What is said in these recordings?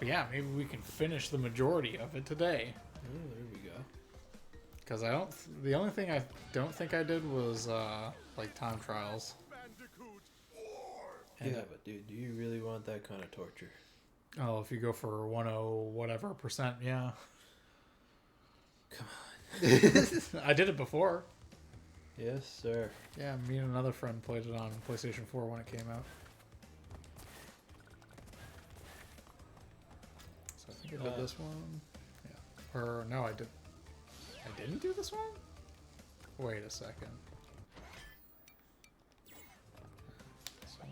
But yeah, maybe we can finish the majority of it today. Oh, there we go. Because the only thing I don't think I did was like time trials. Bandicoot. Yeah, but dude, do you really want that kind of torture? Oh, if you go for 10 whatever %, yeah. Come on. I did it before. Yes, sir. Yeah, me and another friend played it on PlayStation 4 when it came out. So I think I did this one. Yeah. Or no, I did. I didn't do this one? Wait a second. This one.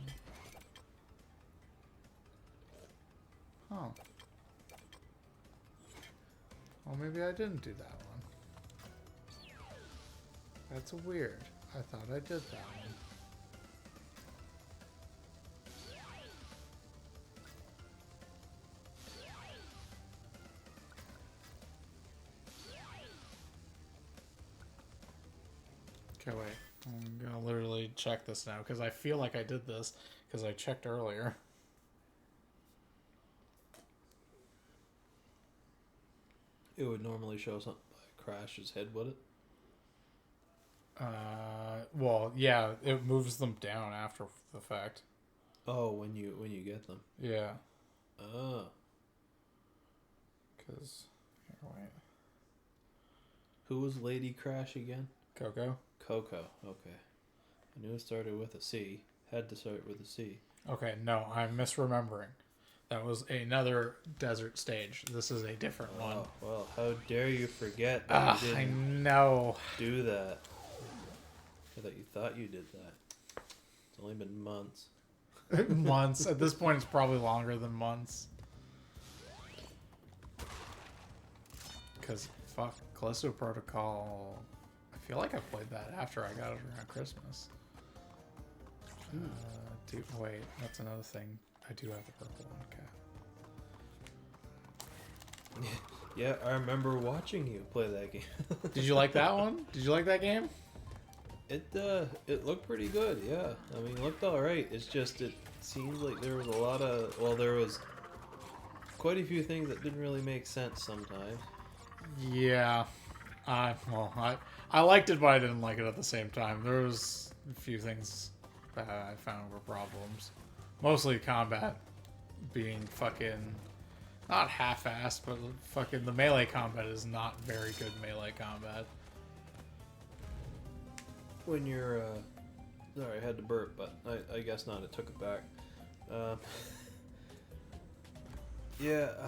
Oh. Well, maybe I didn't do that one. That's weird. I thought I did that one. Okay, wait. I'm gonna literally check this now because I feel like I did this because I checked earlier. It would normally show something like Crash's head, would it? Well, yeah, it moves them down after the fact. Oh, when you get them. Yeah. Oh. Because, wait. Who was Lady Crash again? Coco? Coco. Okay. I knew it started with a C. Had to start with a C. Okay, no, I'm misremembering. That was another desert stage. This is a different one. Oh, well, how dare you forget that you I didn't know. do that. I thought you thought you did that. It's only been months. Months. At this point, it's probably longer than months. Because, fuck, Callisto Protocol... I feel like I played that after I got it around Christmas. Dude, wait, that's another thing. I do have the purple one, okay. Yeah, I remember watching you play that game. Did you like that one? Did you like that game? It looked pretty good, yeah. I mean, it looked alright. It's just, it seems like there was a lot of... Well, there was quite a few things that didn't really make sense sometimes. Yeah. Well, I liked it, but I didn't like it at the same time. There was a few things that I found were problems. Mostly combat being fucking... Not half-assed, but fucking the melee combat is not very good melee combat. When you're, sorry, I had to burp, but I guess not. It took it back. Yeah, let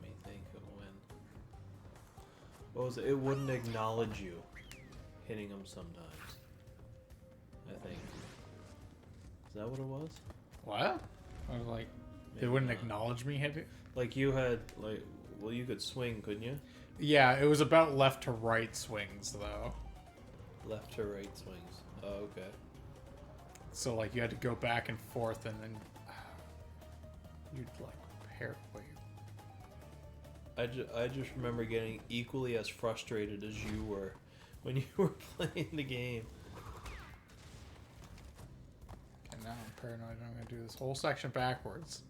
me think of when. What was it? It wouldn't acknowledge you hitting them sometimes. I think. Is that what it was? What? I was like, Maybe they wouldn't not. acknowledge me hitting? Like you had, like, well, you could swing, couldn't you? Yeah, it was about left to right swings, though. Left to right swings. Oh, okay. So, like, you had to go back and forth, and then you'd, like, pair... Wait. I just remember getting equally as frustrated as you were when you were playing the game. Okay, now I'm paranoid. I'm going to do this whole section backwards.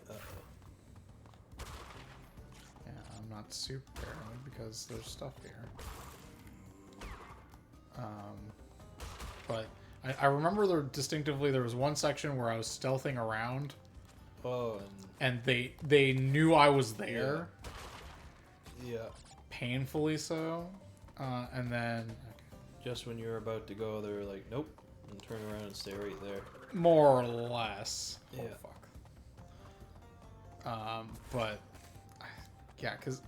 Uh-oh. Yeah, I'm not super paranoid because there's stuff here. But I remember distinctively there was one section where I was stealthing around. Oh, And they knew I was there. yeah. Painfully so. And then... Just when you were about to go, they were like, nope, and turn around and stay right there. More or less. Yeah. Oh, fuck. But... Yeah, because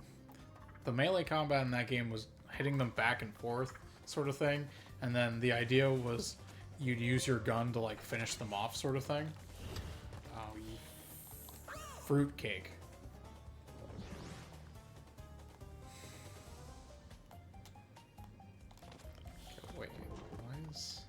the melee combat in that game was hitting them back and forth sort of thing. And then the idea was you'd use your gun to, like, finish them off sort of thing. Oh, you fruitcake. Okay, wait, why is...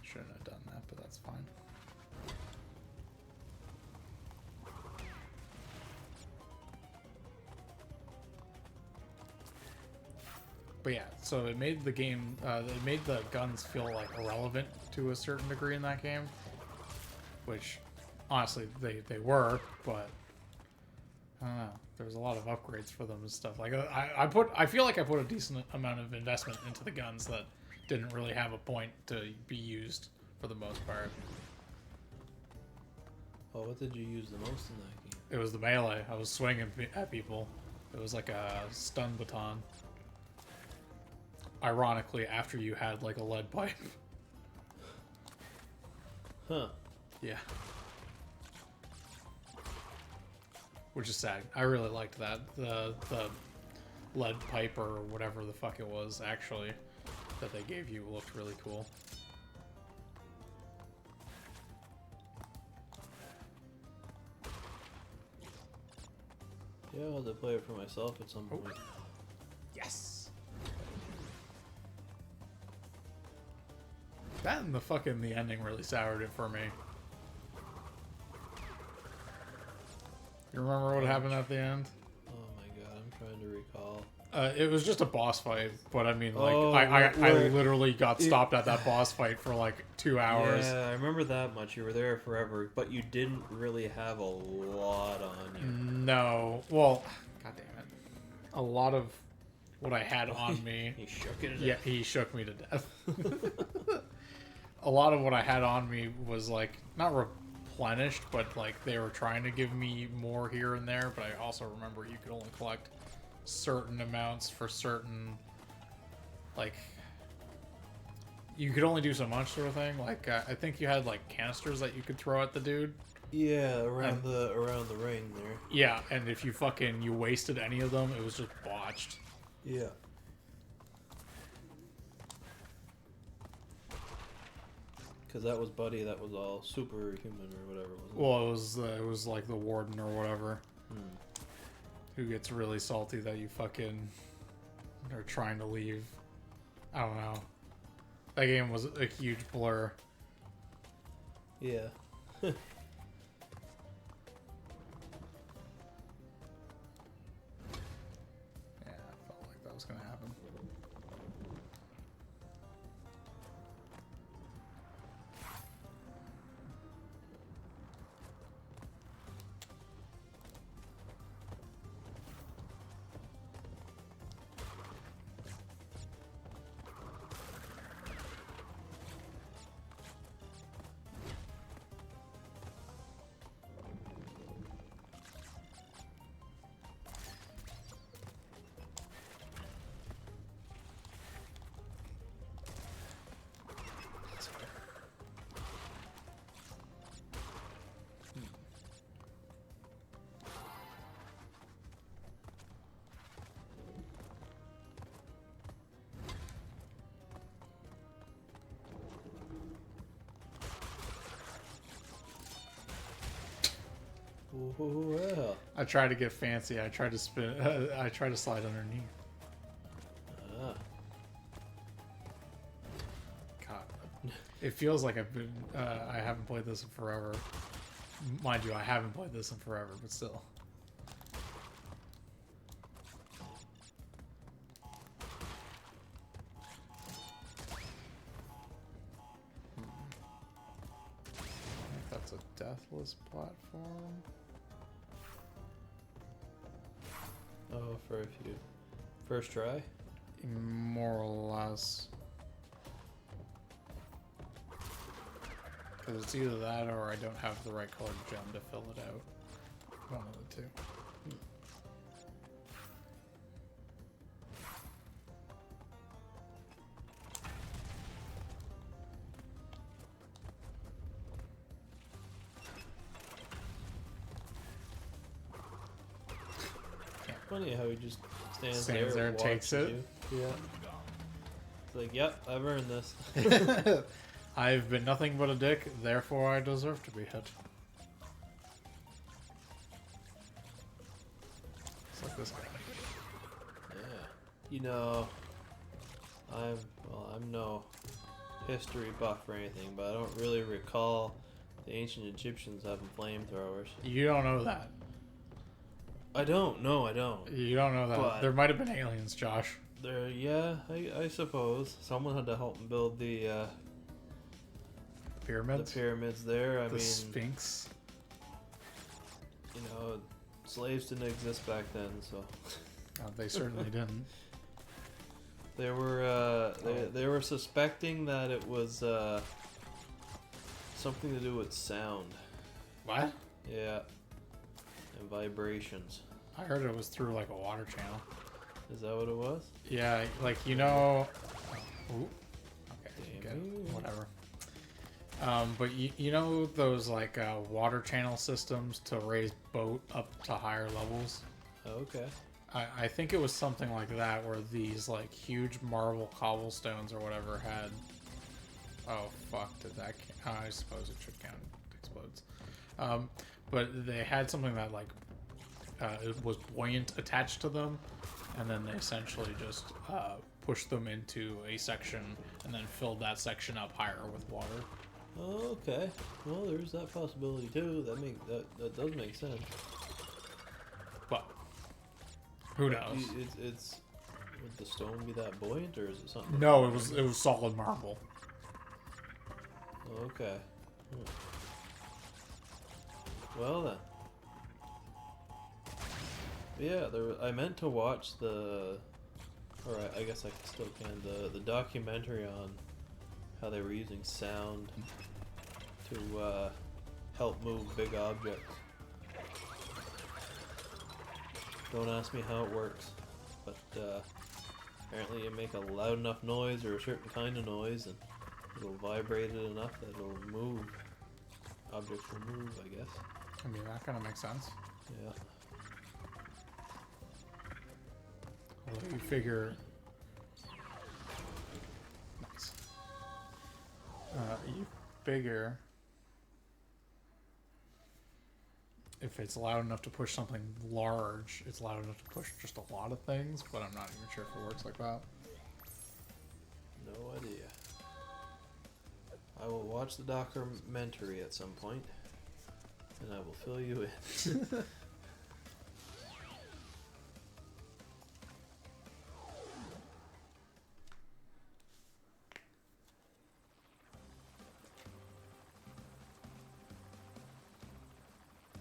Shouldn't have done that, but that's fine. But yeah, so it made the game, it made the guns feel like irrelevant to a certain degree in that game, which honestly they were, but I don't know. There was a lot of upgrades for them and stuff. Like I feel like I put a decent amount of investment into the guns that didn't really have a point to be used for the most part. Oh, what did you use the most in that game? It was the melee. I was swinging at people. It was like a stun baton. Ironically, after you had like a lead pipe. Huh. Yeah. Which is sad. I really liked that. The lead pipe or whatever the fuck it was actually that they gave you looked really cool. Yeah, I'll have to play it for myself at some point. Yes. That and the ending really soured it for me. You remember what happened at the end? Oh my god, I'm trying to recall. It was just a boss fight, but I mean, like, Oh, I where- literally got stopped at that boss fight for like 2 hours. Yeah, I remember that much. You were there forever, but you didn't really have a lot on you. No, well, god damn it, a lot of what I had on me. He shook it. Yeah, he shook me to death. A lot of what I had on me was like not replenished, but like they were trying to give me more here and there. But I also remember you could only collect certain amounts for certain, like, you could only do so much sort of thing. Like I think you had like canisters that you could throw at the dude. Yeah, around the ring there. Yeah, and if you wasted any of them, it was just botched. Yeah. Because that was Buddy, that was all superhuman or whatever. Wasn't Well, it was like the warden or whatever, it? who gets really salty that you fucking are trying to leave. I don't know. That game was a huge blur. Yeah. Yeah, I felt like that was gonna happen. Well. I tried to get fancy. I tried to spin. I tried to slide underneath. Ah. God, it feels like I've been. I haven't played this in forever. Mind you, I haven't played this in forever, but still. I think that's a deathless platform. Oh, for a few. First try? More or less. Because it's either that or I don't have the right colored gem to fill it out. One of the two. Funny how he just stands Stands there and takes watches it. you. Yeah. It's like, yep, I've earned this. I've been nothing but a dick, therefore I deserve to be hit. It's like this guy. Yeah. You know, I'm no history buff or anything, but I don't really recall the ancient Egyptians having flamethrowers. You don't know that. I don't. No, I don't. You don't know that. But- There might have been aliens, Josh. There, yeah, I suppose someone had to help them build the Pyramids. pyramids there. I The mean, Sphinx. you know, slaves didn't exist back then, so They certainly didn't. they were they were suspecting that it was something to do with sound. What? Yeah, and vibrations. I heard it was through like a water channel. Is that what it was? Yeah, like you know. Ooh. Okay, Damn good. you. Whatever. But you know those like water channel systems to raise boat up to higher levels? Okay. I think it was something like that where these like huge marble cobblestones or whatever had. Oh fuck! Did that? I suppose it should count. It explodes. But they had something that like it was buoyant attached to them, and then they essentially just pushed them into a section and then filled that section up higher with water. Okay. Well, there's that possibility too. That does make sense. But who knows? It's would the stone be that buoyant, or is it something? No, it was solid marble. Okay. Well then. Yeah, I meant to watch or I guess I still can, the documentary on how they were using sound to help move big objects. Don't ask me how it works, but apparently you make a loud enough noise or a certain kind of noise and it'll vibrate it enough that it'll move. Objects will move, I guess. I mean, that kind of makes sense. Yeah. Although you figure. Nice. You figure. If it's loud enough to push something large, it's loud enough to push just a lot of things, but I'm not even sure if it works like that. No idea. I will watch the documentary at some point, and I will fill you in.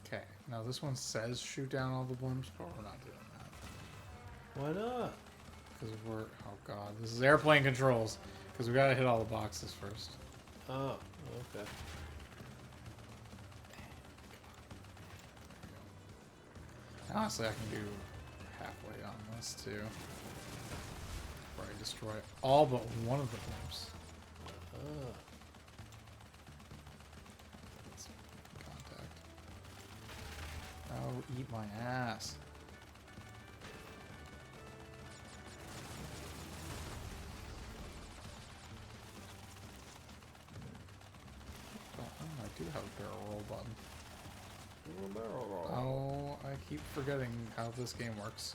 Okay, now this one says shoot down all the blimps, but we're not doing that. Why not? Because we're, oh god, this is airplane controls. Because we gotta hit all the boxes first. Oh, okay. Honestly, I can do halfway on this too. Where I destroy all but one of the blimps. Ah. Let's contact. Oh, eat my ass. Oh, I do have a barrel roll button. Barrel roll. Oh, I keep forgetting how this game works.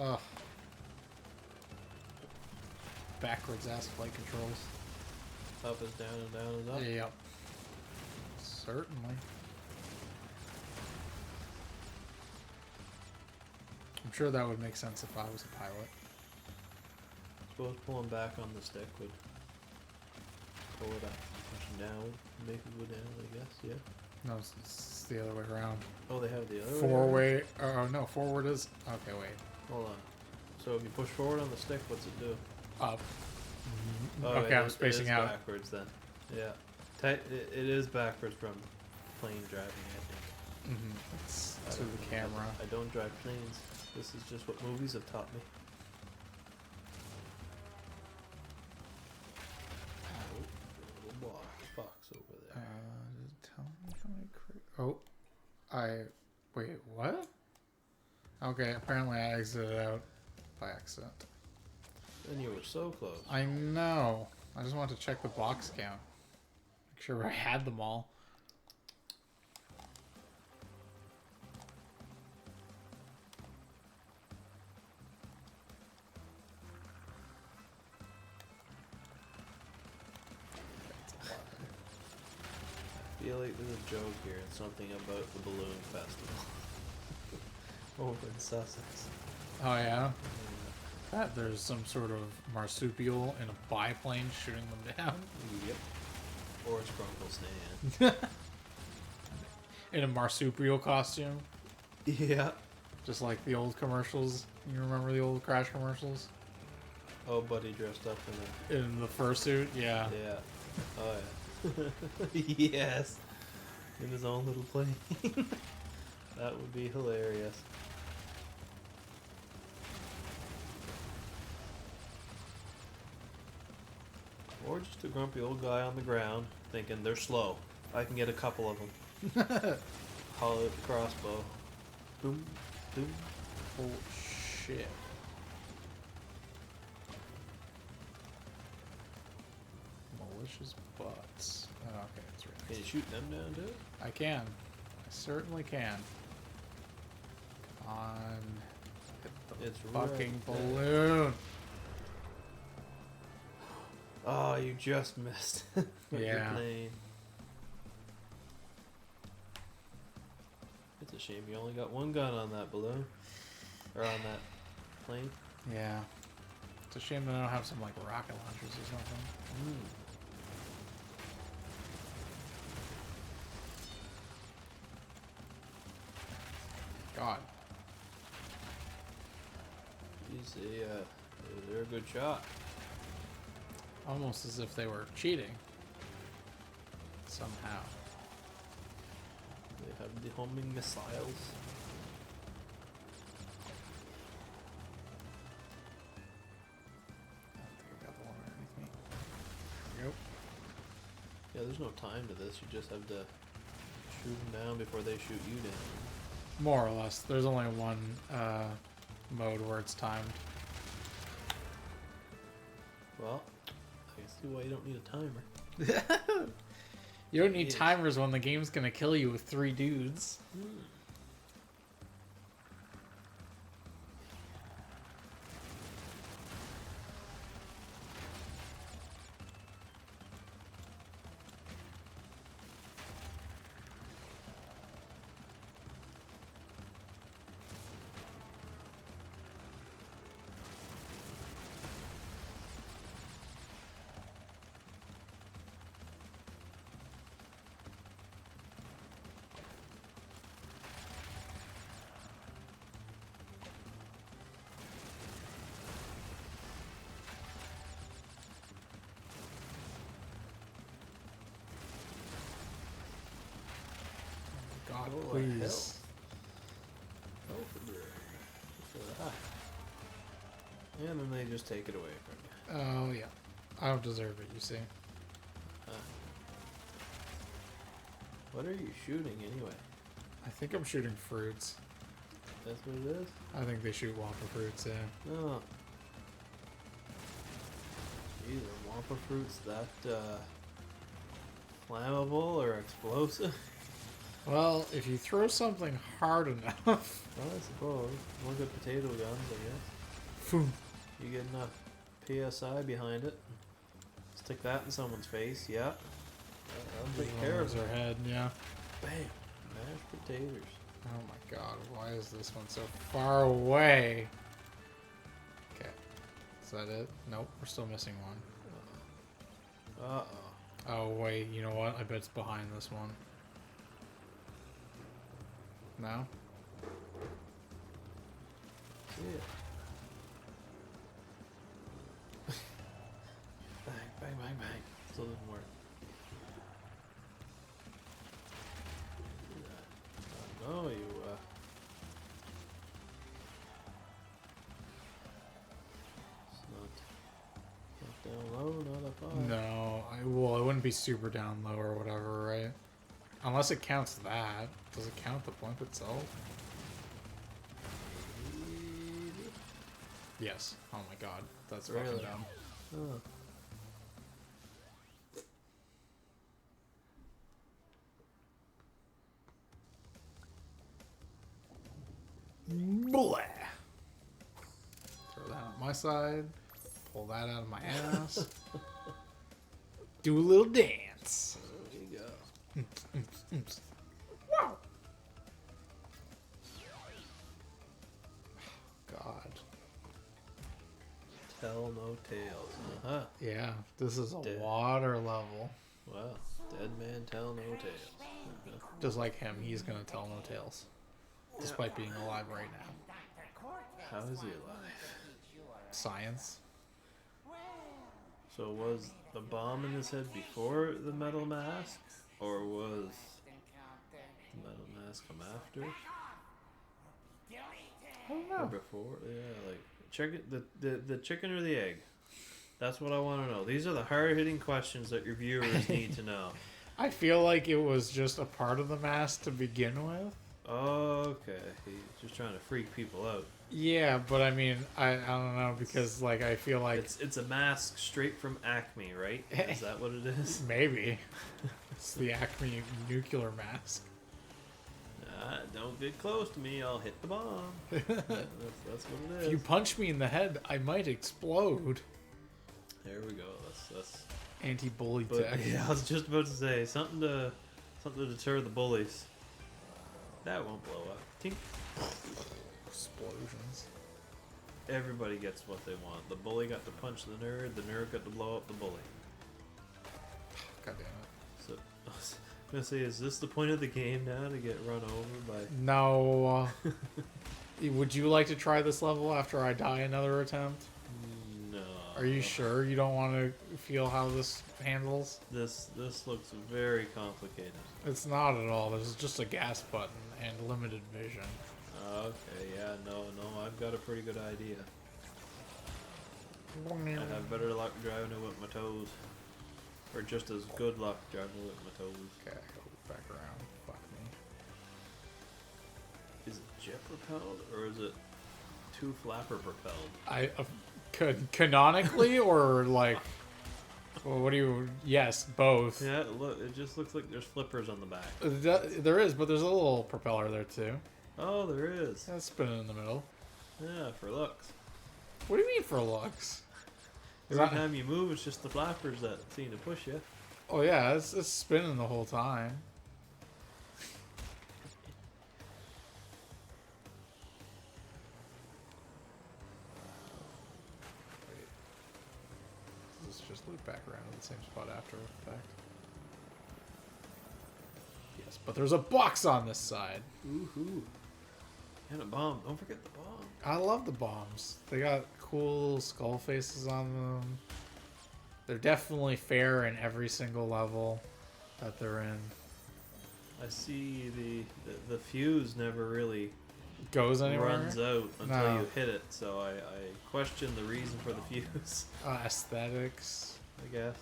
Ugh. Backwards ass flight controls. Up is down and down is up. Yep. Certainly. I'm sure that would make sense if I was a pilot. Suppose pulling back on the stick would pull it up. Pushing down would make it go down, I guess, yeah. No, it's the other way around. Oh, they have the other way? Four-way. Oh, no, forward is. Okay, wait. Hold on. So if you push forward on the stick, what's it do? Up. Oh, Okay, I'm spacing it is out. backwards then. Yeah. It is backwards from plane driving, I think. It's I to don't- the camera. I don't drive planes. This is just what movies have taught me. Oh, little box over there. Tell me how many. Oh, wait. What? Okay, apparently I exited out by accident. And you were so close. I know. I just wanted to check the box count. Make sure I had them all. feel like there's a joke here. It's something about the balloon festival over in Sussex. Oh yeah. Yeah. That there's some sort of marsupial in a biplane shooting them down. Yep. Or it's Grunkle Stan. In a marsupial costume. Yeah. Just like the old commercials. You remember the old Crash commercials? Oh, Buddy dressed up in In the fursuit? Yeah. a... Yeah. Oh, yeah. Yes. In his own little plane. That would be hilarious. Or just a grumpy old guy on the ground thinking they're slow. I can get a couple of them. Haul out the crossbow. Boom, boom. Oh shit. Malicious butts. Oh, okay, that's right. Can you shoot them down too? I can. I certainly can. Come on. Hit the It's fucking right there. balloon. Oh, you just missed. With Yeah. The plane. It's a shame you only got one gun on that balloon. Or on that plane. Yeah. It's a shame that I don't have some like rocket launchers or something. God. They're a good shot. Almost as if they were cheating. Somehow. They have the homing missiles. I don't think I got the one underneath me. There we go. Yeah, there's no time to this. You just have to shoot them down before they shoot you down. More or less. There's only one mode where it's timed. Well, I can see why you don't need a timer. You don't need Yes. timers when the game's gonna kill you with 3 dudes. God, Oh, please. hell. Ah. And then they just take it away from you. Oh, yeah. I don't deserve it, you see. What are you shooting anyway? I think I'm shooting fruits. That's what it is? I think they shoot Wampa fruits, yeah. Oh. Jeez, are Wampa fruits that flammable or explosive? Well, if you throw something hard enough... Well, I suppose. Look at potato guns, I guess. Boom. You get enough PSI behind it. Stick that in someone's face, yeah. That'll take care of their it. head, yeah. Bam. Mashed potatoes. Oh my god, why is this one so far away? Okay. Is that it? Nope, we're still missing one. Uh-oh. Oh wait, you know what? I bet it's behind this one. No? Yeah. Bang, bang, bang, bang. Still didn't work. No, you, it's not down low, not up high. No, well, it wouldn't be super down low or whatever, right? Unless it counts that. Does it count the blimp itself? Yes. Oh my god, that's fucking Really? dumb. Oh. Blah. Throw that on my side. Pull that out of my ass. Do a little dance. There you go. Wow. God. Tell no tales. Uh-huh. Yeah, this is a Dead. water level. Well, dead man tell no tales. Uh-huh. Just like him, he's gonna tell no tales. Despite being alive right now. How is he alive? Science. So was the bomb in his head before the metal mask? Or was the metal mask come after? I don't Or know. before? Yeah, like check it, the chicken or the egg? That's what I want to know. These are the hard-hitting questions that your viewers need to know. I feel like it was just a part of the mask to begin with. Okay, he's just trying to freak people out. Yeah, but I mean, I don't know because like I feel like It's a mask straight from Acme, right? Is that what it is? maybe it's the Acme nuclear mask. Don't get close to me. I'll hit the bomb. that's what it is. If you punch me in the head, I might explode. There we go. That's. Anti-bully But tech. yeah, I was just about to say something to deter the bullies. That won't blow up. Tink. Explosions. Everybody gets what they want. The bully got to punch the nerd got to blow up the bully. God damn it. So I was gonna say, is this the point of the game now to get run over by? No. Would you like to try this level after I die another attempt? No. Are you sure you don't want to feel how this handles? This looks very complicated. It's not at all. There's just a gas button and limited vision. Okay, yeah, no, I've got a pretty good idea. I have better luck driving it with my toes. Or just as good luck driving it with my toes. Okay, go back around. Fuck me. Is it jet propelled or is it two flapper propelled? I canonically or like, well, what do you? Yes, both. Yeah, look, it just looks like there's flippers on the back. There is, but there's a little propeller there too. Oh, there is. That's spinning in the middle. Yeah, for looks. What do you mean for looks? Every time you move, it's just the flappers that seem to push you. Oh yeah, it's spinning the whole time. Let's just loop back around to the same spot after effect. Yes, but there's a box on this side. Woohoo. And a bomb. Don't forget the bomb. I love the bombs. They got cool skull faces on them. They're definitely fair in every single level that they're in. I see the fuse never really Goes anywhere? runs out until No. you hit it, so I question the reason for the fuse, Aesthetics. I guess.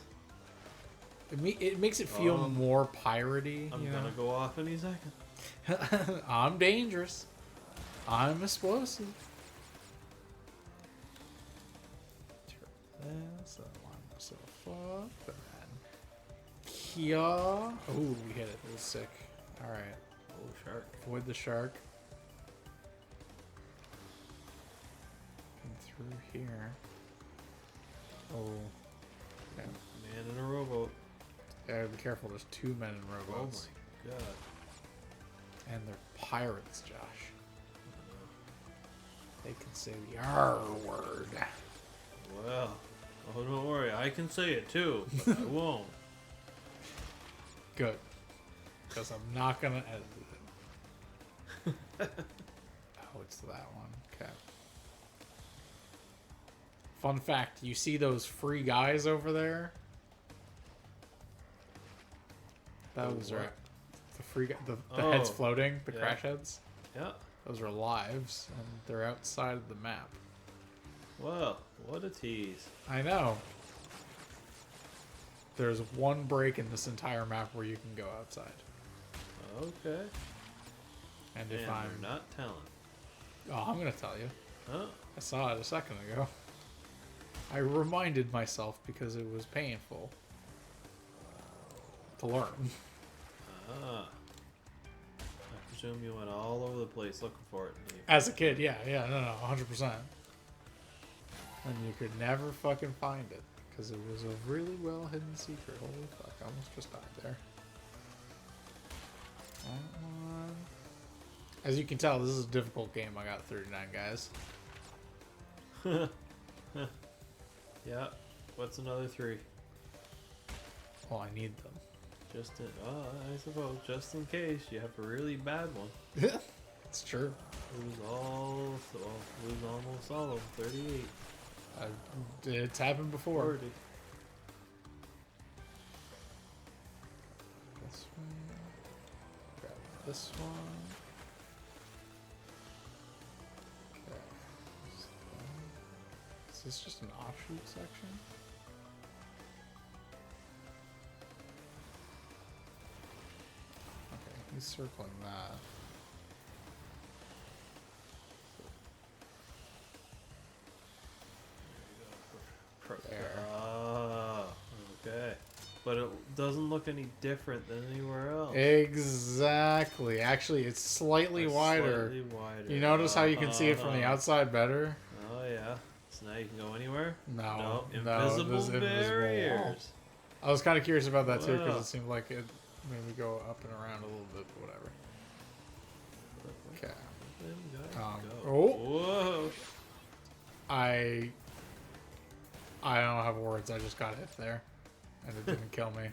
It makes it feel more piratey. I'm you gonna know? go off any second. I'm dangerous. I'm explosive. Turn this, then line myself up, and then here. Oh, we hit it. It was sick. Alright. Oh, shark. Avoid the shark. And through here. Oh. Yeah. Man in a rowboat. Yeah, be careful. There's two men in rowboats. Oh my god. And they're pirates, Josh. They can say the R word. Well, oh, don't worry. I can say it too, but I won't. Good. Because I'm not going to edit it. Oh, it's that one. Okay. Fun fact, you see those free guys over there? Those are the free guys, the heads floating, the crash heads. Yeah. Those are lives, and they're outside of the map. Well, what a tease. I know. There's one break in this entire map where you can go outside. Okay. And if And I'm they're not telling. Oh, I'm gonna tell you. Huh? I saw it a second ago. I reminded myself because it was painful to learn. Ah. I presume you went all over the place looking for it. As a kid, yeah, no, 100%. And you could never fucking find it because it was a really well hidden secret. Holy fuck, I almost just died there. That one. As you can tell, this is a difficult game. I got 39 guys. Yeah. What's another 3? Well, I need them. Just in, I suppose, just in case you have a really bad one. Yeah, it's true. Lose almost all of them. 38. It's happened before. 40. This one. Grab this one. Okay. Is this just an offshoot section? Okay, he's circling that. There. Okay. But it doesn't look any different than anywhere else. Exactly. Actually, it's slightly wider. Slightly wider. You notice how you can see it from the outside better? Oh, yeah. So now you can go anywhere? No. Invisible barriers. I was kind of curious about that too, because Wow. it seemed like it made me go up and around a little bit, but whatever. Okay. Oh. Whoa. I don't have words. I just got hit there, and it didn't kill me.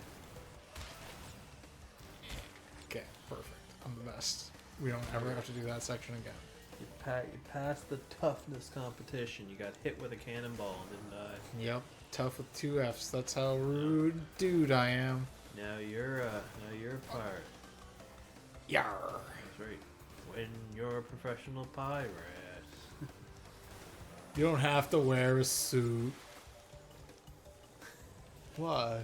Okay, perfect. I'm the best. We don't ever have to do that section again. You passed the toughness competition. You got hit with a cannonball and didn't die. Yep, tough with 2 F's. That's how rude dude I am. Now you're a pirate. Yarr. That's right. When you're a professional pirate. You don't have to wear a suit. Why?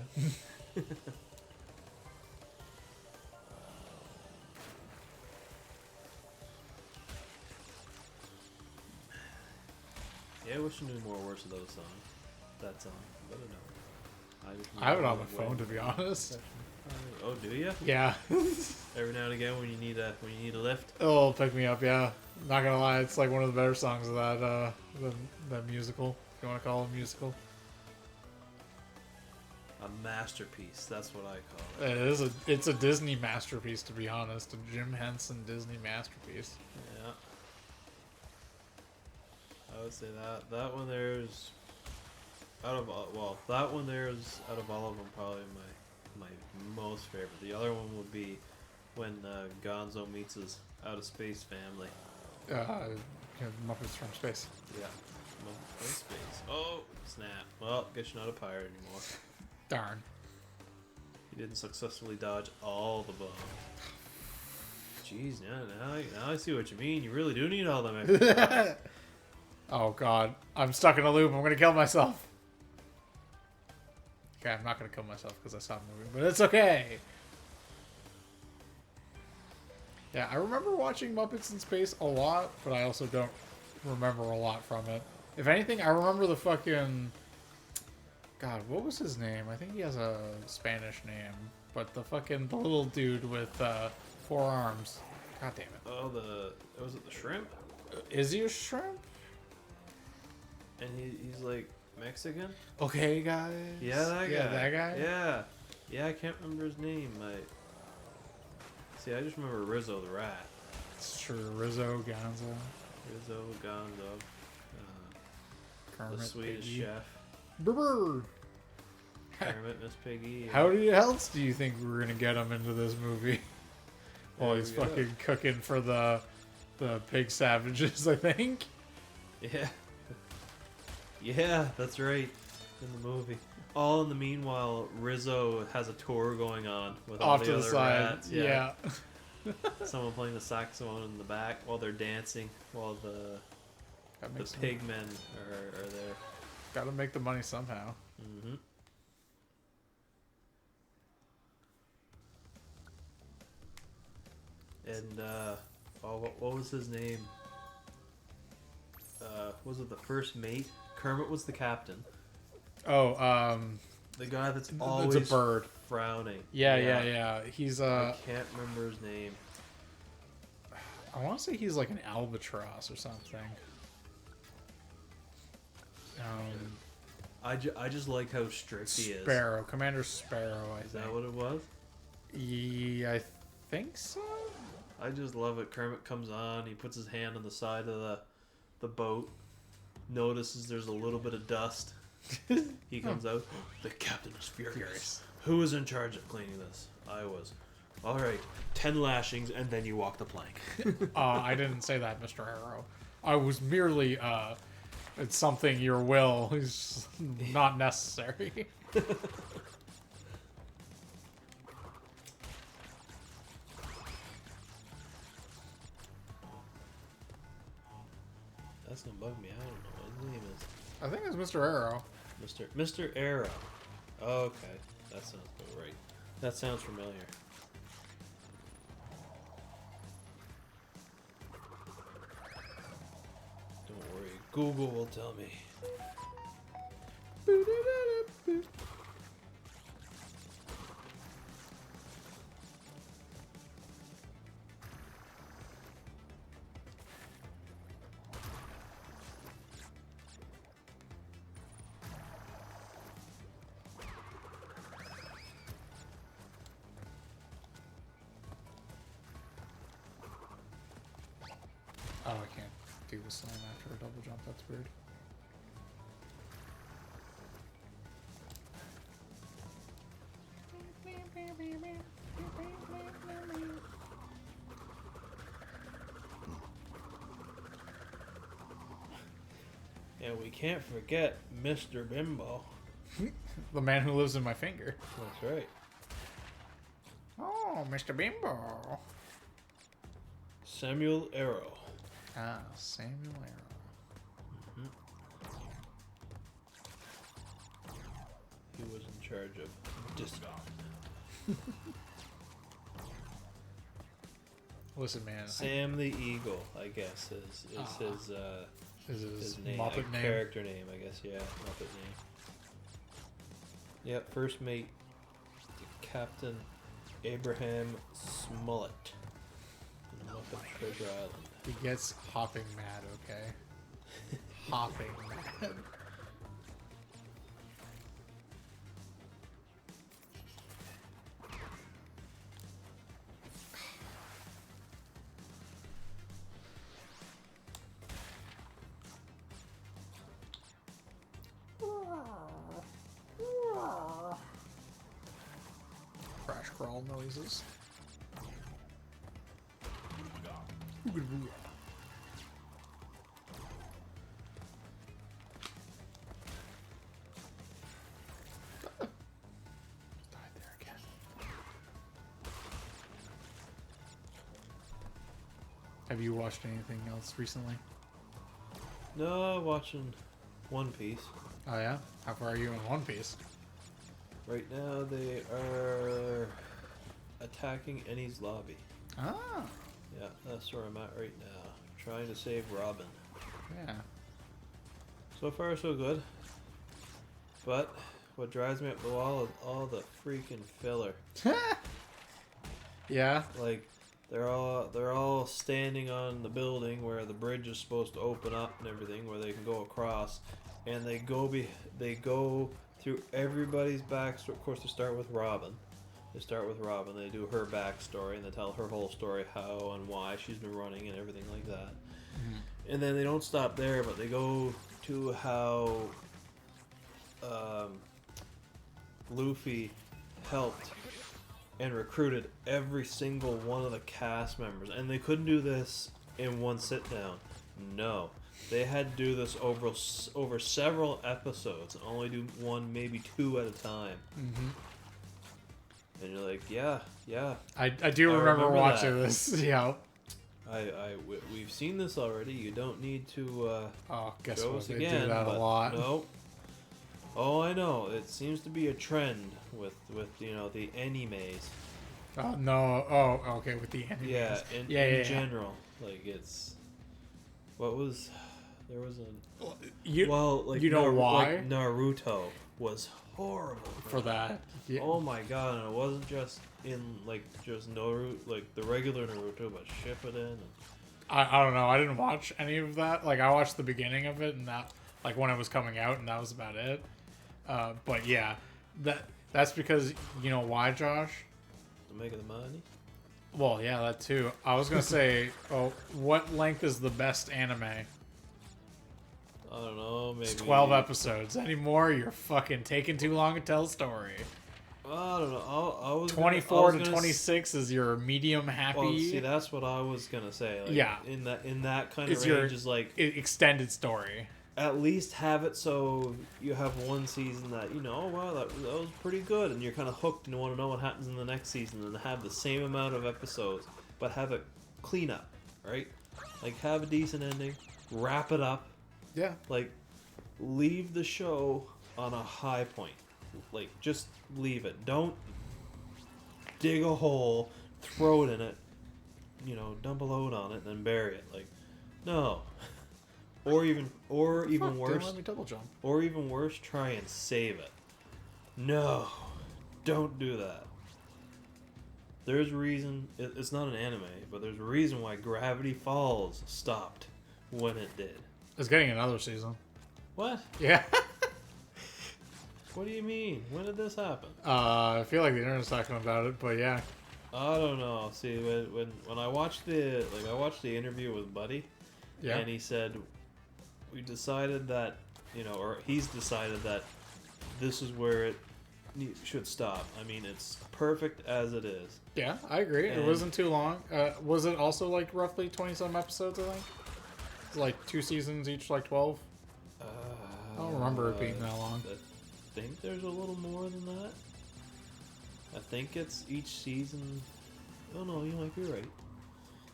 Yeah, I wish I knew more words of those songs. That song. But I don't know. I have it on my phone, to be honest. Oh, do you? Yeah. Every now and again, when you need a lift. It'll pick me up, yeah. Not gonna lie, it's like one of the better songs of that that musical, if you want to call it a musical. A masterpiece. That's what I call it. It's a Disney masterpiece, to be honest. A Jim Henson Disney masterpiece. Yeah. I would say that one there's out of all of them probably my most favorite. The other one would be when Gonzo meets his out of space family. Muppets from Space. Yeah. From space. Oh, snap. Well, guess you're not a pirate anymore. Darn. You didn't successfully dodge all the bombs. Jeez, now I see what you mean. You really do need all them extra. Oh god, I'm stuck in a loop. I'm gonna kill myself. Okay, I'm not gonna kill myself because I stopped moving, but it's okay. Yeah, I remember watching Muppets in Space a lot, but I also don't remember a lot from it. If anything, I remember the fucking... God, what was his name? I think he has a Spanish name, but the little dude with 4 arms. God damn it. Oh, was it the shrimp? Is he a shrimp? And he's like Mexican? Okay, guys. Yeah, that guy. Yeah, that guy? Yeah. Yeah, I can't remember his name. See, I just remember Rizzo the rat. It's true. Rizzo, Gonzo. Rizzo, Gonzo. Kermit, The Swedish Piggy. chef. Brr. Kermit, Miss Piggy. How else do you think we're gonna get him into this movie? Well, he's fucking cooking for the pig savages, I think. Yeah. Yeah, that's right. In the movie. All in the meanwhile, Rizzo has a tour going on with all Off the to the other side. rats. Yeah. Someone playing the saxophone in the back while they're dancing, while the pigmen are there. Gotta make the money somehow. Mm-hmm. And what was his name? Was it the first mate? Kermit was the captain. Oh, The guy that's it's always a bird. frowning. Yeah. He's I can't remember his name. I want to say he's like an albatross or something. I just like how strict he is. Sparrow, Commander Sparrow. I think. Is that what it was? Yeah, I think so. I just love it. Kermit comes on. He puts his hand on the side of the boat. Notices there's a little bit of dust. He comes out. The captain is furious. Who was in charge of cleaning this? I was. All right, 10 lashings, and then you walk the plank. I didn't say that, Mr. Arrow. I was merely, it's something your will is not necessary. That's gonna bug me. I don't know what his name is. I think it's Mr. Arrow. Mr. Arrow. Okay, that sounds about right. That sounds familiar. Don't worry, Google will tell me. Oh, I can't do the slam after a double jump. That's weird. And we can't forget Mr. Bimbo. The man who lives in my finger. That's right. Oh, Mr. Bimbo. Samuel Arrow. Ah, Samuel Arrow. He was in charge of discipline. Listen, man. Sam the Eagle, I guess, is His name. Muppet name. Character name, I guess, yeah. Muppet name. Yep, first mate, Captain Abraham Smollett. Muppet Treasure Island. He gets hopping mad, okay? Hopping mad. Crash crawl noises. Died there again. Have you watched anything else recently? No, watching One Piece. Oh yeah? How far are you in One Piece? Right now they are attacking Ennie's lobby. Ah, Yeah, that's where I'm at right now. Trying to save Robin. yeah. So far so good. But what drives me up the wall is all the freaking filler. Yeah. Like they're all standing on the building where the bridge is supposed to open up and everything, where they can go across, and they go through everybody's backstory. Of course, they start with Robin. They do her backstory and they tell her whole story, how and why she's been running and everything like that. Mm-hmm. And then they don't stop there, but they go to how Luffy helped and recruited every single one of the cast members. And they couldn't do this in one sit down. No. They had to do this over several episodes and only do one, maybe two at a time. Mm-hmm. And you're like, yeah. I do remember watching that. this. Yeah. We've seen this already. You don't need to Guess show what? us They again. do that a but lot. No. Oh, I know. It seems to be a trend with the animes. No. Oh, okay. With the animes. Yeah, in general, like it's. What was? There was a. You Like you know why? Like Naruto was horrible for that. Yeah. Oh my god! And it wasn't just in just Naruto, like the regular Naruto, but Shippuden. And... I don't know. I didn't watch any of that. Like I watched the beginning of it and that, like when it was coming out, and that was about it. But yeah, that's because you know why, Josh? To make the money. Well, yeah, that too. I was gonna say, oh, what length is the best anime? I don't know, maybe It's 12 episodes. Any more, you're fucking taking too long to tell a story. I don't know. I was 24 gonna, to 26 is your medium happy. Well, see, that's what I was gonna say. Like, yeah, in that kind of it's range your is like extended story. at least have it so you have one season that oh wow that was pretty good, and you're kind of hooked and want to know what happens in the next season, and have the same amount of episodes, but have it clean up, right? Like have a decent ending, wrap it up. Yeah. Like leave the show on a high point. Like just leave it. Don't dig a hole, throw it in it, dump a load on it, and then bury it. Like, no. Or even worse. Let me double jump. Or even worse, try and save it. No, don't do that. There's a reason. It's not an anime, but there's a reason why Gravity Falls stopped when it did. It's getting another season. What? Yeah. What do you mean? When did this happen? I feel like the internet's talking about it, but yeah. I don't know. See, when I watched the interview with Buddy, Yeah. and he said we decided that or he's decided that this is where it should stop. I mean, it's perfect as it is. Yeah, I agree. And it wasn't too long. Was it also like roughly 20-some episodes, I think? Like 2 seasons each, like 12? I don't remember it being that long. I think there's a little more than that. I think it's each season. Oh no, you might be right.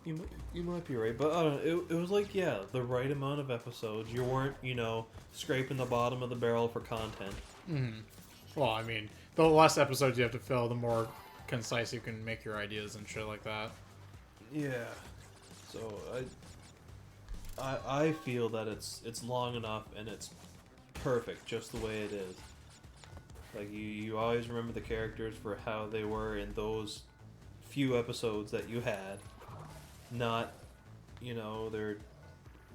You might be right, but I don't know. It was like the right amount of episodes. You weren't scraping the bottom of the barrel for content. Mm-hmm. Well, I mean, the less episodes you have to fill, the more concise you can make your ideas and shit like that. Yeah. So I feel that it's long enough and it's perfect just the way it is. Like you always remember the characters for how they were in those few episodes that you had, not they're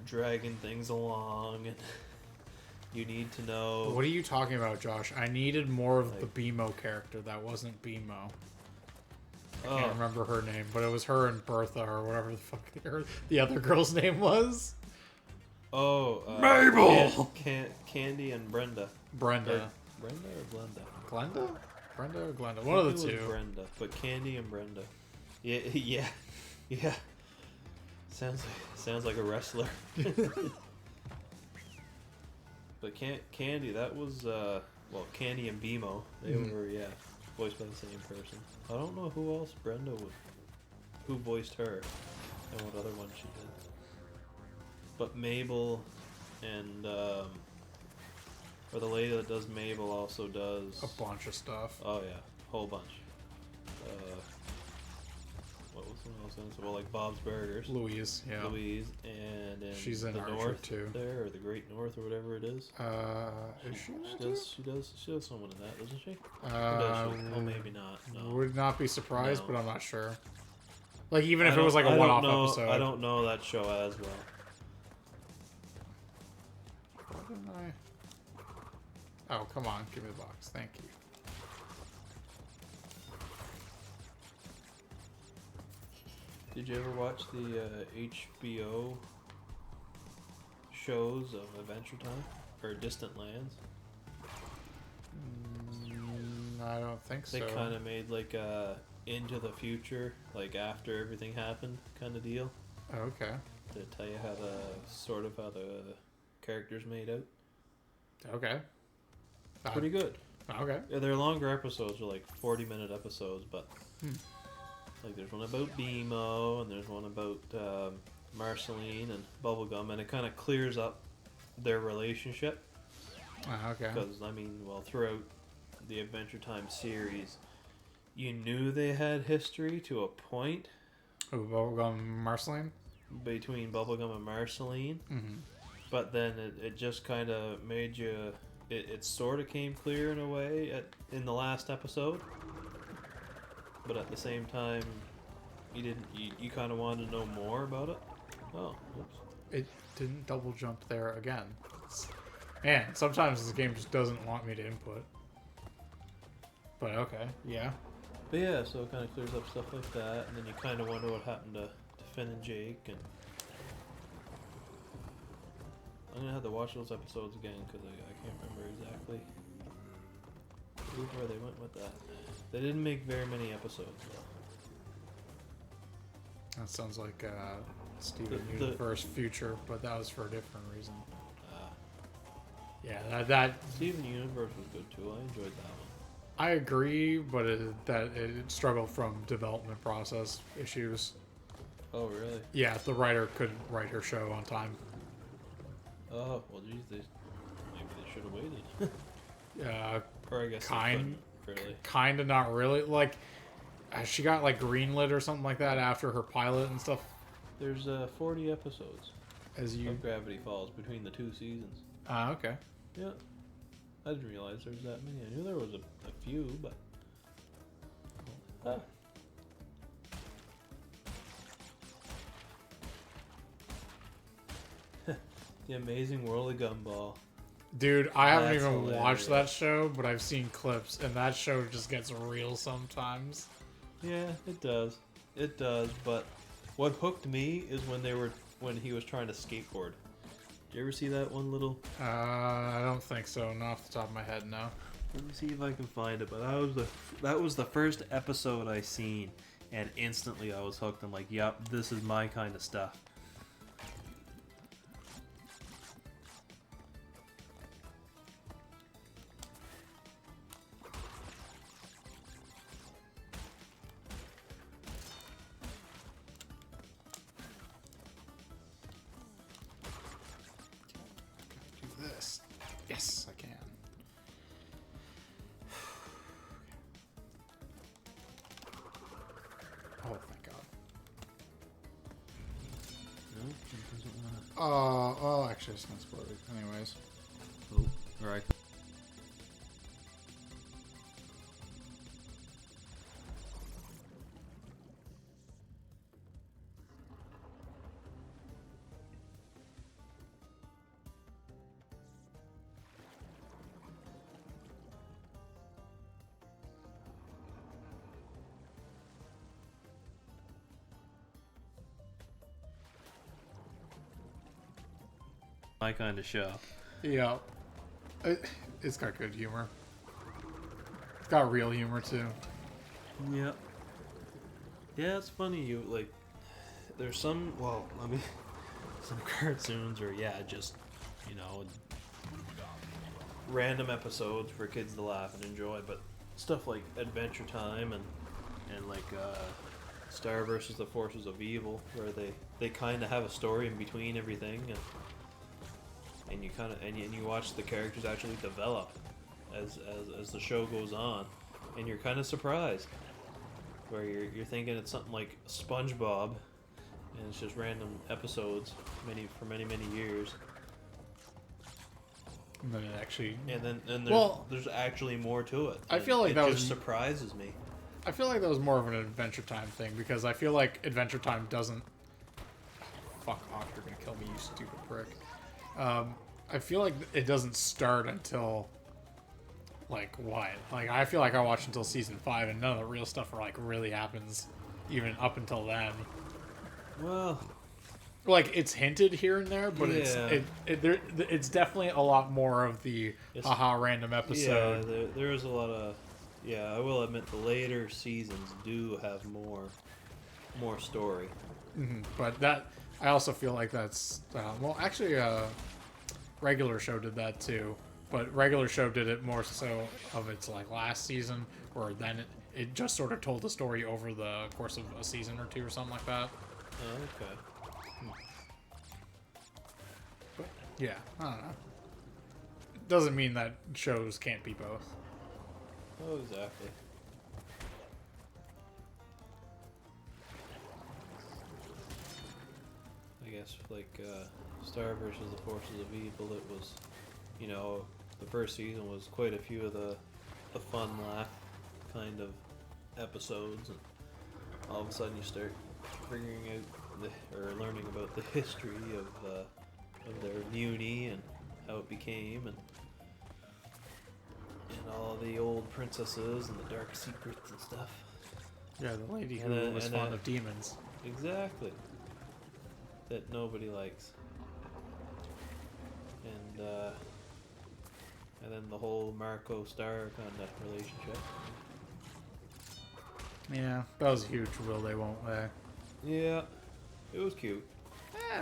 dragging things along and you need to know. What are you talking about, Josh? I needed more of the BMO character that wasn't BMO. I can't remember her name, but it was her and Bertha or whatever the fuck the other girl's name was. Oh, Mabel! Candy and Brenda. Brenda. Brenda or Glenda? Glenda? Brenda or Glenda? One of the two. Brenda, but Candy and Brenda. Yeah. Sounds like a wrestler. But Candy, that was Candy and BMO. They were voiced by the same person. I don't know who else who voiced her, and what other one she did. But Mabel and or the lady that does Mabel also does a bunch of stuff. Oh yeah, whole bunch. What was the one else in? Well, like Bob's Burgers. Louise, yeah. Louise, and in she's in the Archer North too. There, or the Great North, or whatever it is. Is she? She does someone in that, doesn't she? Oh, maybe not. No. Would not be surprised, but I'm not sure. Like even if it was like a one-off episode. I don't know that show as well. Why didn't I? Oh, come on, give me the box. Thank you. Did you ever watch the HBO shows of Adventure Time or Distant Lands? I don't think so. They kind of made like a into the future, like after everything happened, kind of deal. Oh, okay. To tell you how the characters made out. Okay. Pretty good. Okay. Yeah, they're longer episodes, they're like 40-minute episodes, but like there's one about BMO and there's one about Marceline and Bubblegum, and it kind of clears up their relationship. Okay. Because I mean, well, throughout the Adventure Time series, you knew they had history to a point. Oh, Bubblegum Marceline? Between Bubblegum and Marceline. Mm-hmm. But then it just kind of made you... It sort of came clear in a way in the last episode. But at the same time, you kind of wanted to know more about it. Oh, oops. It didn't double jump there again. Man, sometimes this game just doesn't want me to input. But okay, yeah. But yeah, so it kind of clears up stuff like that, and then you kind of wonder what happened to Finn and Jake, and I'm gonna have to watch those episodes again because I can't remember exactly where they went with that. They didn't make very many episodes though. That sounds like Steven The- Universe future, but that was for a different reason. Uh, Yeah, that Steven Universe was good too. I enjoyed that one. I agree, but it struggled from development process issues. Oh really? Yeah, the writer couldn't write her show on time. Oh well, geez, maybe they should have waited. Or I guess Kind- they couldn't, really. Kind of, not really. Like, she got like greenlit or something like that after her pilot and stuff. There's 40 episodes As you, of Gravity Falls between the 2 seasons. okay. Yeah. I didn't realize there was that many. I knew there was a few, but. The Amazing World of Gumball. Dude, I haven't That's even watched that hilarious. show, but I've seen clips, and that show just gets real sometimes. Yeah, it does. It does, but what hooked me is when he was trying to skateboard. Did you ever see that one little? I don't think so. Not off the top of my head, no. Let me see if I can find it. But that was the first episode I seen, and instantly I was hooked. I'm like, yep, this is my kind of stuff. Do this. Yes, I can. Oh, thank God. No, it doesn't want Oh, actually, it's not spoiled. Anyways. to. Oh, alright. My kind of show. Yeah. It's got good humor. It's got real humor, too. Yep. Yeah, it's funny. You like, there's some. Well, I mean, some cartoons are just, you know, random episodes for kids to laugh and enjoy. But stuff like Adventure Time and like Star versus the Forces of Evil, where they kind of have a story in between everything, and you kind of and you watch the characters actually develop as the show goes on, and you're kind of surprised. Where you're thinking it's something like SpongeBob, and it's just random episodes, for many years, And then it actually. and then there's actually more to it. I feel like it that just was- surprises me. I feel like that was more of an Adventure Time thing, because I feel like Adventure Time doesn't. Fuck off, you're gonna kill me, you stupid prick. I feel like it doesn't start until. Like, what? Like, I feel like I watched until season 5, and none of the real stuff really happens even up until then. Well, Like, it's hinted here and there, but Yeah. it's definitely a lot more of the It's- haha random episode. yeah, there is a lot of. Yeah, I will admit the later seasons do have more story. But that, I also feel like that's well, actually, regular show did that too. But regular show did it more so of its like last season, where then it just sort of told the story over the course of a season or two or something like that. Oh, okay. But yeah, I don't know. Doesn't mean that shows can't be both. Oh, exactly. I guess like Star versus the Forces of Evil, it was, you know, the first season was quite a few of the fun laugh kind of episodes, and all of a sudden you start figuring out or learning about the history of their uni and how it became, and all the old princesses and the dark secrets and stuff. Yeah, the lady And who then- was and fond then- of demons. Exactly. That nobody likes. And then the whole Marco Star kind of relationship. Yeah, that was a huge will they won't they. Yeah, it was cute.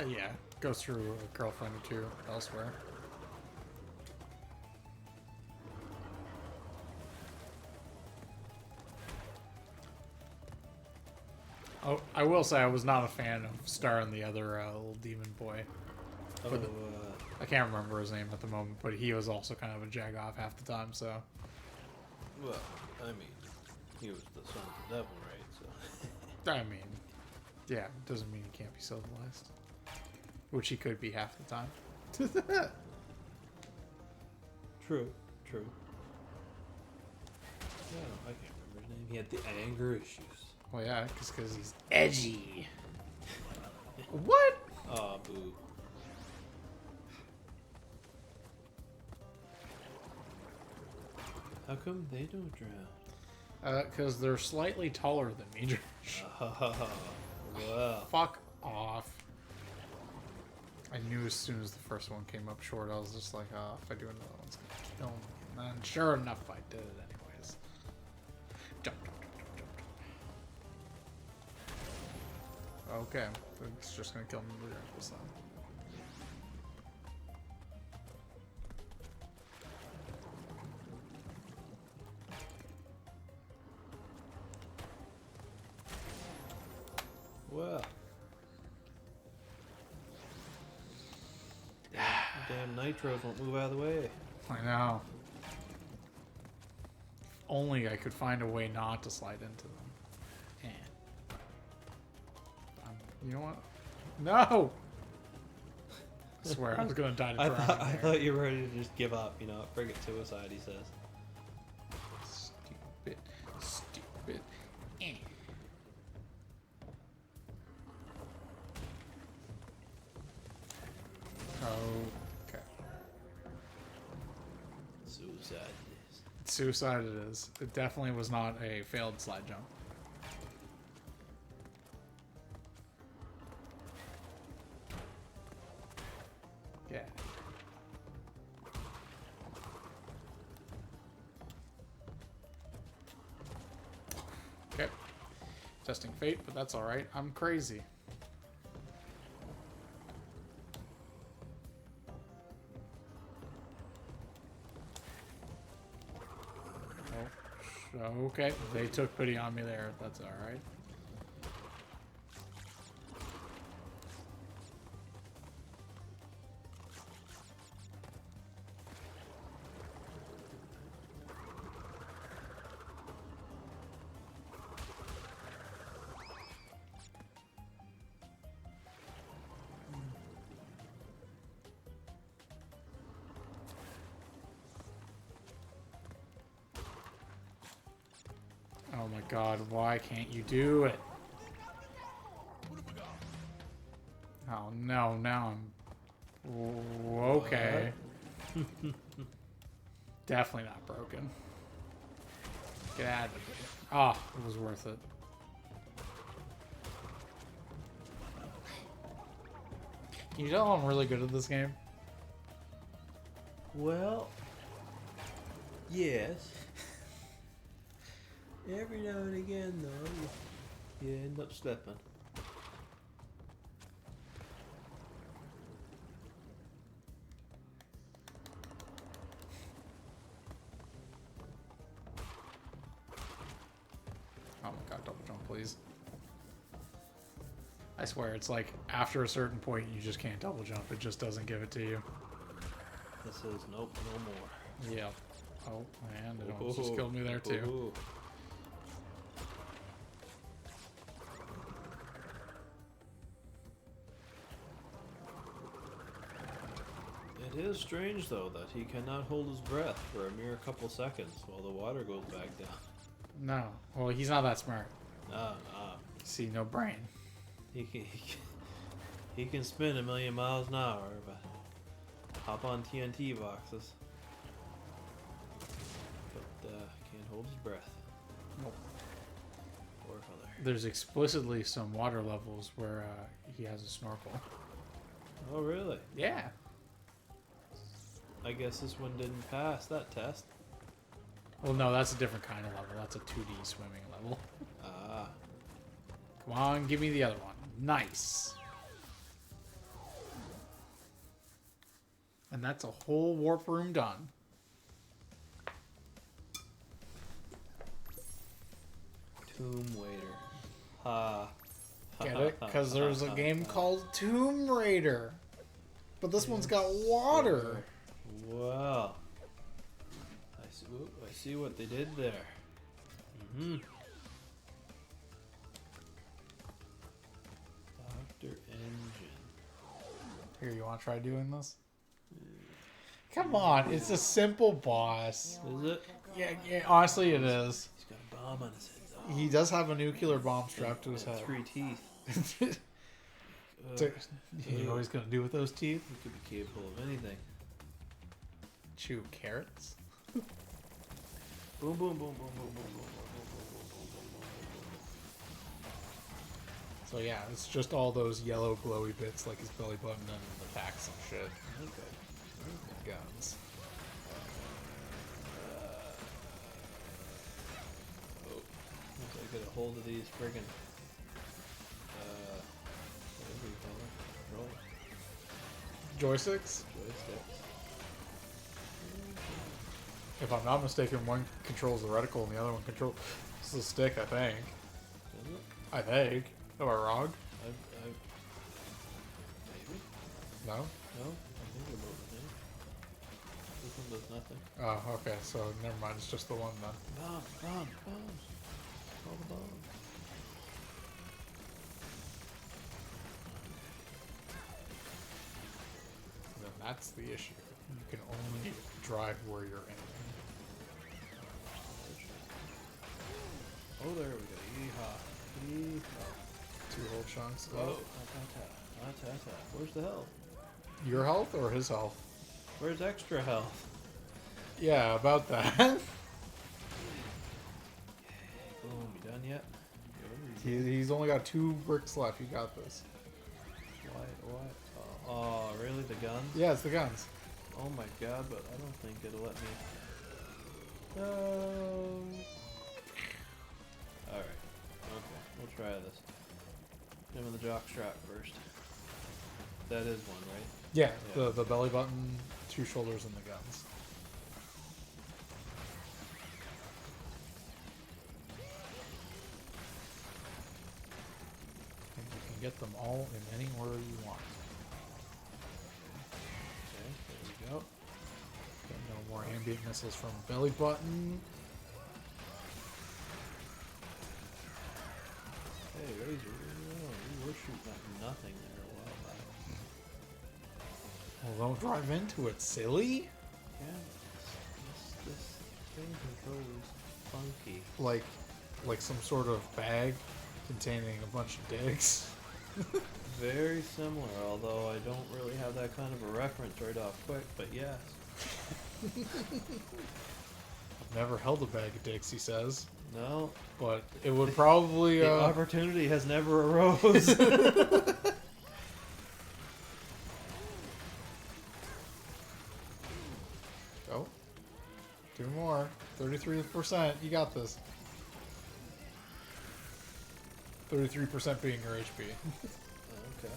Yeah, goes through a girlfriend or two elsewhere. Oh, I will say I was not a fan of Star and the other little demon boy. Oh, But I can't remember his name at the moment, but he was also kind of a jag-off half the time, so... well, I mean, he was the son of the devil, right? So. I mean, yeah, doesn't mean he can't be civilized. Which he could be half the time. True, true. Yeah, I can't remember his name. He had the anger issues. Well, yeah, because he's edgy. What? Aw, boo. How come they don't drown? Because they're slightly taller than me, Josh. Well. Fuck off. I knew as soon as the first one came up short, I was just like, if I do another one, it's gonna kill me. And sure enough, I did it anyways. Jump, jump, jump, jump, jump. Okay, it's just gonna kill me regardless then. Well. Damn nitros won't move out of the way. I know. If only I could find a way not to slide into them. You know what? No! I swear, I was gonna die to I drowning thought, I there. thought you were ready to just give up, you know, frigate suicide, he says. Stupid. Stupid. Okay. Suicide it is. Suicide it is. It definitely was not a failed slide jump. Yeah. Okay. Testing fate, but that's alright. I'm crazy. Oh, okay. They took pity on me there. That's alright. Oh my god, why can't you do it? Oh no, now I'm... Okay. Definitely not broken. Get out of here. Ah, it was worth it. Can you tell I'm really good at this game? Well, yes. Every now and again, though, you end up slipping. Oh my god, double jump, please. I swear, it's like, after a certain point, you just can't double jump. It just doesn't give it to you. This is nope, no more. Yeah. Oh, and it almost just killed me there, too. Ooh. It is strange, though, that he cannot hold his breath for a mere couple seconds while the water goes back down. No. Well, he's not that smart. Nah. See, no brain. He can spin 1,000,000 miles an hour, but hop on TNT boxes. But can't hold his breath. Nope. Poor fellow. there's explicitly some water levels where he has a snorkel. Oh, really? Yeah. I guess this one didn't pass that test. Well, no, that's a different kind of level. That's a 2D swimming level. Ah. Come on, give me the other one. Nice. And that's a whole warp room done. Tomb Waiter. Ha. Get it? Because there's a game called Tomb Raider. But this one's got water. Wow. I see what they did there. Mm-hmm. Dr. Engine. Here, you want to try doing this? Come on, it's a simple boss. Is it? Yeah, honestly it is. He's got a bomb on his head, though. He does have a nuclear bomb strapped to his head. 3 teeth. You know what he's going to do with those teeth? He could be capable of anything. Chew carrots? Boom, boom, boom, boom, boom, boom, boom, boom, boom, boom, boom, boom. So yeah, it's just all those yellow glowy bits like his belly button and the packs and shit. Okay. Guns. Oh, once I get a hold of these friggin' whatever you call them, Joysticks? joysticks. If I'm not mistaken, one controls the reticle and the other one controls the stick, I think. Does it? I think. Am I wrong? Maybe? No? No? I think they're both the same. This one does nothing. Oh, okay, so never mind, it's just the one then. Bombs! All the bombs. Then that's the issue. You can only drive where you're aiming. Oh, there we go. Yeehaw. Yeehaw. 2 whole chunks. Oh, ta-ta-ta. Where's the health? Your health or his health? Where's extra health? Yeah, about that. Boom, you done yet? He's only got 2 bricks left. You got this. What? Oh, really? The guns? Yeah, it's the guns. Oh my god, but I don't think it'll let me. No. Alright. Okay, we'll try this. Him with the jockstrap first. That is one, right? Yeah, Yeah. the belly button, 2 shoulders, and the guns. And you can get them all in any order you want. Okay, there we go. Got no more ambient missiles from belly button. Hey, Razor, we were shooting at nothing there a while back. Well, don't drive into it, silly. Yeah, this thing controls funky. Like some sort of bag containing a bunch of dicks. Very similar, although I don't really have that kind of a reference right off quick, but yes. I've never held a bag of dicks, he says. No. But it would probably... The opportunity has never arose. Oh. 2 more. 33%. You got this. 33% being your HP. Okay. Yeah.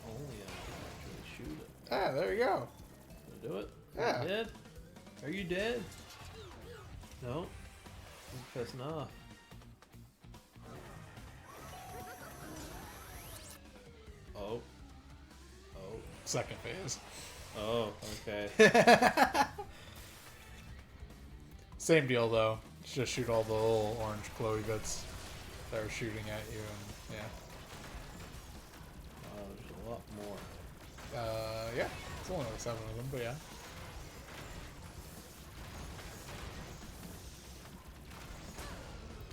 Only I can actually shoot it. Ah, there you go. Did I do it? Yeah. Are you dead? Are you dead? No. I'm pissing off. Oh. Oh. Second phase. Oh, okay. Same deal, though. Just shoot all the little orange glowy bits that are shooting at you, and yeah. There's a lot more. Yeah. It's only like 7 of them, but yeah.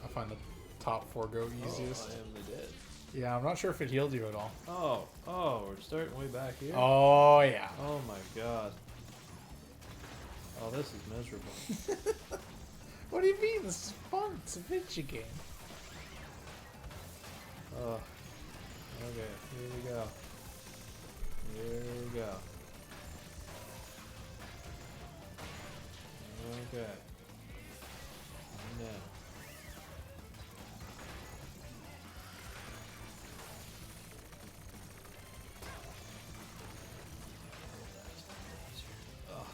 I find the top 4 go easiest. Oh, I am the dead. Yeah, I'm not sure if it healed you at all. Oh, we're starting way back here. Oh, yeah. Oh my god. Oh, this is miserable. What do you mean? This is fun. It's a video game. Here we go. Okay. Now. Ugh.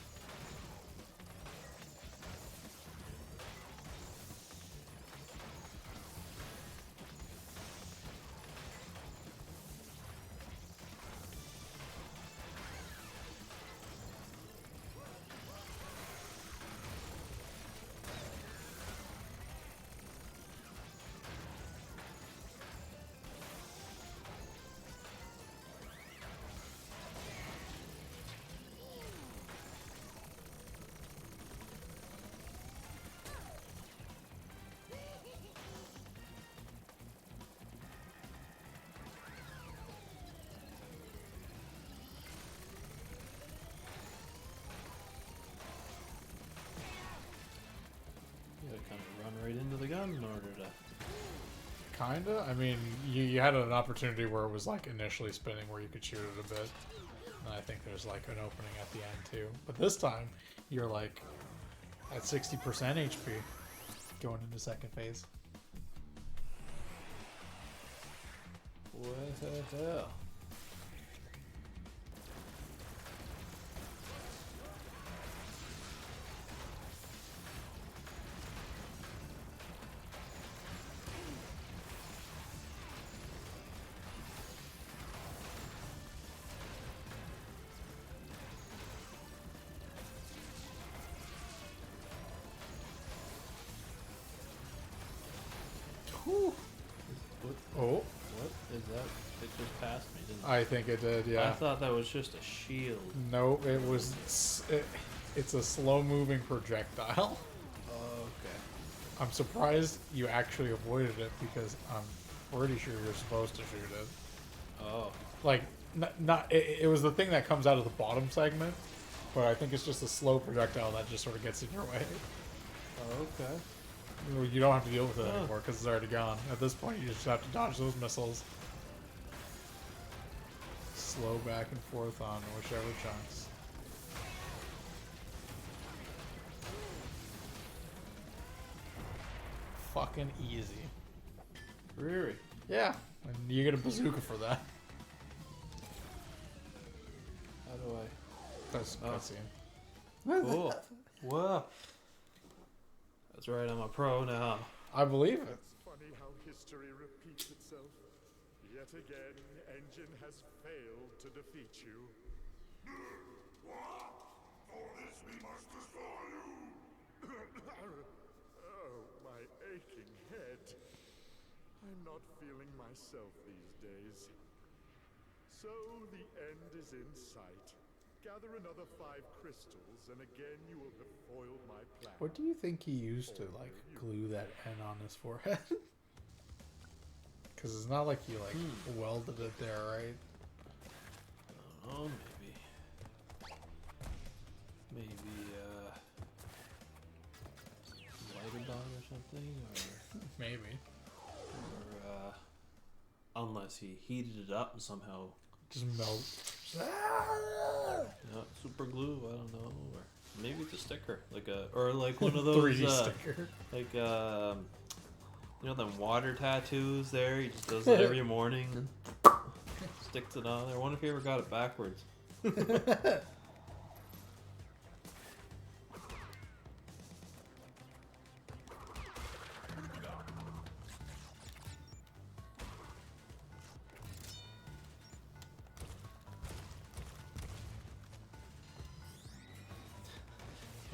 You gotta kind of run right into the gun in order to. Kinda. I mean, you had an opportunity where it was like initially spinning where you could shoot it a bit. And I think there's like an opening at the end too. But this time, you're like at 60% HP going into second phase. What the hell? Whew. Oh, What is that? It just passed me, didn't it? I think it did, I yeah. thought that was just a shield. No, it's a slow-moving projectile. Okay. I'm surprised you actually avoided it because I'm pretty sure you're supposed to shoot it. Oh. Like, it was the thing that comes out of the bottom segment, but I think it's just a slow projectile that just sort of gets in your way. Okay. You don't have to deal with it Huh. anymore because it's already gone. At this point, you just have to dodge those missiles. Slow back and forth on whichever chunks. Fucking easy. Really? Yeah, and you get a bazooka for that. How do I? That's Oh. cutscene. Cool. Whoa. That's right, I'm a pro now. I believe it. It's funny how history repeats itself. Yet again, Engine has failed to defeat you. What? For this we must destroy you! Oh, my aching head. I'm not feeling myself these days. So the end is in sight. Gather another 5 crystals, and again you will have foiled my plan. What do you think he used to, like, glue that N on his forehead? Because it's not like he, like, welded it there, right? I don't know, maybe, lighted on or something, or, Maybe. unless he heated it up and somehow, Just melt. super glue, I don't know, or maybe it's a sticker, or like one of those, 3D sticker. like, you know, them water tattoos there, he just does it every morning and sticks it on there. I wonder if he ever got it backwards.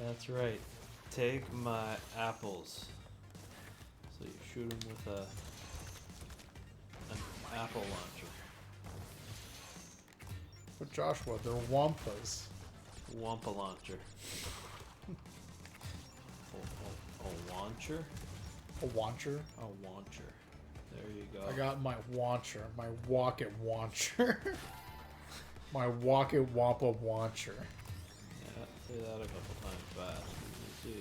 That's right. Take my apples. So you shoot them with an apple launcher. But Joshua, they're Wampas. Wampa launcher. A launcher? A Wancher? A launcher. There you go. I got my Wancher. My Walk It Wancher. My Walk It Wampa Wancher. Yeah, say that a couple times fast. Let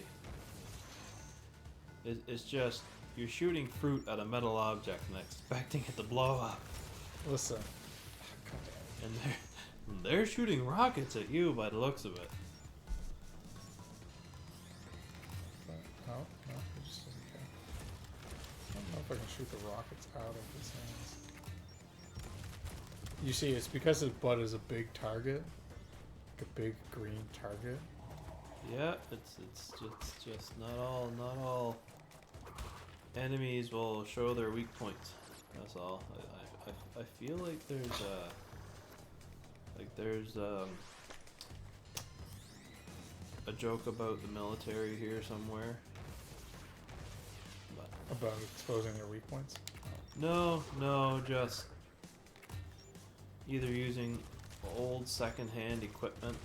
me see. It's just, you're shooting fruit at a metal object and expecting it to blow up. Listen. And They're shooting rockets at you by the looks of it. Oh, no, he just doesn't care. I don't know if I can shoot the rockets out of his hands. You see, it's because his butt is a big target. Like a big green target. Yeah, it's just not all enemies will show their weak points. That's all. I feel like there's a joke about the military here somewhere. But About exposing their weak points? no, just either using old secondhand equipment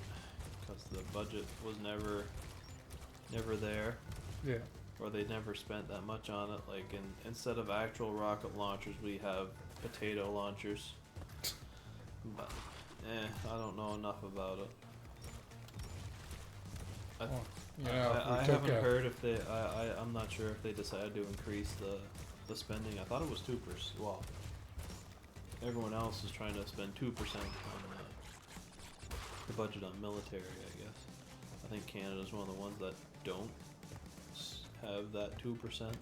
because the budget was never there, Yeah. or they never spent that much on it. Like instead of actual rocket launchers, we have potato launchers. But I don't know enough about it. Well, you know, I we took haven't a- heard if they. I'm not sure if they decided to increase the spending. I thought it was 2%. Well, everyone else is trying to spend 2% on the budget on military. I guess. I think Canada's one of the ones that don't have that 2%.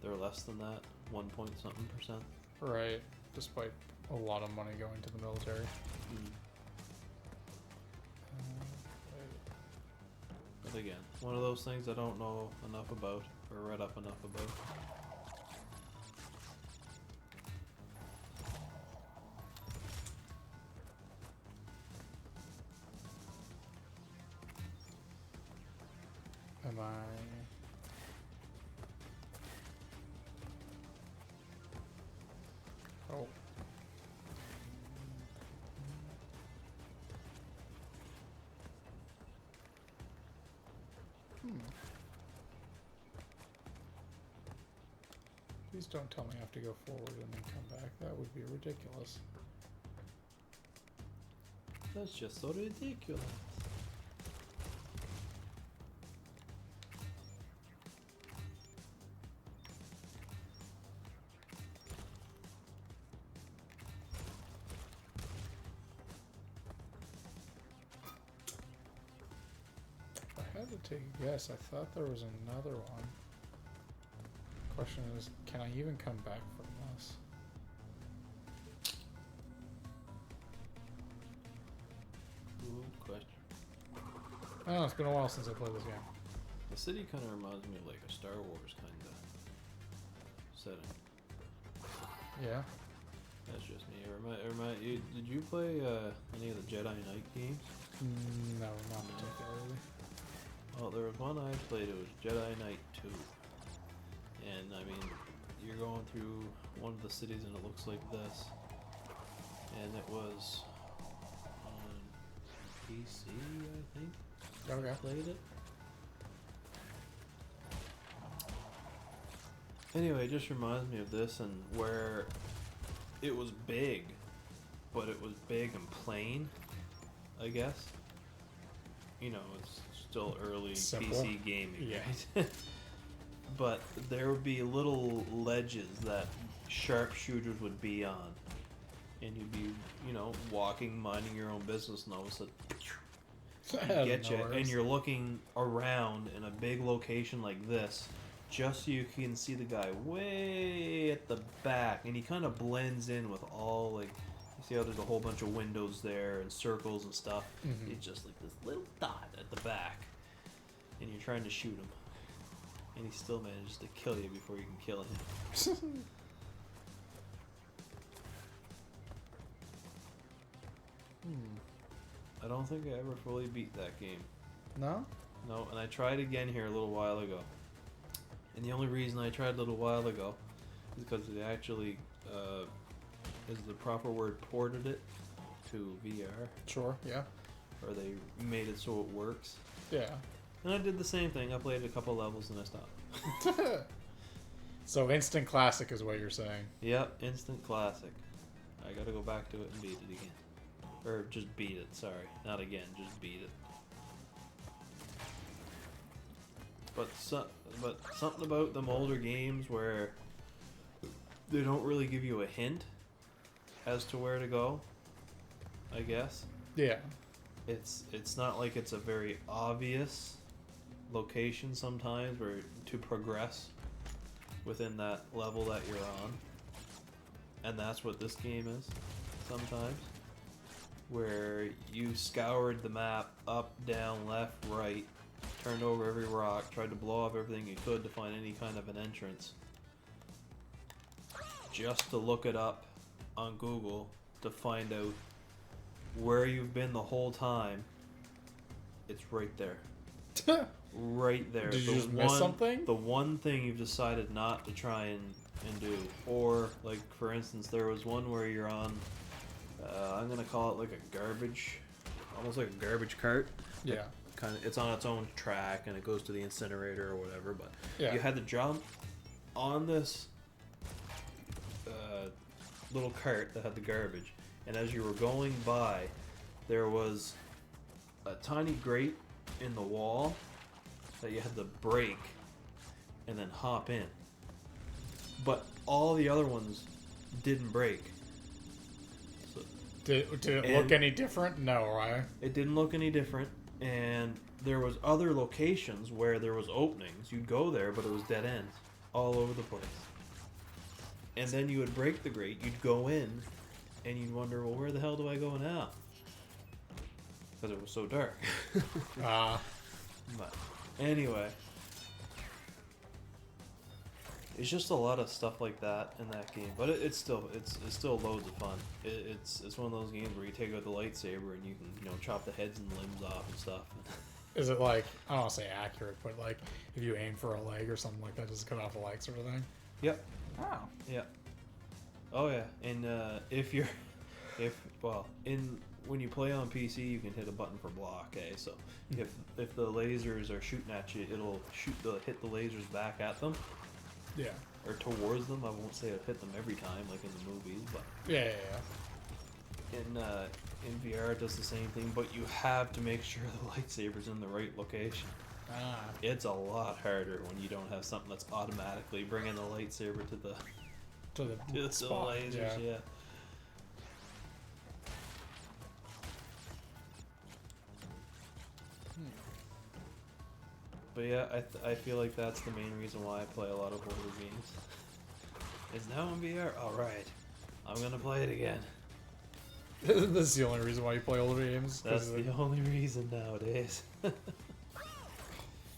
They're less than that, 1 point something %. Right. Despite a lot of money going to the military. But again, one of those things I don't know enough about or read up enough about. Am I... Oh. Please don't tell me I have to go forward and then come back. That would be ridiculous. That's just so ridiculous. If I had to take a guess, I thought there was another one. Question is, can I even come back from this? Good question. I don't know, it's been a while since I played this game. The city kind of reminds me of like a Star Wars kind of setting. Yeah? That's just me. Did you play any of the Jedi Knight games? No, not particularly. Well, there was one I played. It was Jedi Knight 2. And I mean, you're going through one of the cities and it looks like this. And it was on PC, I think. Okay. I played it. Anyway, it just reminds me of this, and where it was big, but it was big and plain, I guess. You know, it's still early Simple. PC gaming, Yeah. right? But there would be little ledges that sharpshooters would be on. And you'd be, you know, walking, minding your own business, and all of a sudden, get you, and you're looking around in a big location like this, just so you can see the guy way at the back, and he kind of blends in with all, like, you see how there's a whole bunch of windows there and circles and stuff. Mhm. He's just like this little dot at the back, and you're trying to shoot him, and he still manages to kill you before you can kill him. I don't think I ever fully beat that game. No? No, and I tried again here a little while ago. And the only reason I tried a little while ago is because they actually, is the proper word, ported it to VR, Sure, yeah. or they made it so it works. Yeah. And I did the same thing. I played a couple levels and I stopped. So instant classic is what you're saying. Yep, instant classic. I gotta go back to it and beat it again. Or just beat it, sorry. Not again, just beat it. But something about them older games where they don't really give you a hint as to where to go, I guess. Yeah. It's not like it's a very obvious location sometimes where to progress within that level that you're on. And that's what this game is sometimes. Where you scoured the map up, down, left, right, turned over every rock, tried to blow up everything you could to find any kind of an entrance. Just to look it up on Google to find out where you've been the whole time. It's right there. Right there. Did you just miss something? The one thing you've decided not to try and do. Or, like, for instance, there was one where you're on, I'm going to call it like a garbage, almost like a garbage cart. Yeah. Kind of, it's on its own track and it goes to the incinerator or whatever, but Yeah. you had to jump on this little cart that had the garbage, and as you were going by, there was a tiny grate in the wall that you had to break and then hop in. But all the other ones didn't break. So Did it look any different? No, right? it didn't look any different, and there was other locations where there was openings. You'd go there, but it was dead ends all over the place. And then you would break the grate, you'd go in, and you'd wonder, well, where the hell do I go now? Because it was so dark. But anyway, it's just a lot of stuff like that in that game. But it's still loads of fun. It's one of those games where you take out the lightsaber and you can chop the heads and limbs off and stuff. Is it like, I don't want to say accurate, but like if you aim for a leg or something like that, does it cut off a leg sort of thing? Yep. Oh. Yeah. Oh yeah. And when you play on PC, you can hit a button for block. So if the lasers are shooting at you, it'll hit the lasers back at them. Yeah. Or towards them. I won't say it'll hit them every time like in the movies, but Yeah. in VR it does the same thing. But you have to make sure the lightsaber's in the right location. It's a lot harder when you don't have something that's automatically bringing the lightsaber to the spot. lasers. Yeah. But yeah, I feel like that's the main reason why I play a lot of older games. It's now in VR. All right, I'm gonna play it again. This is the only reason why you play older games. That's the only reason nowadays.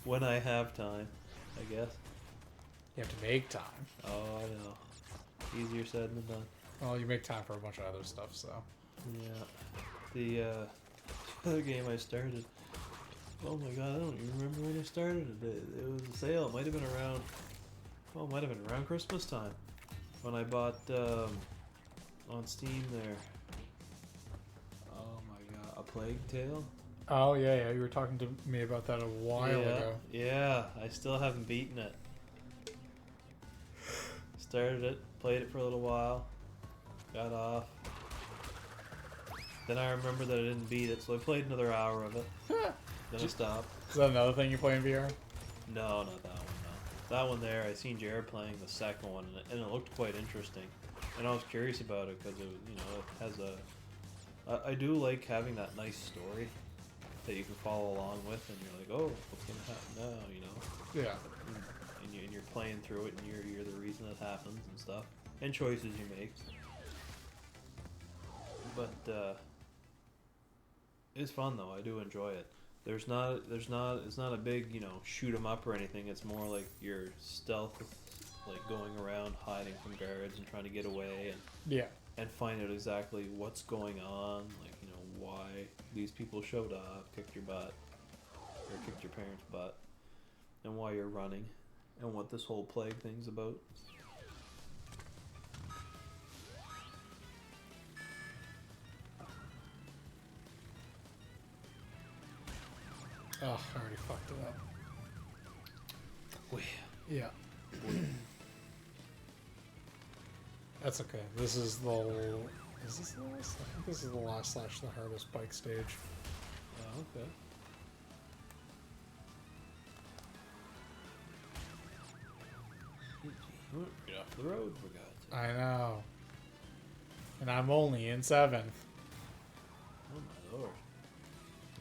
When I have time, I guess. You have to make time. Oh, I know. Easier said than done. Well, you make time for a bunch of other stuff, so. Yeah. The other game I started. Oh my god, I don't even remember when I started it. It was a sale. It might have been around. Oh, it might have been around Christmas time when I bought on Steam there. Oh my god, A Plague Tale. Oh yeah. You were talking to me about that a while ago. Yeah, I still haven't beaten it. Started it, played it for a little while, got off. Then I remembered that I didn't beat it, so I played another hour of it. Then I stopped. Is that another thing you play in VR? No, not that one. No, that one there. I seen Jared playing the second one, and it looked quite interesting. And I was curious about it because it has a. I do like having that nice story that you can follow along with, and you're like, oh, what's gonna happen now? Yeah. And you're playing through it, and you're the reason it happens and stuff, and choices you make. But it's fun though. I do enjoy it. It's not a big shoot 'em up or anything. It's more like you're stealth, like going around hiding from guards and trying to get away and find out exactly what's going on, like why these people showed up, kicked your butt or kicked your parents' butt, and why you're running, and what this whole plague thing's about. Oh, I already fucked it up. Yeah. That's okay. This is the last? I think this is the last / the hardest bike stage. Oh, okay. Get off the road, for God's sake. I know. And I'm only in 7th. Oh my lord.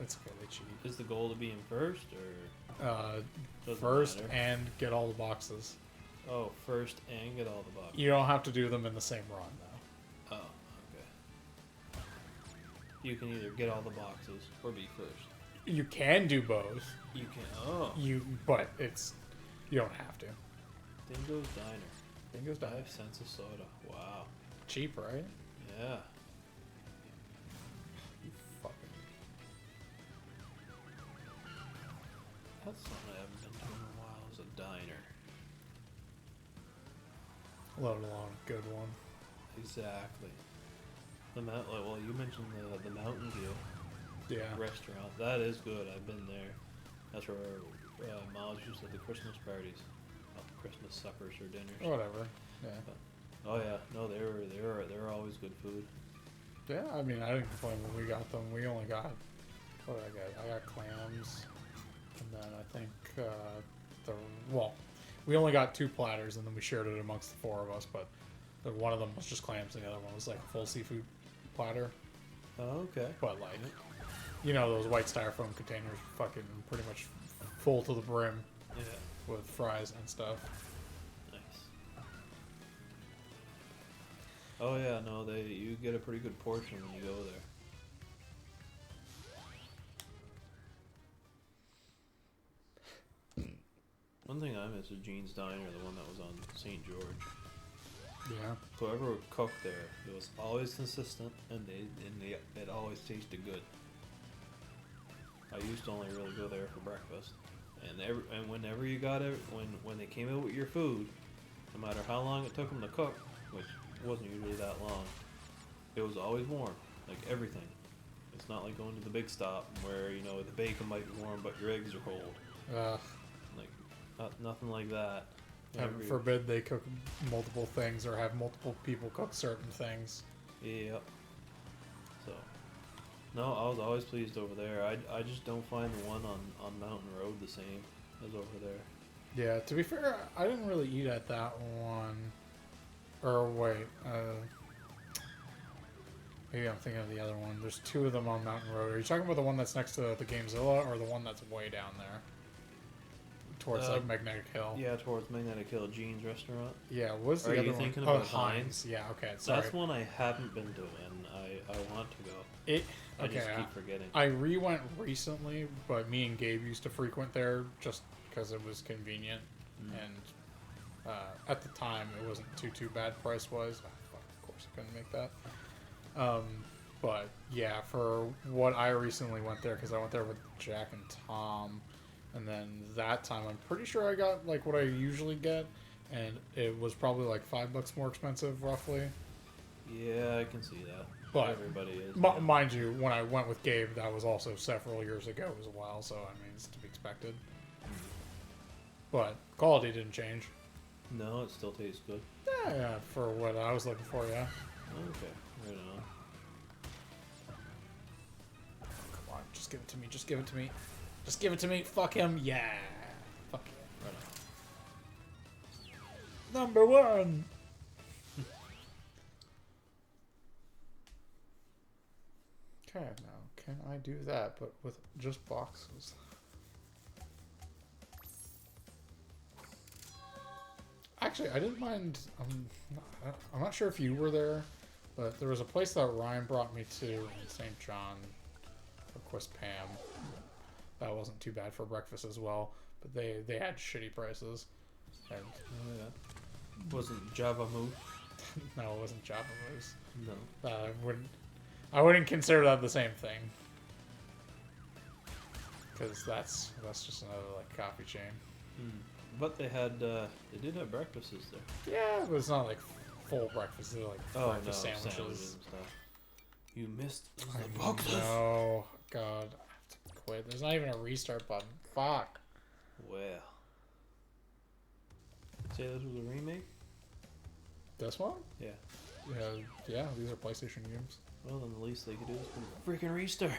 It's okay, they cheat. Is the goal to be in first or doesn't First matter? and get all the boxes. Oh, first and get all the boxes. You don't have to do them in the same run, though. Oh, okay. You can either get all the boxes or be first. You can do both. You can. Oh. But it's you don't have to. Dingo's Diner. Dingo's Diner. 5 cents a soda. Wow. Cheap, right? Yeah. You fucking. That's something I haven't been to in a while. Is a diner. Let alone a good one. Exactly. Well, you mentioned the Mountain View Yeah. restaurant. That is good. I've been there. That's where Miles used to have the Christmas parties, not the Christmas suppers or dinners. Whatever. Yeah. Oh yeah, no, they were always good food. Yeah. I mean, I didn't complain when we got them. We only got what did I get? I got clams, and then I think we only got 2 platters, and then we shared it amongst the 4 of us. But one of them was just clams, and the other one was like a full seafood platter. Oh, okay. But like, you know, those white styrofoam containers, fucking pretty much full to the brim Yeah. with fries and stuff. Nice. Oh yeah, no, you get a pretty good portion when you go there. One thing I miss is Gene's Diner, the one that was on St. George. Yeah. Whoever would cook there, it was always consistent, and it always tasted good. I used to only really go there for breakfast, and whenever you got it, when they came out with your food, no matter how long it took them to cook, which wasn't usually that long, it was always warm, like everything. It's not like going to the big stop where you know the bacon might be warm but your eggs are cold. Like nothing like that. Heaven forbid they cook multiple things or have multiple people cook certain things. Yep. So, no, I was always pleased over there. I just don't find the one on Mountain Road the same as over there. Yeah, to be fair, I didn't really eat at that one. Or wait, maybe I'm thinking of the other one. There's 2 of them on Mountain Road. Are you talking about the one that's next to the Gamezilla or the one that's way down there? Towards like Magnetic Hill. Yeah, towards Magnetic Hill, Gene's restaurant. Yeah, what's the Are other you one? thinking Oh, about Heinz. Yeah, okay, sorry. That's one I haven't been to, and I want to go. I just keep forgetting. I re-went recently, but me and Gabe used to frequent there just because it was convenient, and at the time it wasn't too bad price-wise. Oh, fuck, of course I couldn't make that. But yeah, for what I recently went there, because I went there with Jack and Tom, and then that time I'm pretty sure I got like what I usually get, and it was probably like $5 more expensive roughly. Yeah, I can see that. But everybody is. mind you, when I went with Gabe, that was also several years ago. It was a while, so I mean it's to be expected. But quality didn't change. No, it still tastes good. Yeah, for what I was looking for, yeah. Okay, right on. Come on, just give it to me. Just give it to me. Just give it to me. Fuck him. Yeah. Fuck yeah. Right on. Number 1. Okay, now can I do that, but with just boxes? Actually, I didn't mind. I'm not sure if you were there, but there was a place that Ryan brought me to in St. John, of course, Pam. That wasn't too bad for breakfast as well, but they had shitty prices. And Oh yeah. Wasn't Java Moose? no, it wasn't Java Moose. No. I wouldn't consider that the same thing, because that's just another like coffee chain. But they did have breakfasts there. Yeah, but it's not like full breakfast. They're like breakfast sandwiches sandwiches. and stuff. You missed I the boxes. know. God, I have to quit. There's not even a restart button. Fuck. Well. Say this was a remake? This one? Yeah. Yeah, these are PlayStation games. Well, then the least they could do is put a freaking restart.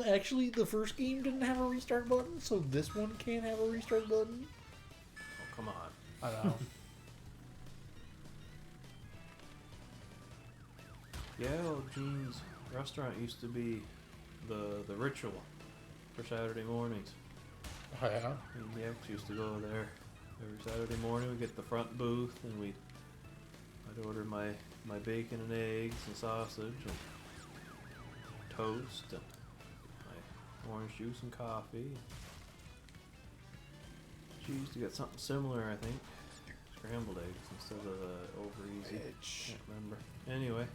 Actually, the first game didn't have a restart button, so this one can't have a restart button. Oh, come on. I know. Yeah, well, Gene's restaurant used to be the ritual for Saturday mornings. Oh, yeah? Me and the ex used to go there every Saturday morning. We'd get the front booth and I'd order my bacon and eggs and sausage and toast and my orange juice and coffee. She used to get something similar, I think. Scrambled eggs instead of over easy. Can't remember. Anyway,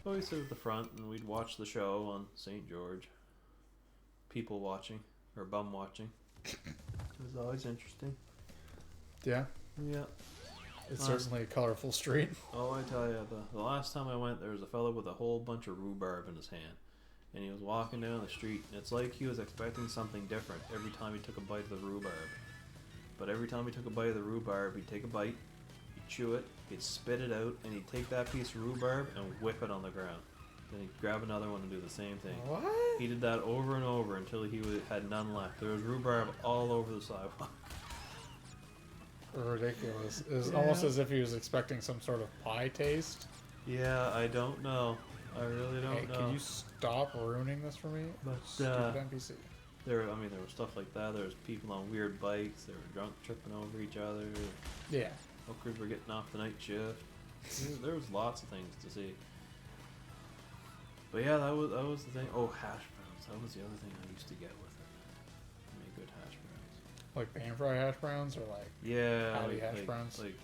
we sit at the front and we'd watch the show on St. George. People watching or bum watching. It was always interesting. Yeah. Yeah. It's certainly a colorful street. Oh, I tell you, the last time I went, there was a fellow with a whole bunch of rhubarb in his hand. And he was walking down the street, and it's like he was expecting something different every time he took a bite of the rhubarb. But every time he took a bite of the rhubarb, he'd take a bite, he'd chew it, he'd spit it out, and he'd take that piece of rhubarb and whip it on the ground. Then he'd grab another one and do the same thing. What? He did that over and over until he had none left. There was rhubarb all over the sidewalk. Ridiculous. It was almost as if he was expecting some sort of pie taste. Yeah, I don't know. I really don't Hey, know. can you stop ruining this for me? But, Stupid NPC. there was stuff like that. There was people on weird bikes. They were drunk, tripping over each other. Yeah. Hookers were getting off the night shift. There was lots of things to see. But yeah, that was the thing. Oh, hash browns. That was the other thing I used to get with it. I made good hash browns. Like pan-fry hash browns or like Yeah, Howdy hash browns? Like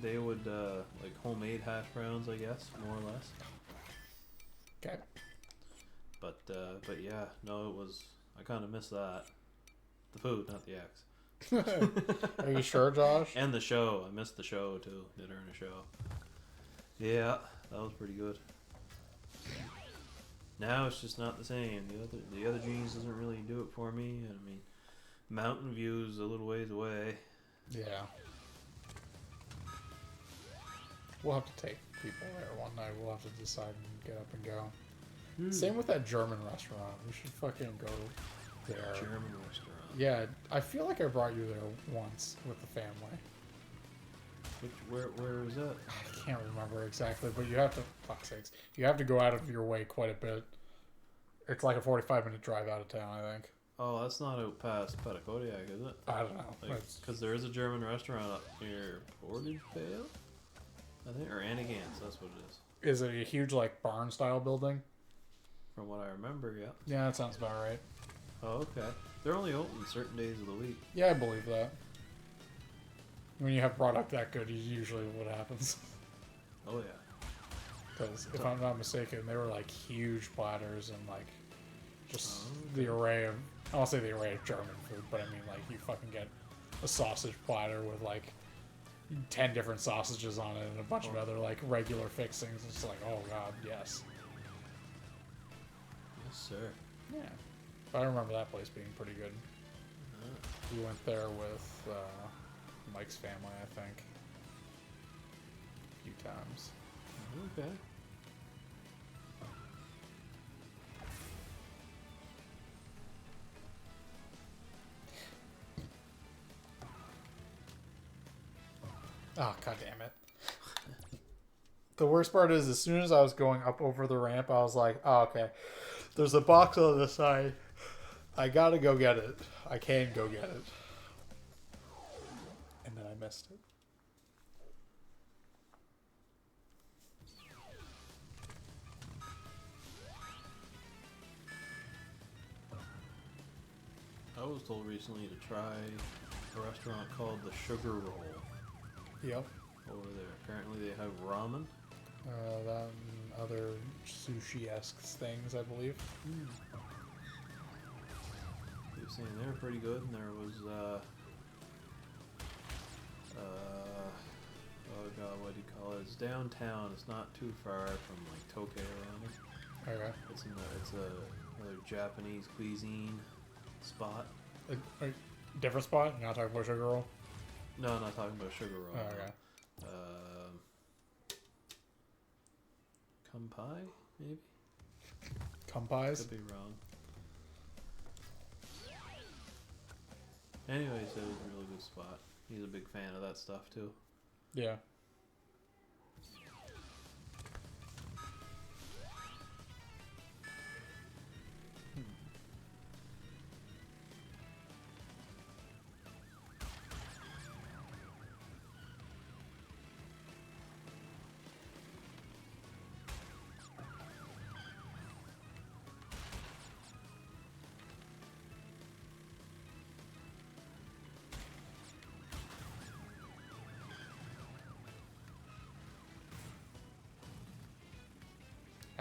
they would like homemade hash browns, I guess, more or less. Okay. But yeah, no, it was. I kind of miss that. The food, not the ex. Are you sure, Josh? And the show. I missed the show too. Did her in a show. Yeah, that was pretty good. Now it's just not the same. The other jeans doesn't really do it for me. And I mean, Mountain View's a little ways away. Yeah. We'll have to take people there one night. We'll have to decide and get up and go. Same with that German restaurant. We should fucking go there. German restaurant. Yeah, I feel like I brought you there once with the family. Where was that? I can't remember exactly, but you have to, fuck's sakes, you have to go out of your way quite a bit. It's like a 45-minute drive out of town, I think. Oh, that's not out past Petacodiac, is it? I don't know. Because there is a German restaurant up near Portage Vale, I think, or Annagans, that's what it is. Is it a huge, like, barn-style building? From what I remember, yeah. Yeah, that sounds about right. Oh, okay. They're only open certain days of the week. Yeah, I believe that. When you have product that good, usually what happens. Oh, yeah. Because if I'm not mistaken, they were like huge platters and like just the array of, I won't say the array of German food, but I mean like you fucking get a sausage platter with like 10 different sausages on it and a bunch of other like regular fixings. It's like, oh god, yes. Yes, sir. Yeah. But I remember that place being pretty good. We went there with Mike's family, I think. A few times. Okay. Oh, god damn it. The worst part is, as soon as I was going up over the ramp, I was like, oh, okay. There's a box on the side. I gotta go get it. I can go get it. And then I missed it. I was told recently to try a restaurant called the Sugar Roll Yep. over there. Apparently they have ramen. That and other sushi-esque things, I believe. They were saying they were pretty good, and there was oh god, what do you call it? It's downtown. It's not too far from like Tokyo Ramen. Okay. It's another Japanese cuisine spot. A different spot? You're not talking about Sugar Roll? No, I'm not talking about Sugar Roll. Oh, okay. Kumpai, maybe? Kumpais? Could be wrong. Anyways, it was a really good spot. He's a big fan of that stuff too. Yeah.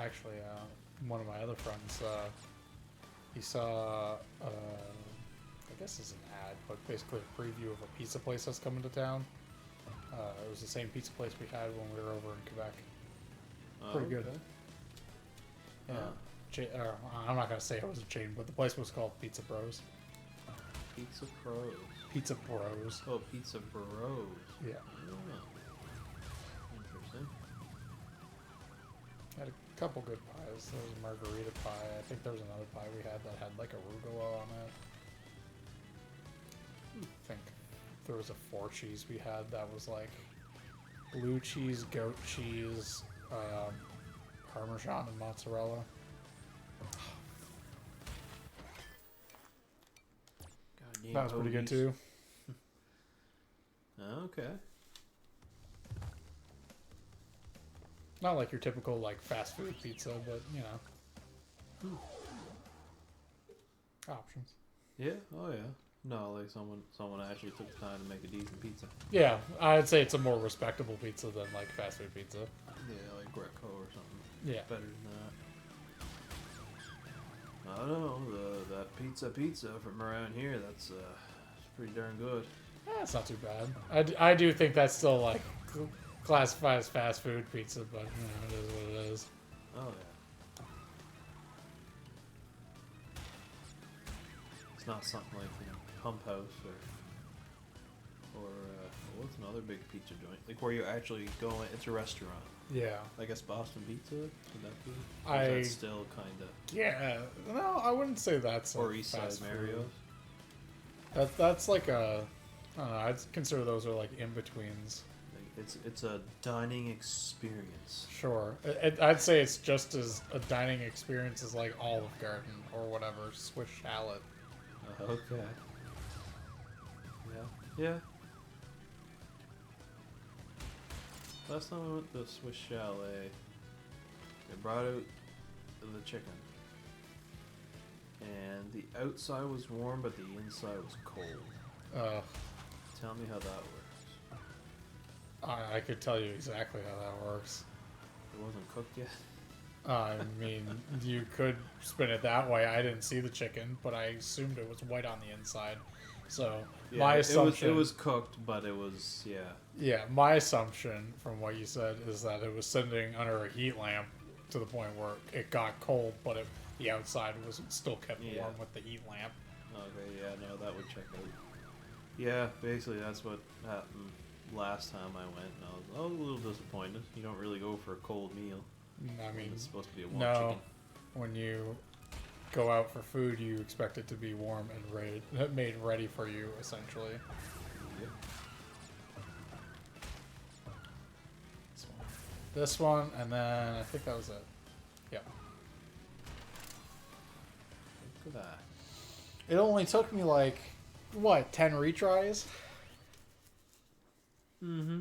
actually, one of my other friends, he saw, I guess it's an ad, but basically a preview of a pizza place that's coming to town. It was the same pizza place we had when we were over in Quebec. Pretty good. Yeah. I'm not gonna say it was a chain, but the place was called Pizza Bros. Pizza Pros. Pizza Bros. Oh, Pizza Bros. Yeah. Interesting. Had a couple good pies. There was a margarita pie. I think there was another pie we had that had like arugula on it. I think there was a 4-cheese we had that was like blue cheese, goat cheese, Parmesan, and mozzarella. Goddamn That was pretty good hoagies. too. Okay. Not like your typical like fast food pizza, but you know, options. Yeah. Oh yeah. No, like someone actually took the time to make a decent pizza. Yeah, I'd say it's a more respectable pizza than like fast food pizza. Yeah, like Greco or something. Yeah. Better than that. I don't know. That pizza from around here, that's it's pretty darn good. It's not too bad. I do think that's still like classified as fast food pizza, but you know, it is what it is. Oh yeah. It's not something like Pump House or what's another big pizza joint? Like where you actually go in, it's a restaurant. Yeah. I guess Boston Pizza, would that be? Or I- is that still kind of... Yeah. No, I wouldn't say that's Or like East Side fast food. Mario's? That's like a. I don't know. I'd consider those are like in betweens. Like, it's a dining experience. Sure. I'd say it's just as a dining experience as like Olive Garden or whatever, Swiss Chalet. Okay. Yeah. Last time I went to Swiss Chalet, they brought out the chicken. And the outside was warm, but the inside was cold. Tell me how that works. I could tell you exactly how that works. It wasn't cooked yet? I mean, you could spin it that way. I didn't see the chicken, but I assumed it was white on the inside. So Yeah, my assumption, it was cooked, but it was, yeah. yeah, my assumption from what you said is that it was sitting under a heat lamp to the point where it got cold, but the outside was still kept warm with the heat lamp. Okay, yeah, no, that would check out. Yeah, basically that's what happened last time I went, and I was a little disappointed. You don't really go for a cold meal. I mean, It's supposed to be a warm no. chicken. When you go out for food, you expect it to be warm and made ready for you, essentially. Yep. This one, and then I think that was it. Yeah. Look at that. It only took me like, what, 10 retries? Mm-hmm.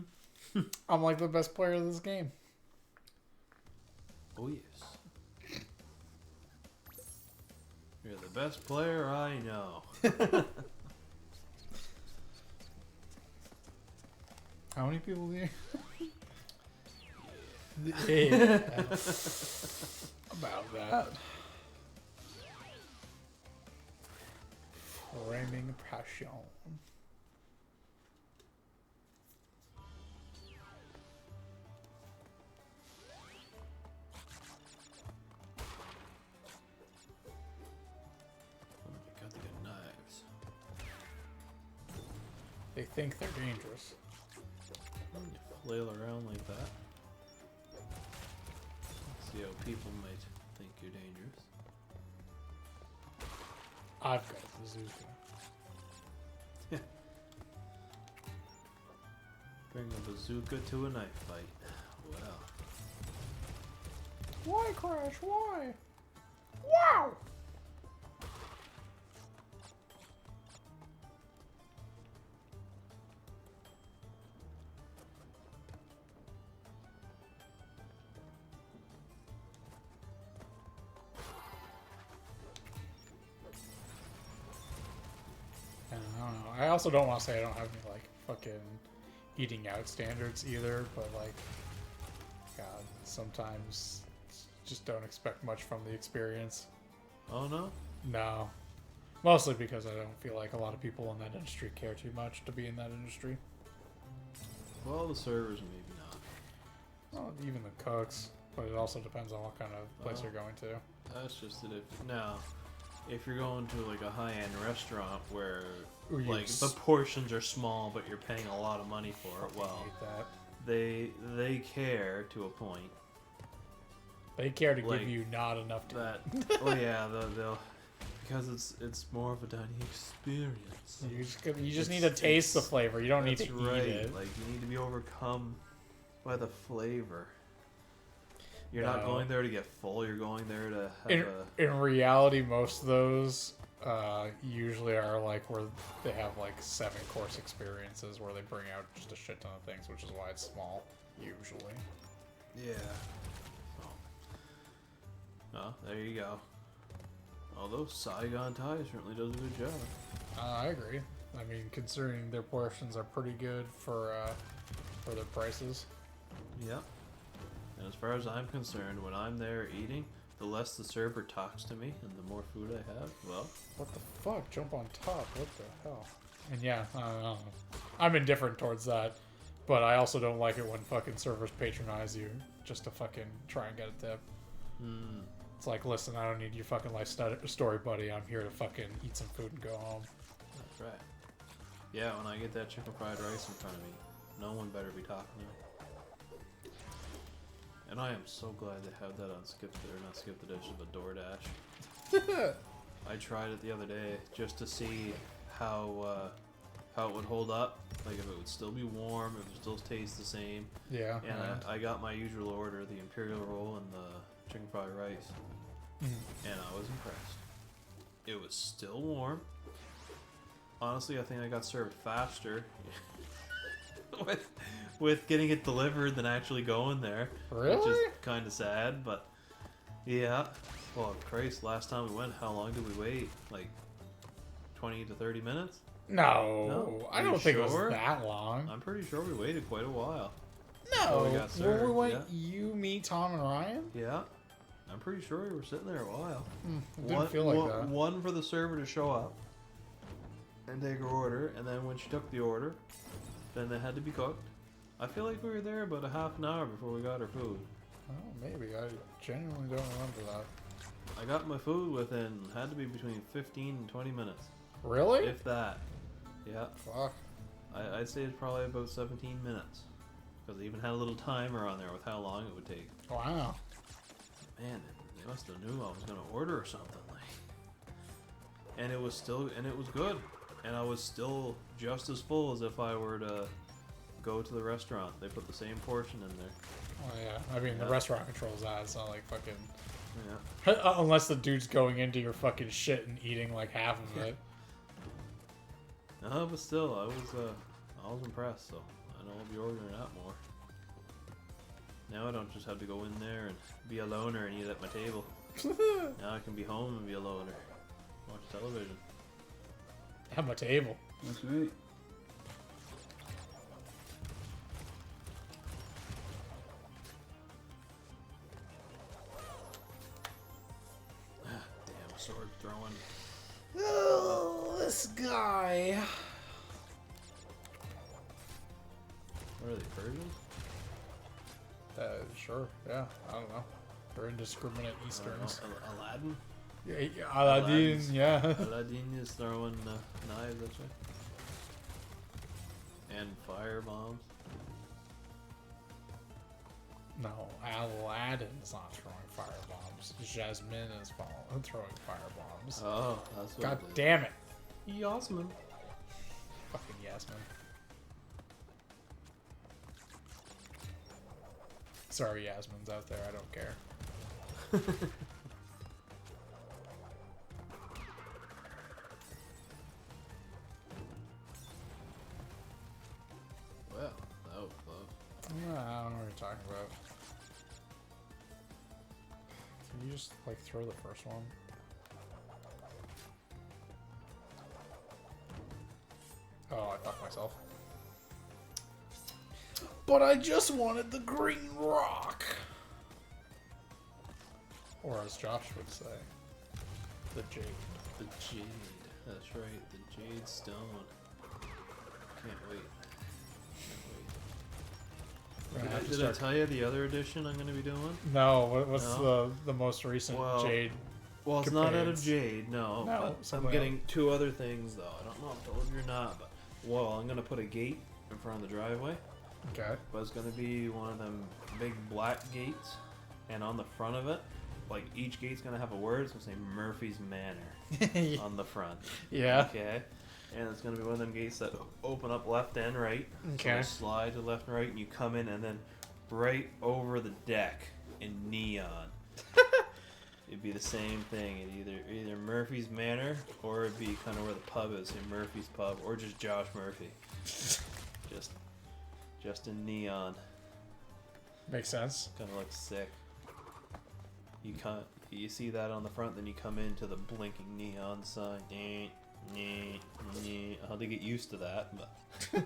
I'm like the best player of this game. Oh, yes. You're the best player I know. How many people do you? Yeah. About that. Framing passion. Got to get knives. They think they're dangerous. You flail around like that. See how people might think you're dangerous. I've got a bazooka. Bring a bazooka to a knife fight. Well. Why, Crash? Why? Wow! I don't know. I also don't want to say I don't have any, like, fucking eating out standards either, but, like, God, sometimes just don't expect much from the experience. Oh no. No. Mostly because I don't feel like a lot of people in that industry care too much to be in that industry. Well, the servers maybe not. Well, even the cooks. But it also depends on what kind of place you're going to. That's just it. Now, if you're going to like a high-end restaurant where Or you like the portions are small, but you're paying a lot of money for it, well, hate that. they care to a point. They care to Like, give you not enough to That oh yeah, they'll because it's more of a dining experience. You just need to taste the flavor. You don't need That's to right. eat it. Like you need to be overcome by the flavor. You're not No. going there to get full. You're going there to have In reality, most of those usually are like where they have like 7-course experiences where they bring out just a shit ton of things, which is why it's small, usually. yeah. Oh, there you go. Although Saigon Thai certainly does a good job. I agree. I mean, considering their portions are pretty good for their prices. Yep. And as far as I'm concerned, when I'm there eating, the less the server talks to me and the more food I have, well... What the fuck? Jump on top. What the hell? And yeah, I don't know. I'm indifferent towards that. But I also don't like it when fucking servers patronize you just to fucking try and get a tip. Hmm. It's like, listen, I don't need your fucking life story, buddy. I'm here to fucking eat some food and go home. That's right. Yeah, when I get that chicken fried rice in front of me, no one better be talking to me. And I am so glad they have that on Skip or not Skip the Dish, but DoorDash. I tried it the other day just to see how it would hold up, like if it would still be warm, if it would still taste the same. Yeah. And I got my usual order, the imperial roll and the chicken fried rice, and I was impressed. It was still warm. Honestly, I think I got served faster with getting it delivered than actually going there. Really? Which is kind of sad, but yeah. Well, Christ, last time we went, how long did we wait? Like 20 to 30 minutes? No, I Are you don't think it sure? was that long. I'm pretty sure we waited quite a while. No, we got when served, we went, yeah. you, me, Tom, and Ryan. Yeah. I'm pretty sure we were sitting there a while. It didn't feel like that. One for the server to show up and take her order, and then when she took the order, then they had to be cooked. I feel like we were there about a half an hour before we got our food. Oh, maybe. I genuinely don't remember that. I got my food within, had to be between 15 and 20 minutes. Really? If that. Yeah. Fuck. I'd say it's probably about 17 minutes. Because they even had a little timer on there with how long it would take. Wow. Man, they must have knew I was going to order or something. Like. And it was good. And I was still just as full as if I were to go to the restaurant. They put the same portion in there. Oh, yeah. I mean, the Yeah. restaurant controls that. It's not like fucking... Yeah. Unless the dude's going into your fucking shit and eating like half of it. No, but still, I was impressed, so I know I'll be ordering that more. Now I don't just have to go in there and be a loner and eat at my table. Now I can be home and be a loner. Watch television. At my table. That's right. Damn sword throwing. Oh, this guy. What are they, Persians? Sure. Yeah. I don't know. They're indiscriminate Easterns. Aladdin? Yeah, Aladdin. Yeah. Aladdin is throwing knives at you. And fire bombs. No, Aladdin's not throwing firebombs. Jasmine is throwing firebombs. Oh, that's what God it is. damn it. Yasmin. Fucking Yasmin. Sorry, Yasmin's out there. I don't care. Well, that was close. I don't know what you're talking about. Can you just, like, throw the first one? Oh, I fucked myself. But I just wanted the green rock. Or as Josh would say, the jade. The jade. That's right. The jade stone. Can't wait. We're gonna have to Did I start- tell you the other edition I'm going to be doing? No, what's No? the most recent Well, jade? Well, it's not out of Capades. jade, no. No, But I'm something getting two other things, though. I don't know if I told you or not, but well, I'm going to put a gate in front of the driveway. Okay. But it's going to be one of them big black gates, and on the front of it, like each gate's going to have a word. It's going to say Murphy's Manor on the front. Yeah. Okay. And it's going to be one of them gates that open up left and right. So Okay. they slide to left and right, and you come in, and then right over the deck in neon. It'd be the same thing. It'd either Murphy's Manor, or it'd be kind of where the pub is, say Murphy's Pub, or just Josh Murphy. just in neon. Makes sense. Kind of looks sick. You see that on the front, then you come into the blinking neon sign. I'll have to get used to that, but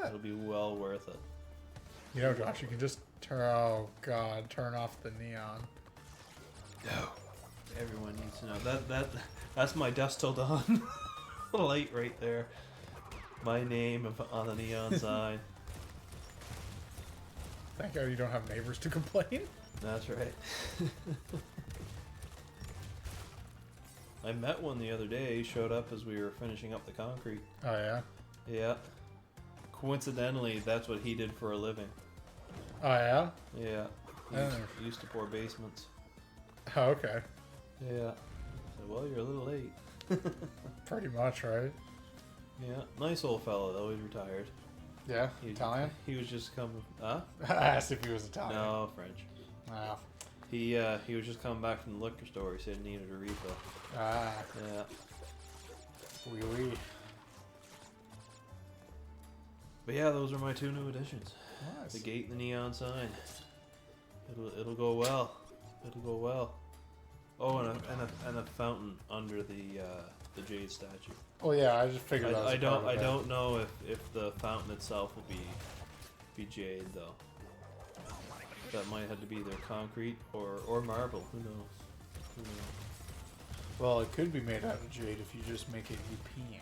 it'll be well worth it. You know, Josh, you can just turn off the neon. No. Everyone needs to know that's my Dusk Till Dawn light right there. My name on the neon sign. Thank God you don't have neighbors to complain. That's right. I met one the other day. He showed up as we were finishing up the concrete. Oh yeah. Yeah. Coincidentally, that's what he did for a living. Oh yeah. Yeah. Oh. He used to pour basements. Oh, okay. Yeah. I said, well, you're a little late. Pretty much, right? Yeah. Nice old fella, though. He's retired. Yeah. Italian. He was just coming. Huh? I asked if he was Italian. No, French. Ah. He was just coming back from the liquor store. He said he needed a refill. Ah. Yeah. Oui, oui. But yeah, those are my two new additions. Nice. The gate and the neon sign. It'll go well. It'll go well. Oh, and a fountain under the jade statue. Oh yeah, I just figured that was I a part of I it. don't know if the fountain itself will be jade though. That might have to be either concrete or marble. Who knows? Who knows? Well, it could be made out of jade if you just make it you peeing.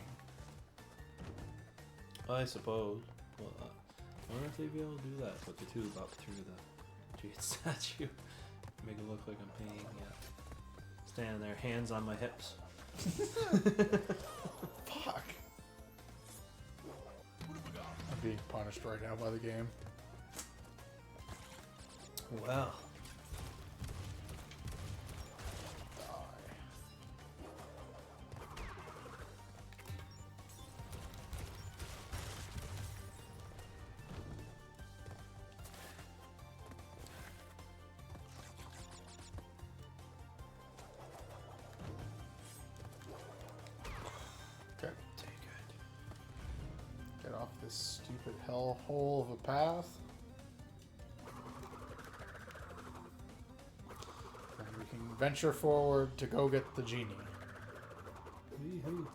I suppose. Well, I wonder if they'd be able to do that. Put the tube up through the jade statue. Make it look like I'm peeing. Yeah. Standing there, hands on my hips. Fuck. I'm being punished right now by the game. Wow. Okay. Take it. Get off this stupid hellhole of a path. And we can venture forward to go get the genie. Wee-hoo.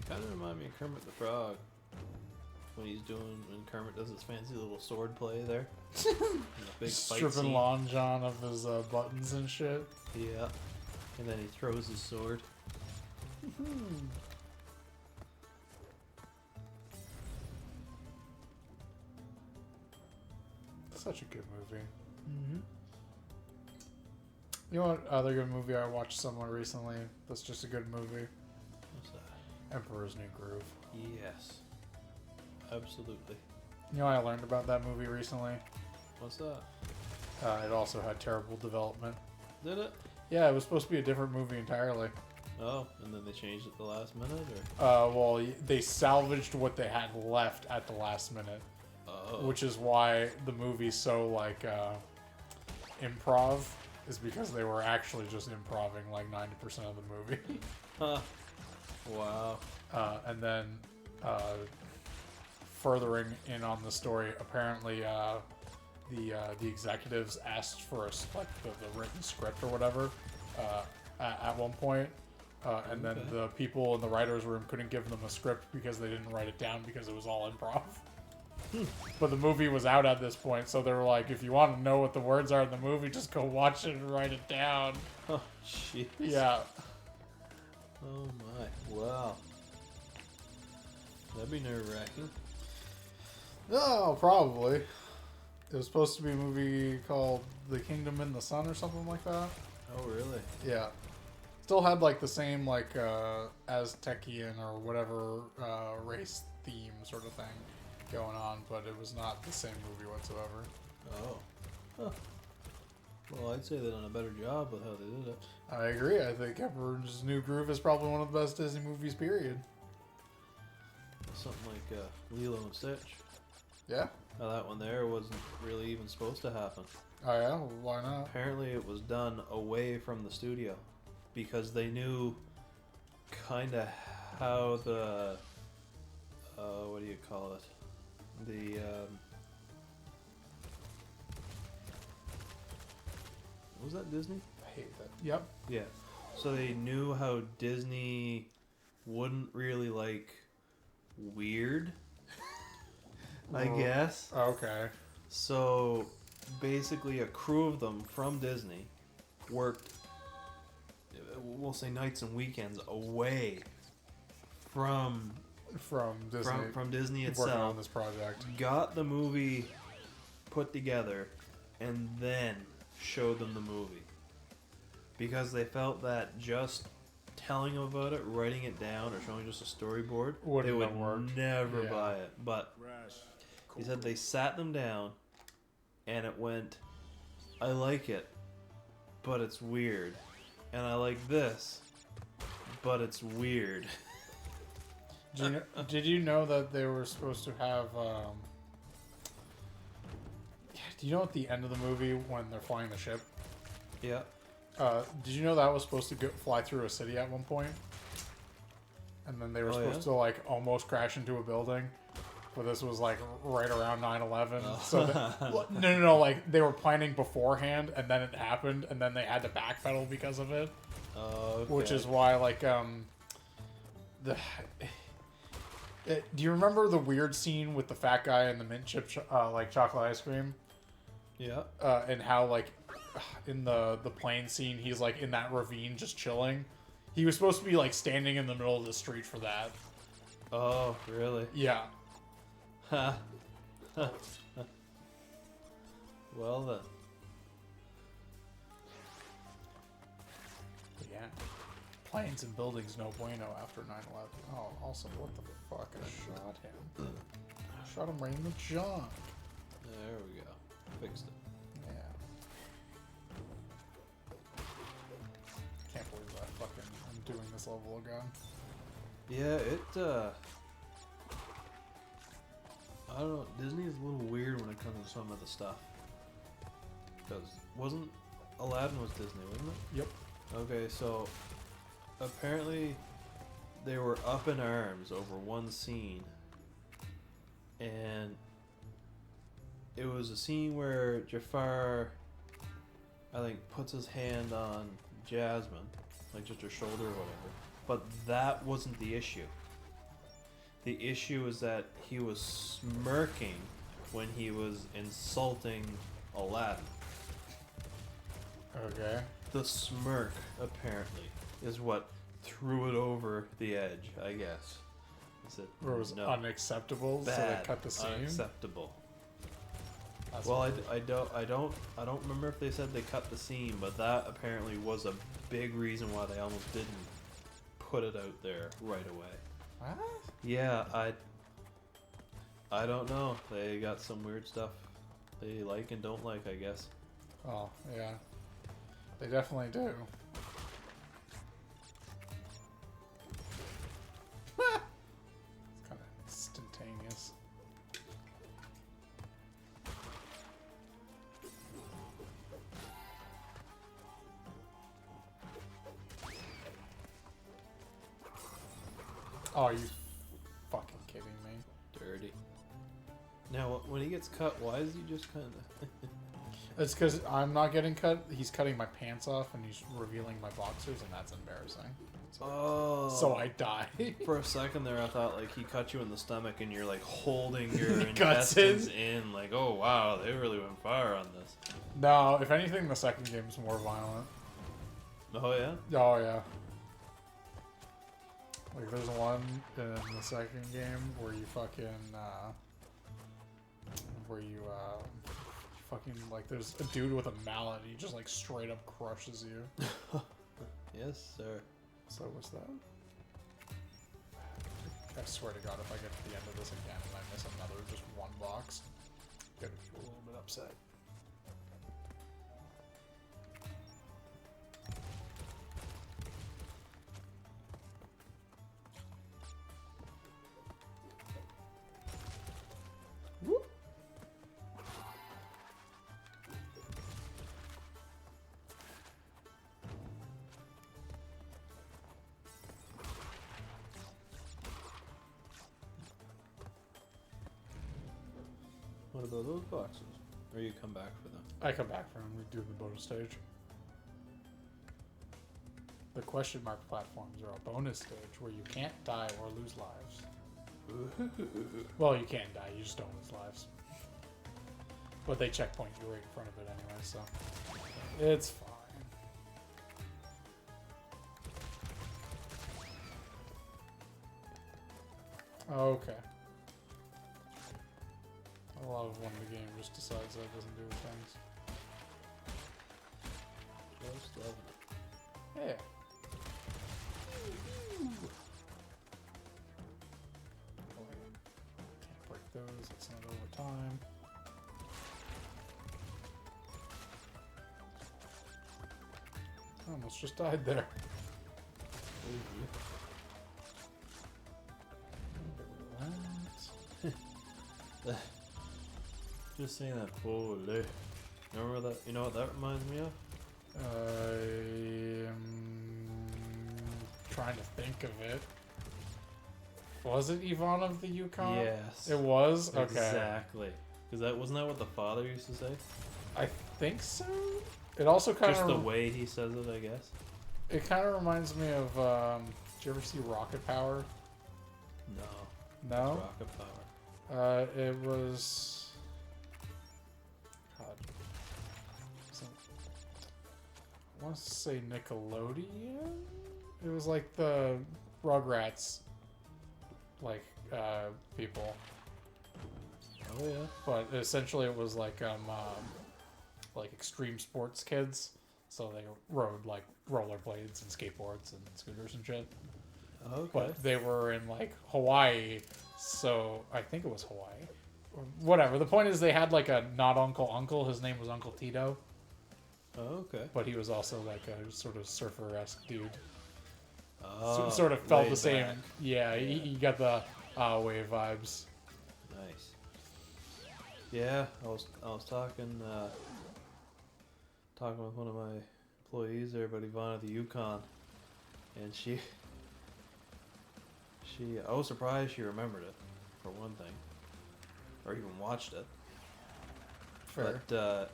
Kind of remind me of Kermit the Frog when Kermit does his fancy little sword play there. In the big fight Stripping scene. Lon John of his buttons and shit. Yeah, and then he throws his sword. Such a good movie. Mm-hmm. You know what other good movie I watched somewhat recently that's just a good movie? What's that? Emperor's New Groove. Yes, absolutely. You know what I learned about that movie recently? What's that? It also had terrible development. Did it? Yeah, it was supposed to be a different movie entirely. Oh, and then they changed it the last minute, or? Well, they salvaged what they had left at the last minute, Oh. which is why the movie's so like improv. Is because they were actually just improving like 90% of the movie. Huh. Wow. And then furthering in on the story, apparently the executives asked for like the written script or whatever at one point, and then the people in the writers' room couldn't give them a script because they didn't write it down because it was all improv. But the movie was out at this point, so they were like, if you want to know what the words are in the movie, just go watch it and write it down. Oh, jeez. Yeah. Oh my, wow. That'd be nerve-wracking. Oh, probably. It was supposed to be a movie called The Kingdom in the Sun or something like that. Oh, really? Yeah. Still had like the same like Aztecian or whatever race theme sort of thing going on, but it was not the same movie whatsoever. Oh. Huh. Well, I'd say they done a better job with how they did it. I agree. I think Emperor's New Groove is probably one of the best Disney movies, period. Something like Lilo and Stitch. Yeah. Now that one there wasn't really even supposed to happen. Oh yeah? Well, why not? Apparently it was done away from the studio because they knew kind of how the what do you call it? The was that Disney? I hate that. Yep. Yeah. So they knew how Disney wouldn't really like weird, I guess. Okay. So basically a crew of them from Disney worked, we'll say nights and weekends away from Disney. from Disney Working on itself, this project. got the movie put together, and then showed them the movie. Because they felt that just telling them about it, writing it down, or showing just a storyboard, Wouldn't they would have worked. never Yeah. buy it. But Rash. he said they sat them down, and it went, I like it, but it's weird. And I like this, but it's weird. Did you know that they were supposed to have? Do you know at the end of the movie when they're flying the ship? Yeah. Did you know that was supposed to fly through a city at one point? And then they were supposed to like almost crash into a building, but this was like right around 9/11. So no, like they were planning beforehand, and then it happened, and then they had to backpedal because of it. Okay. Which is why like do you remember the weird scene with the fat guy and the mint chip like chocolate ice cream? Yeah. And how like in the plane scene he's like in that ravine just chilling. He was supposed to be like standing in the middle of the street for that. Oh, really? Yeah. Ha. Well then. But yeah. Planes and buildings no bueno after 9/11. Oh, also, what the fuck? I shot him. I shot him right in the junk. There we go. Fixed it. Yeah. Can't believe I'm doing this level again. Yeah, it I don't know, Disney is a little weird when it comes to some of the stuff. Because Aladdin was Disney, wasn't it? Yep. Okay, so apparently they were up in arms over one scene, and it was a scene where Jafar, I think, puts his hand on Jasmine, like just her shoulder or whatever, but that wasn't the issue. The issue is that he was smirking when he was insulting Aladdin. Okay. The smirk, apparently, is what threw it over the edge, I guess. Or it was unacceptable, bad, so they cut the scene. unacceptable. That's Well, I don't remember if they said they cut the scene, but that apparently was a big reason why they almost didn't put it out there right away. What? Yeah, I don't know. They got some weird stuff they like and don't like, I guess. Oh, yeah. They definitely do. It's kind of instantaneous. Oh, are you fucking kidding me? Dirty. Now, when he gets cut, why is he just kind of? It's because I'm not getting cut. He's cutting my pants off and he's revealing my boxers, and that's embarrassing. So I die. For a second there, I thought like he cut you in the stomach and you're like holding your Cuts intestines in. Like, oh wow, they really went fire on this. No, if anything, the second game's more violent. Oh yeah. Oh yeah. Like there's one in the second game where you fucking fucking like there's a dude with a mallet. He just like straight up crushes you. Yes, sir. So what's that? I swear to God, if I get to the end of this again and I miss another just one box, I'm gonna be a little bit upset. Whoop. What about those boxes? Or you come back for them? I come back from we do the bonus stage. The question mark platforms are a bonus stage where you can't die or lose lives. Well, you can die, you just don't lose lives. But they checkpoint you right in front of it anyway, so it's fine. Okay. A lot of when the game just decides that it doesn't do things. Just love it. Yeah. Oh, can't break those, it's not over time. I almost just died there. Just saying that holy. Remember that? You know what that reminds me of? I am trying to think of it. Was it Yvonne of the Yukon? Yes. It was? Okay. Exactly. Because that wasn't that what the father used to say? I think so. It also kind Just of the way he says it, I guess. It kind of reminds me of. Did you ever see Rocket Power? No. No. It's Rocket Power. It was. God. I want to say Nickelodeon. It was like the Rugrats, like people. Oh yeah. But essentially, it was like extreme sports kids. So they rode like rollerblades and skateboards and scooters and shit. Okay. But they were in like Hawaii, so I think it was Hawaii. Or whatever. The point is, they had like a not uncle. His name was Uncle Tito, Okay. but he was also like a sort of surfer-esque dude. Oh, Sort of felt laid the same. back. Yeah, he got the wave vibes. Nice. Yeah, I was talking with one of my employees there about Yvonne of the Yukon, and she I was surprised she remembered it, for one thing, or even watched it. Fair. But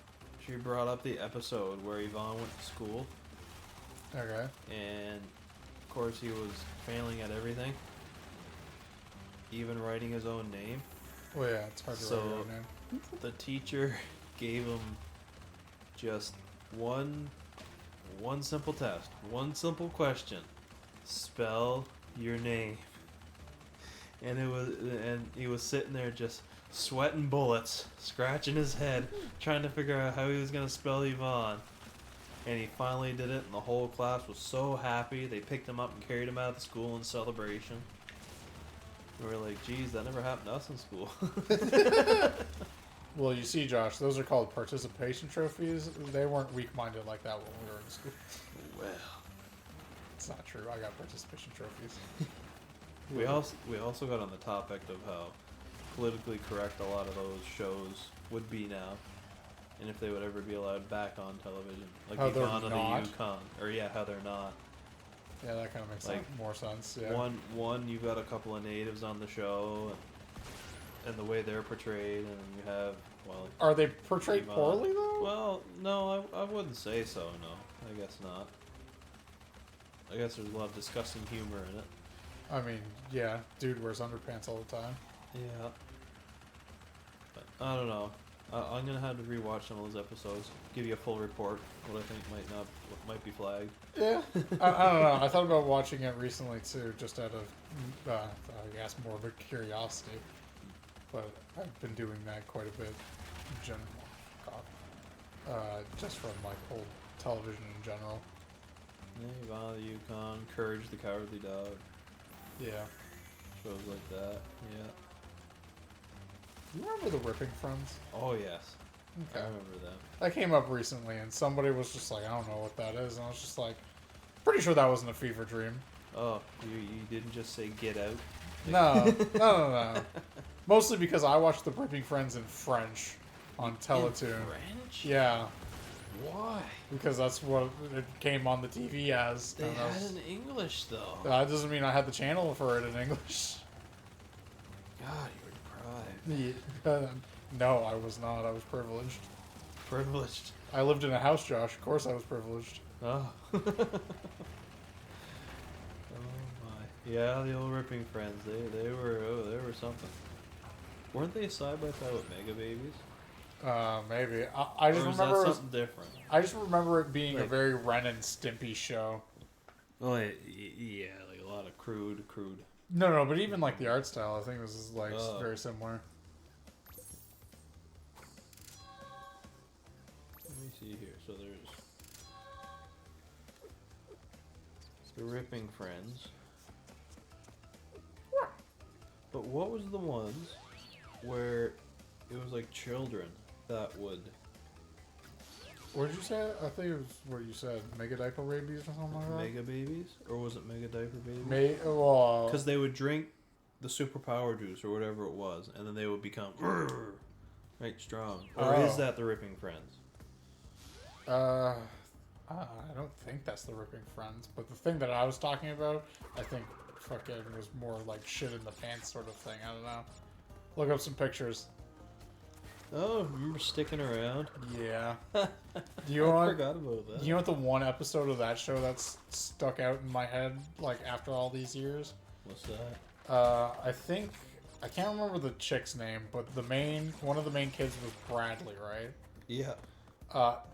she brought up the episode where Yvonne went to school, Okay. and of course he was failing at everything, even writing his own name. Well, yeah, it's hard to write your own name. The teacher gave him just one simple test, one simple question: spell your name. And he was sitting there just sweating bullets, scratching his head, trying to figure out how he was gonna spell Yvonne. And he finally did it, and the whole class was so happy. They picked him up and carried him out of the school in celebration. We were like, geez, that never happened to us in school. Well, you see, Josh, those are called participation trophies. They weren't weak-minded like that when we were in school. Well, It's not true. I got participation trophies. we also got on the topic of how politically correct a lot of those shows would be now, and if they would ever be allowed back on television, like How they're Yvonne of not? the Yukon, or yeah, how they're not. Yeah, that kind of makes Like, more sense. Yeah. One, you've got a couple of natives on the show, and the way they're portrayed, and you have well. Are they portrayed Ivan. poorly though? Well, no, I wouldn't say so. No, I guess not. I guess there's a lot of disgusting humor in it. I mean, yeah, dude wears underpants all the time. Yeah. But I don't know. I'm gonna have to rewatch some of those episodes. Give you a full report. What I think might be flagged. Yeah, I don't know. I thought about watching it recently too, just out of, I guess, morbid curiosity. But I've been doing that quite a bit in general. Just from like old television in general. Yeah, Ivan the Yukon, Courage the Cowardly Dog, Yeah. shows like that. Yeah. You remember the Ripping Friends? Oh yes. I Okay. remember them. That came up recently, and somebody was just like, I don't know what that is, and I was just like, pretty sure that wasn't a fever dream. Oh, you didn't just say Get Out? No. Mostly because I watched the Ripping Friends in French on Teletoon. In French? Yeah, Why? because that's what it came on the TV as. They and I had was- in English though. That doesn't mean I had the channel for it in English. God, you were deprived. No, I was not. I was privileged. Privileged. I lived in a house, Josh. Of course I was privileged. Oh. Oh my. Yeah, the old Ripping Friends. They were something. Weren't they side by side with Mega Babies? Maybe. I just Or is remember that it was, something different? I just remember it being a Like- very Ren and Stimpy show. Oh yeah, like a lot of crude. No, but even like the art style, I think this is like Oh. very similar. Let me see here. So there's the Ripping Friends. But what was the ones where it was like children that would? What did you say? I think it was what you said. Mega diaper babies or something like that. Mega Babies? Or was it Mega Diaper Babies? Well, Because they would drink the superpower juice or whatever it was, and then they would become right strong. Or is Oh. that the Ripping Friends? I don't think that's the Ripping Friends, but the thing that I was talking about, I think fucking was more like shit in the pants sort of thing. I don't know. Look up some pictures. Oh, you were sticking around. Yeah. Do you I want? forgot about that. You know what the one episode of that show that's stuck out in my head like after all these years? What's that? I think I can't remember the chick's name, but one of the main kids was Bradley, right? Yeah.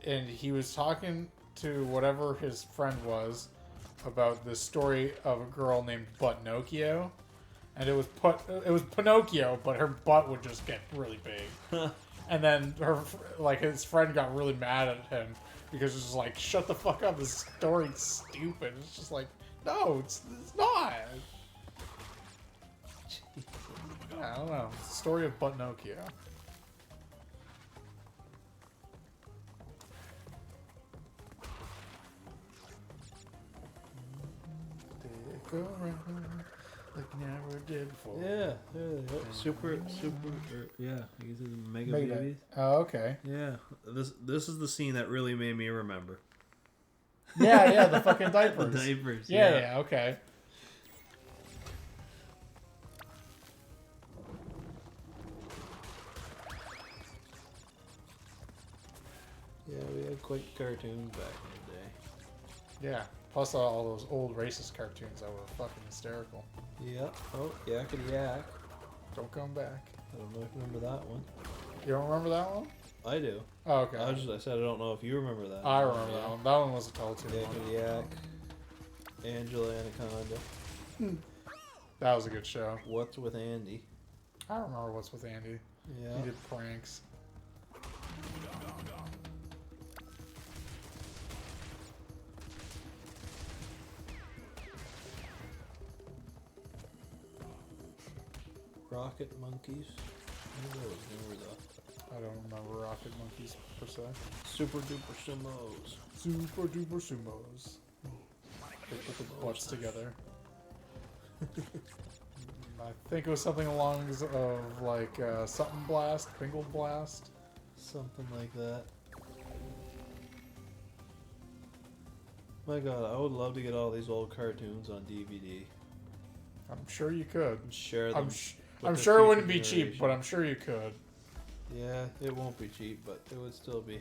And he was talking to whatever his friend was about this story of a girl named Buttnocchio, and it was Pinocchio, but her butt would just get really big. And then his friend got really mad at him because it's just like, shut the fuck up, this story's stupid. It's just like, no, it's not. Yeah, I don't know. It's the story of Buttnocchio. Stick around like never did before. Yeah. Super. Yeah. These are the Mega Mega- Babies. Oh, okay. Yeah. This is the scene that really made me remember. Yeah, the fucking The diapers. diapers. Yeah, okay. Yeah, we had quite cartoons back in the day. Yeah. Plus all those old racist cartoons that were fucking hysterical. Yeah. Oh, Yakety Yak. Don't come back. I don't know if you remember that one. You don't remember that one? I do. Oh, okay. I said I don't know if you remember that. I remember that one. That one was a Teletoon one. Yakety Yak. Angela Anaconda. That was a good show. What's with Andy? I remember What's with Andy. Yeah. He did pranks. Rocket Monkeys. Remember the I don't remember Rocket Monkeys per se. Super Duper Sumos. Super duper sumos. They put the butts together. I think it was something along of like something blast, Bingle blast. Something like that. My god, I would love to get all these old cartoons on DVD I'm sure you could. and share them I'm the sure it future wouldn't be cheap, but generation- I'm sure you could. Yeah, it won't be cheap, but it would still be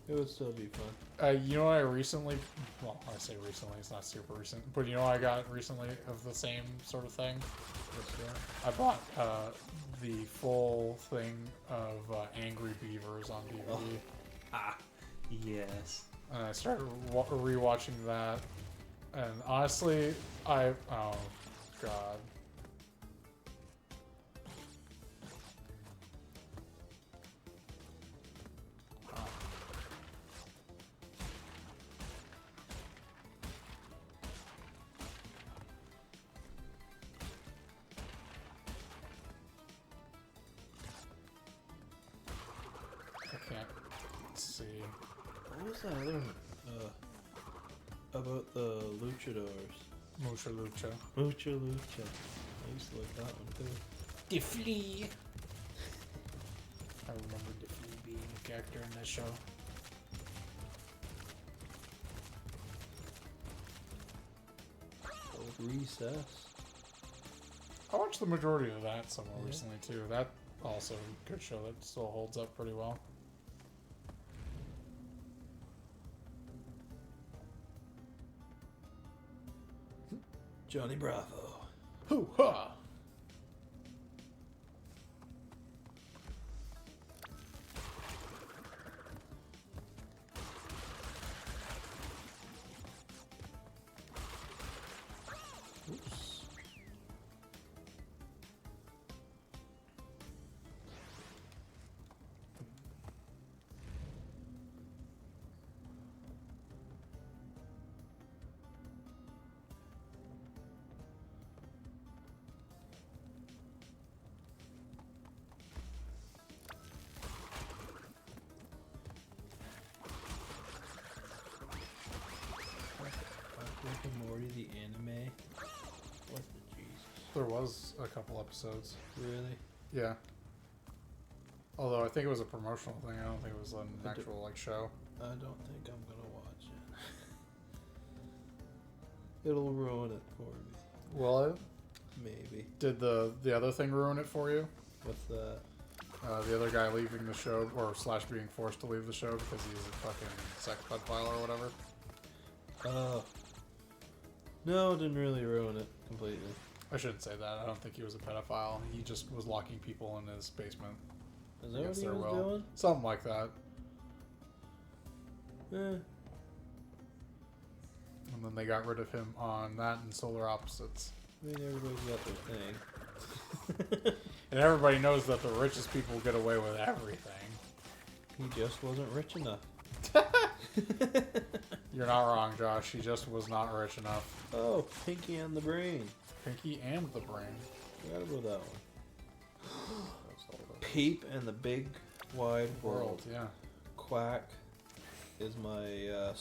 fun. You know what I recently, well, I say recently, it's not super recent, but you know what I got recently of the same sort of thing? What's that? I bought the full thing of Angry Beavers on DVD. Oh. Ah, yes. And I started rewatching that. And honestly, oh, God. I can't see. What was that other one? About the luchadors. Mucha Lucha. Mucha Lucha. I used to like that one too. The Flea. I remember the Flea being a character in that show. Recess. I watched the majority of that somewhere Yeah. recently too. That also a good show that still holds up pretty well. Johnny Bravo. Hoo ha! Oops. Rick and Morty, the anime. What the Jesus? There was a couple episodes. Really? Yeah. Although I think it was a promotional thing. I don't think it was an I do- actual like show. I don't think I'm gonna watch it. It'll ruin it for me. Well, Maybe. did the other thing ruin it for you? What's that? The other guy leaving the show, or slash being forced to leave the show because he's a fucking sex pedophile or whatever. Oh. No, it didn't really ruin it completely. I shouldn't say that. I don't think he was a pedophile. He just was locking people in his basement Is that what against he their was will. doing? Something like that. Eh. And then they got rid of him on that and Solar Opposites. I mean, everybody's got their thing. And everybody knows that the richest people get away with everything. He just wasn't rich enough. You're not wrong, Josh. He just was not rich enough. Oh, Pinky and the Brain. Pinky and the Brain. Forgot about that one. That's all that Peep and the Big Wide world, World. yeah. Quack is my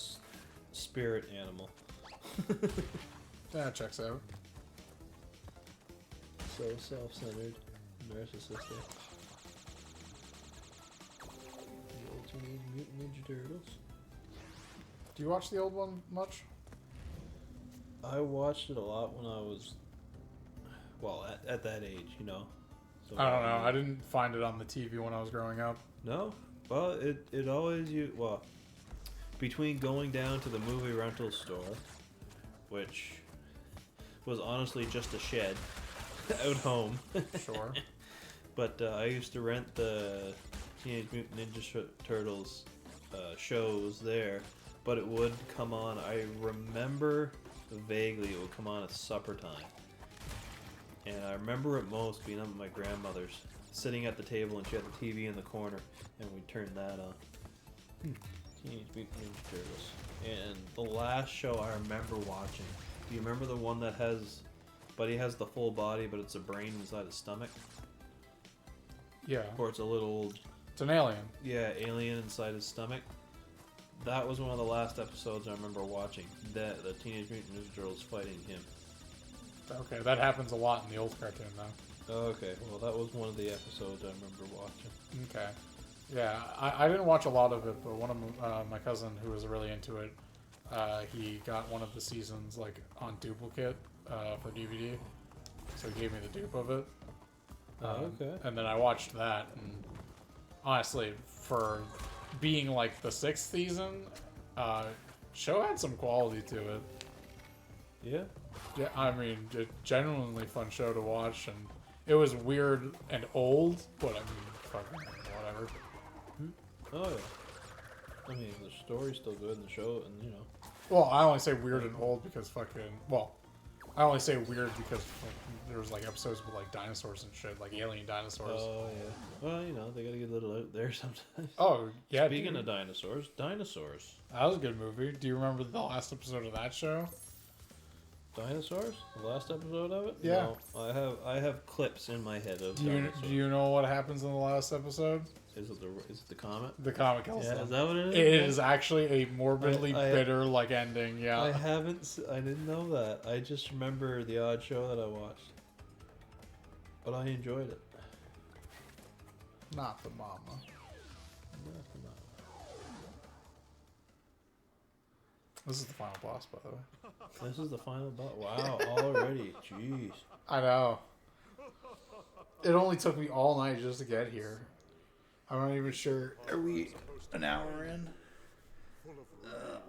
spirit animal. That checks out. So self-centered, narcissistic. The old Teenage Mutant Ninja Turtles. Do you watch the old one much? I watched it a lot when I was, well, at that age, you know. So I don't know. I didn't find it on the TV when I was growing up. No, well, it always between going down to the movie rental store, which was honestly just a shed out home, Sure. but I used to rent the Teenage Mutant Ninja Turtles shows there, but it would come on. I remember vaguely it would come on at supper time, and I remember it most being up at my grandmother's, sitting at the table, and she had the TV in the corner, and we'd turn that on. Teenage Mutant Ninja Turtles. And the last show I remember watching, do you remember the one that has, Buddy has the full body, but it's a brain inside his stomach? Yeah. Or it's a little, It's an alien. yeah, alien inside his stomach? That was one of the last episodes I remember watching. The Teenage Mutant Ninja Turtles fighting him. Okay, that happens a lot in the old cartoon, though. Okay, well that was one of the episodes I remember watching. Okay. Yeah, I didn't watch a lot of it, but one of my cousin who was really into it, he got one of the seasons like on duplicate for DVD, so he gave me the dupe of it. Okay. And then I watched that, and honestly, for being like the 6th season, show had some quality to it. Yeah. Yeah, I mean, a genuinely fun show to watch, and it was weird and old, but I mean, fucking whatever. Oh yeah. I mean, the story's still good in the show, and you know. Well, I only say weird and old because I only say weird because there was like episodes with like dinosaurs and shit, like alien dinosaurs. Oh yeah. Well, you know, they gotta get a little out there sometimes. Oh yeah. Speaking dude, of dinosaurs, dinosaurs. that was a good movie. Do you remember the last episode of that show? Dinosaurs? The last episode of it? Yeah. No, I have clips in my head of Do dinosaurs. you know what happens in the last episode? Is it the comet? The comic kills Yeah, them. is that what it is? It is actually a morbidly I- bitter like ending. Yeah. I haven't. I didn't know that. I just remember the odd show that I watched, but I enjoyed it. Not the mama. This is the final boss, by the way. This is the final boss. Wow, already. Jeez. I know. It only took me all night just to get here. I'm not even sure. Are we an hour in?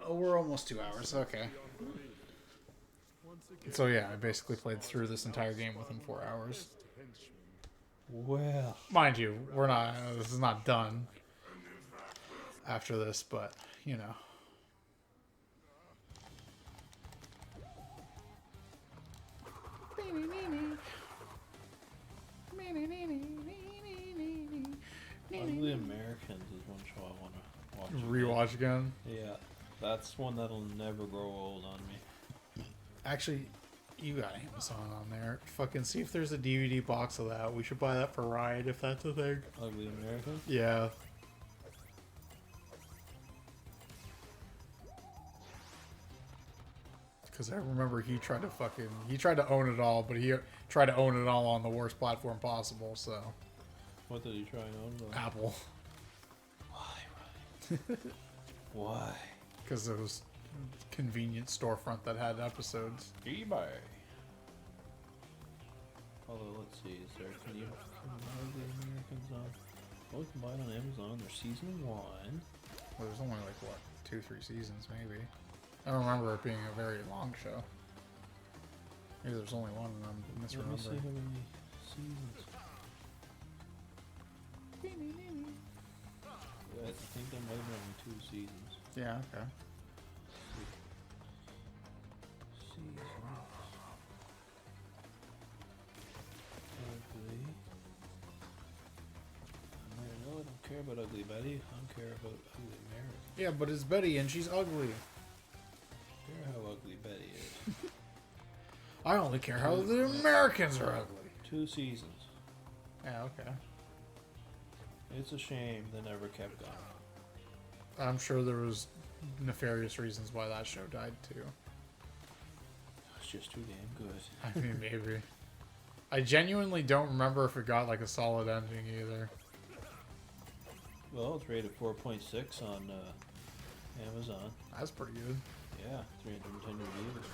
We're almost 2 hours. Okay. So yeah, I basically played through this entire game within 4 hours. Well, Mind you, we're not. This is not done after this, but you know. Ugly Americans is one show I want to watch. Rewatch again. Yeah, that's one that'll never grow old on me. Actually, you got Amazon on there. Fucking see if there's a DVD box of that. We should buy that for Ryan if that's a thing. Ugly Americans? Yeah. Because I remember he tried to own it all, but he tried to own it all on the worst platform possible, so. What did he try and own? Apple. Why? Why? Because it was convenient storefront that had episodes. eBay. Although, let's see, is there, can buy the Americans on, oh, you can buy it on Amazon, they're season 1. Well, there's only like, what, 2-3 seasons maybe. I don't remember it being a very long show. Maybe there's only one and I'm Let me see misremembering. how many seasons. Yeah, I think there might have been only 2 seasons. Yeah, okay. Seasons. Ugly. I don't care about Ugly Betty. I don't care about Ugly Mary. Yeah, but it's Betty and she's ugly. I care how ugly Betty is. I only care how the Americans are ugly. 2 seasons. Yeah, okay. It's a shame they never kept going. I'm sure there was nefarious reasons why that show died too. It's just too damn good. I mean, maybe. I genuinely don't remember if it got like a solid ending either. Well, it's rated 4.6 on Amazon. That's pretty good. Yeah, 310 reviews.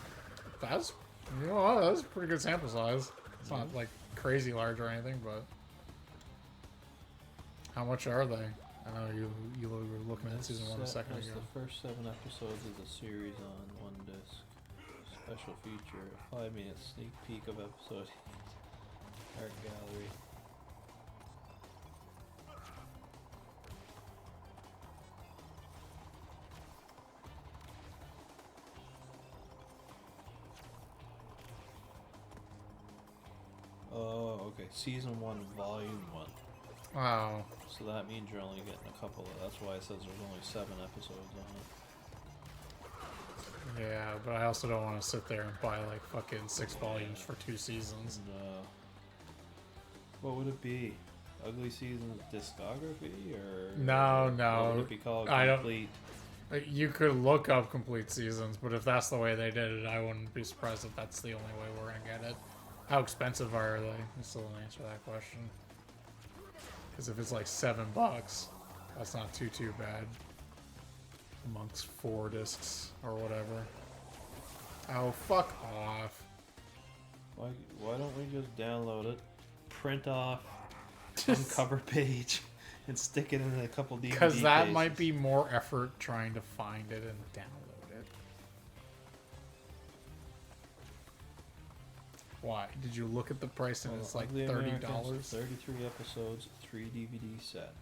That's, you know what, that's a pretty good sample size. It's not like crazy large or anything, but how much are they? I know you were looking at season 1 a second That's ago. the first 7 episodes of the series on 1 disc. Special feature, a 5-minute sneak peek of episode art gallery. Oh, okay. Season 1, Volume 1. Wow. So that means you're only getting a couple of. That's why it says there's only 7 episodes on it. Yeah, but I also don't want to sit there and buy like fucking 6 volumes for 2 seasons. No. What would it be? Ugly Seasons discography or No, what no. would it be called? I don't- Complete. You could look up complete seasons, but if that's the way they did it, I wouldn't be surprised if that's the only way we're gonna get it. How expensive are they? I still don't answer that question. Because if it's like $7, that's not too bad. Amongst 4 discs or whatever. Oh, fuck off. Why don't we just download it, print off some cover page and stick it in a couple DVD Because that cases. might be more effort trying to find it and download it. Why? Did you look at the price and it's like Ugly $30? Americans, 33 episodes, 3 DVD set.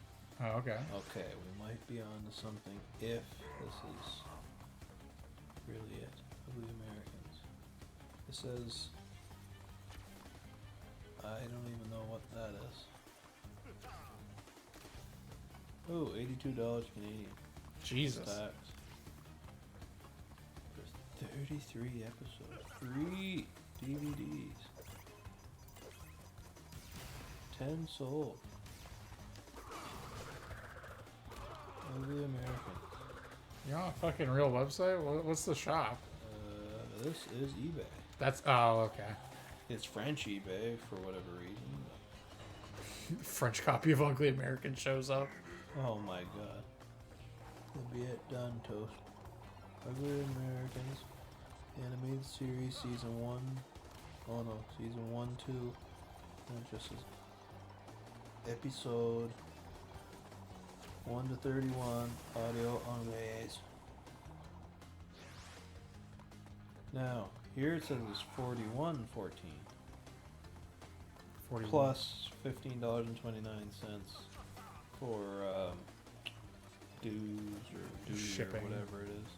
Oh, okay. Okay, we might be on to something if this is really it. Ugly Americans. It says... I don't even know what that is. Oh, $82 Canadian. Jesus. Tax. There's 33 episodes. 3 DVDs. 10 sold. Ugly American. You're on a fucking real website? What's the shop? This is eBay. That's... Oh, okay. It's French eBay for whatever reason. French copy of Ugly American shows up. Oh my god. That'll be it. Done, toast. Ugly Americans. Animated series, season 1. Oh no, season 1, 2. And it just says episode 1 to 31. Audio on ways. Now, here it says it's 41.14 40 plus $15.29 for dues or Shipping. or whatever it is.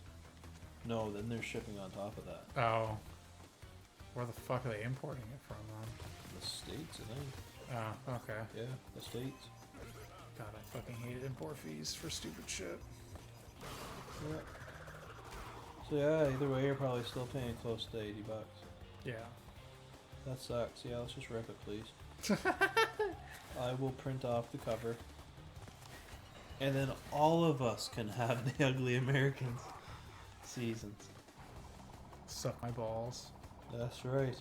No, then there's shipping on top of that. Oh. Where the fuck are they importing it from, then? The States, I think. Oh, okay. Yeah, the States. God, I fucking hate import fees for stupid shit. Yeah. So yeah, either way, you're probably still paying close to $80. Yeah. That sucks. Yeah, let's just rip it, please. I will print off the cover. And then all of us can have the Ugly Americans seasons. Suck my balls. That's right.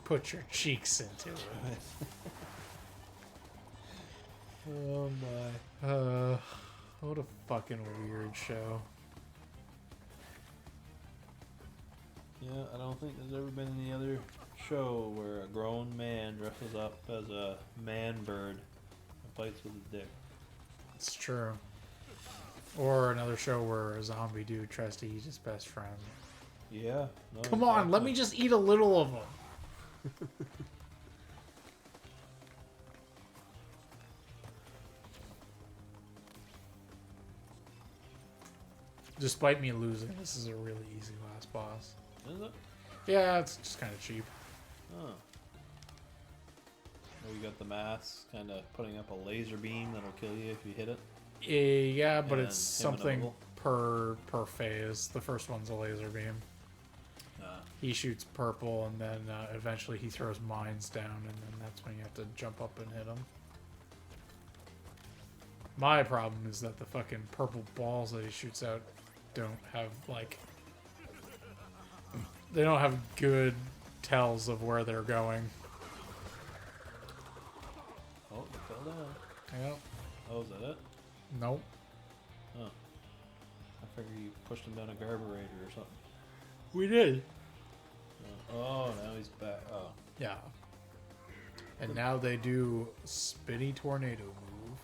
Put your cheeks into it. Oh my. What a fucking weird show. Yeah, I don't think there's ever been any other show where a grown man dresses up as a man bird and fights with a dick. It's true. Or another show where a zombie dude tries to eat his best friend. Yeah. No, Come on, let me just eat a little of them. Despite me losing, this is a really easy last boss. Is it? Yeah, it's just kind of cheap. Oh. Oh, you got the mask kind of putting up a laser beam that'll kill you if you hit it. Yeah, but And it's him and something Oval. per phase. The first one's a laser beam. He shoots purple, and then eventually he throws mines down, and then that's when you have to jump up and hit him. My problem is that the fucking purple balls that he shoots out don't have, like... They don't have good tells of where they're going. Oh, you fell down. Yep. Oh, is that it? Nope. Oh. I figure you pushed him down a carburetor or something. We did. Oh, now he's back. Oh. Yeah. And now they do spinny tornado move.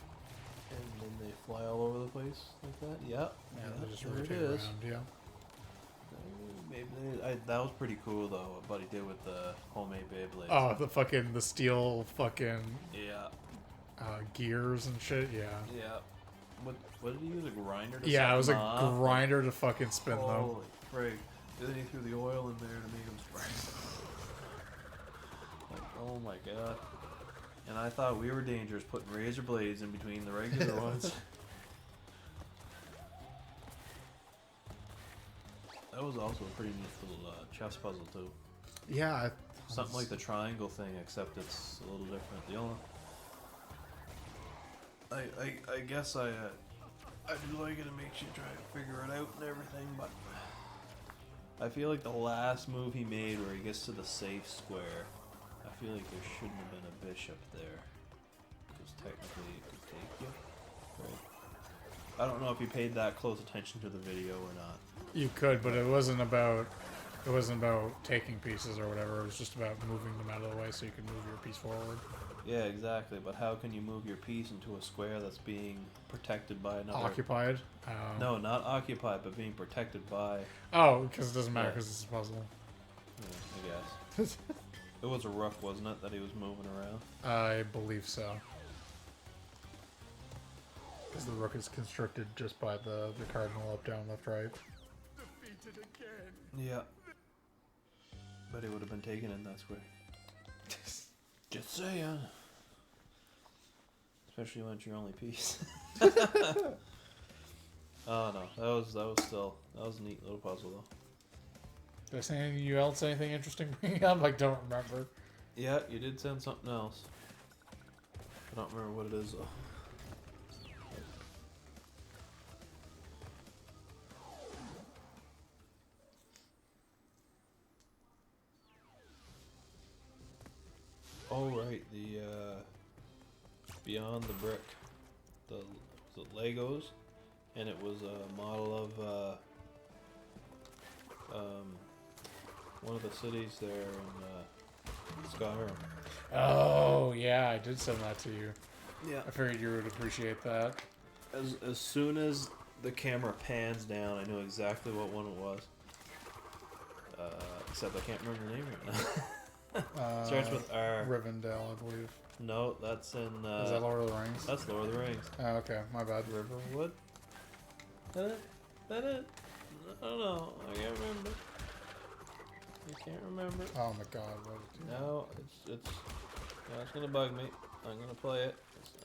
And then they fly all over the place like that? Yep. Yeah, Yep, they just there rotate it is. around, yeah. Maybe that was pretty cool though, what Buddy did with the homemade Beyblades. Oh, the steel fucking Yeah. gears and shit, yeah. Yeah. What did he use? A grinder to Yeah, set it was them a off? grinder to fucking spin them. Holy frig. Then he threw the oil in there to make them spray. Like, oh my god. And I thought we were dangerous putting razor blades in between the regular ones. That was also a pretty neat little chess puzzle too. Yeah. Something like the triangle thing, except it's a little different. The only... I guess I do like it. It makes you try to figure it out and everything, but I feel like the last move he made where he gets to the safe square, I feel like there shouldn't have been a bishop there, because technically it could take you. Right? I don't know if you paid that close attention to the video or not. You could, but it wasn't about It wasn't about taking pieces or whatever. It was just about moving them out of the way so you could move your piece forward. Yeah, exactly. But how can you move your piece into a square that's being protected by another? Occupied. No, not occupied, but being protected by. Oh, because it doesn't matter Yeah. because it's a puzzle. Yeah, I guess. It was a rook, wasn't it, that he was moving around? I believe so. Because the rook is constricted just by the cardinal up, down, left, right. Defeated again. Yeah. But he would have been taken in that square. Just saying. Especially when it's your only piece. Oh no, that was a neat little puzzle though. Did I say anything interesting bringing up? I don't remember. Yeah, you did send something else. I don't remember what it is though. Oh right, the Beyond the Brick, was it Legos, and it was a model of one of the cities there in Skyrim. Oh, yeah, I did send that to you. Yeah. I figured you would appreciate that. As soon as the camera pans down, I knew exactly what one it was. Except I can't remember the name right now. Starts with R. Rivendell, I believe. No, that's in. Is that Lord of the Rings? That's Lord of the Rings. Oh, okay, my bad. Riverwood? That it? That it? I don't know. I can't remember. I can't remember. Oh my god, what did you No, it's gonna bug me. I'm gonna play it.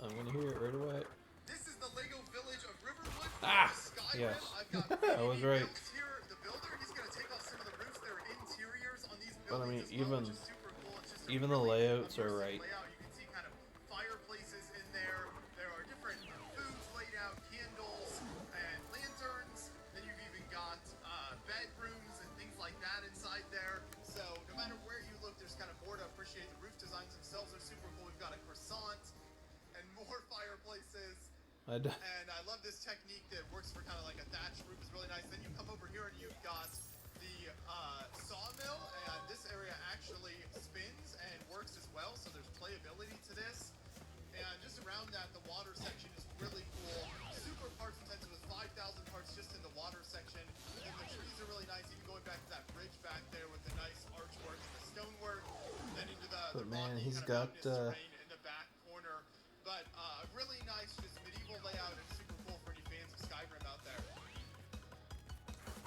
I'm gonna hear it right away. This is the Lego village of Riverwood. Ah, Skyrim. yes. I've got I was right. builds here. The builder, he's gonna take off some of the roofs. There are interiors on these But I buildings mean, as well, even- which is super cool. It's just a even the really layouts are immersive right. Layout. You can see kind of fireplaces in there. There are different foods laid out, candles and lanterns. Then you've even got bedrooms and things like that inside there. So no matter where you look, there's kind of more to appreciate. The roof designs themselves are super cool. We've got a croissant and more fireplaces. And I love this technique that works for kind of like a thatched roof. Is really nice. Then you come over here and you've got the sawmill, and this area actually spins and works as well. So there's playability to this. And just around that, the water section is really cool. Super parts intensive with 5,000 parts just in the water section. And the trees are really nice. Even going back to that bridge back there with the nice archwork and the stonework. Then into the But man, rocky he's kind of got, mountainous terrain in the back corner. But really nice, just medieval layout and super cool for any fans of Skyrim out there.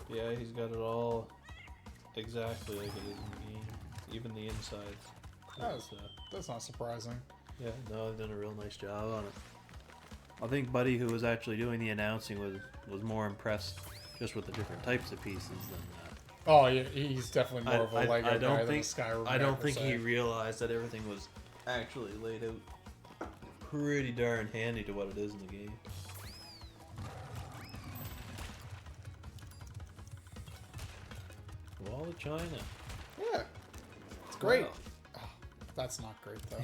Yeah, he's got it all exactly like it is in the game. Even the insides. That's, It's, that's not surprising. yeah, no, they've done a real nice job on it. I think Buddy, who was actually doing the announcing, was more impressed just with the different types of pieces than that. Oh, yeah, he's definitely more of a Lego I don't guy think than a Skyrim I guy, don't per think he se. realized that everything was actually laid out pretty darn handy to what it is in the game. Wall of China. Yeah, it's great. Wow. Oh, that's not great, though.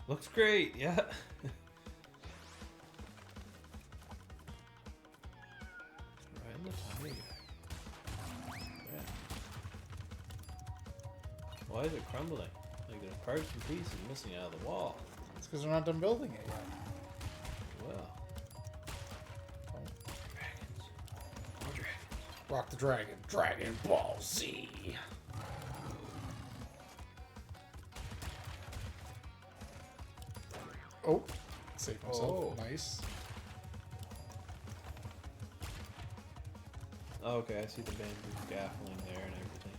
Looks great, yeah. Right in the tiger. Yeah. Why is it crumbling? Like there's parts and pieces missing out of the wall. It's because we're not done building it yet. Well. Oh. Dragons. All dragons. Rock the Dragon. Dragon Ball Z. Oh, save myself. Oh. Nice. Oh, okay, I see the bamboo scaffolding there and everything.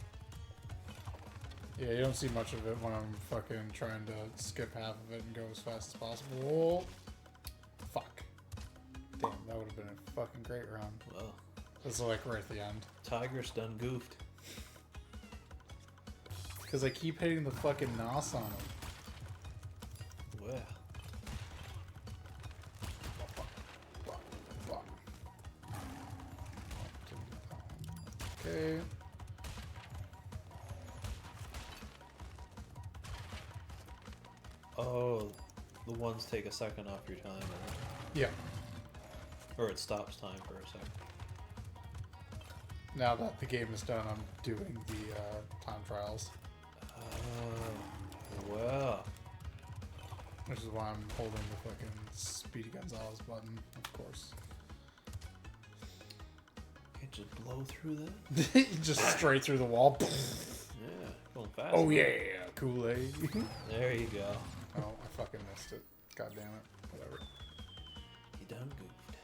Yeah, you don't see much of it when I'm fucking trying to skip half of it and go as fast as possible. Fuck. Damn, that would have been a fucking great round. Well, That's like right at the end. Tiger's done goofed. Because I keep hitting the fucking NOS on him. Well. Fuck. Okay. Oh, the ones take a second off your time, Yeah. or it stops time for a second. now that the game is done, I'm doing the time trials, Oh, well. which is why I'm holding the fucking Speedy Gonzalez button, of course. Can't just blow through that? Just straight through the wall. Yeah, going fast. Oh huh? yeah, Kool-Aid. There you go. Oh, I fucking missed it. God damn it. Whatever. You done goofed.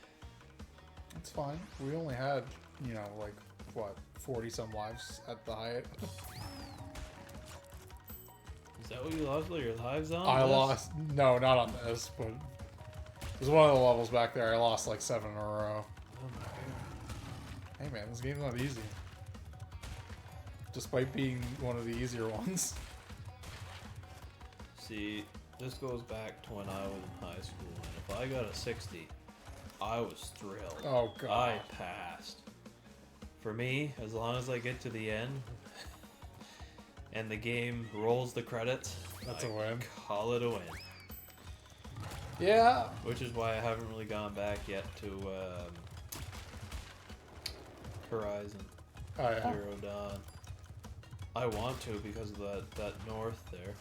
It's fine. We only had, you know, like, what, 40-some lives at the height? Is that what you lost all your lives on? I this? lost... No, not on this, but... It was one of the levels back there. I lost, like, 7 in a row. Oh my god. Hey, man, this game's not easy. Despite being one of the easier ones. See, this goes back to when I was in high school, and if I got a 60, I was thrilled. Oh, God. I passed. For me, as long as I get to the end, and the game rolls the credits, That's I a win. call it a win. Yeah. Which is why I haven't really gone back yet to Horizon Oh, yeah. Zero Dawn. I want to because of that north there,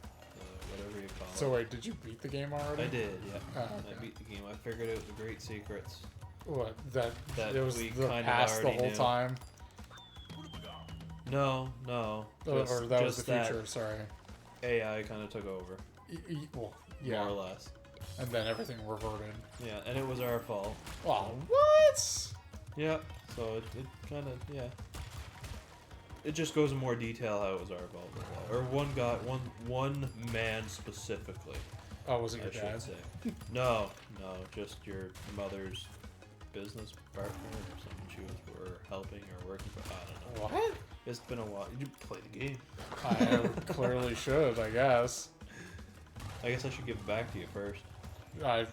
whatever you call it. So, wait, did you beat the game already? I did, yeah. Oh, okay. I beat the game. I figured out the great secrets. What? That That it was we the kind of past the already whole knew. time? No. Or that was just the future, sorry. AI kind of took over, Well, yeah. more or less. And then everything reverted. Yeah, and it was our fault. Oh, what? Yeah, so it kind of, yeah. It just goes in more detail how it was our fault. Or one man specifically, Oh, was it I your should dad? say. No, just your mother's business partner or something she were helping or working for. I don't know. What? It's been a while. You play the game. I clearly should, I guess. I guess I should give it back to you first.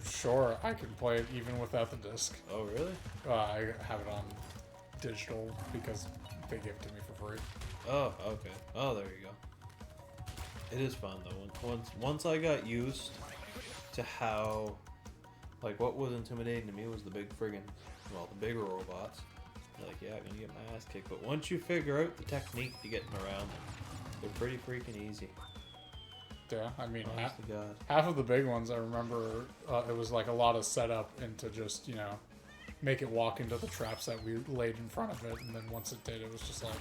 Sure, I can play it even without the disc. Oh, really? I have it on digital because they give it to me for free. Oh, okay. Oh, there you go. It is fun though. Once I got used to how, like, what was intimidating to me was the big friggin', well, the bigger robots. Like, yeah, I'm gonna get my ass kicked. But once you figure out the technique to getting around them, they're pretty freaking easy. Yeah, I mean, Honest to God. half of the big ones, I remember it was like a lot of setup into just, you know, make it walk into the traps that we laid in front of it, and then once it did, it was just like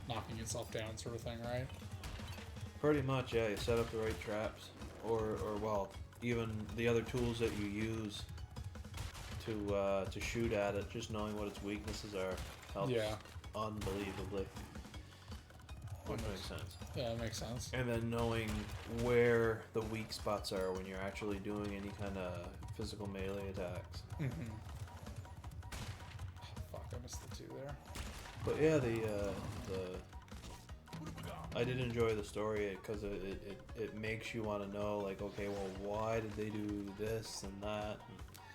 knocking itself down sort of thing, right? Pretty much, yeah. You set up the right traps, or well, even the other tools that you use to shoot at it. Just knowing what its weaknesses are helps Yeah. unbelievably. Which That makes sense. Yeah, that makes sense. And then knowing where the weak spots are when you're actually doing any kind of physical melee attacks. Mm-hmm. Fuck, I missed the 2 there. But yeah, I did enjoy the story because it makes you want to know, like, okay, well, why did they do this and that?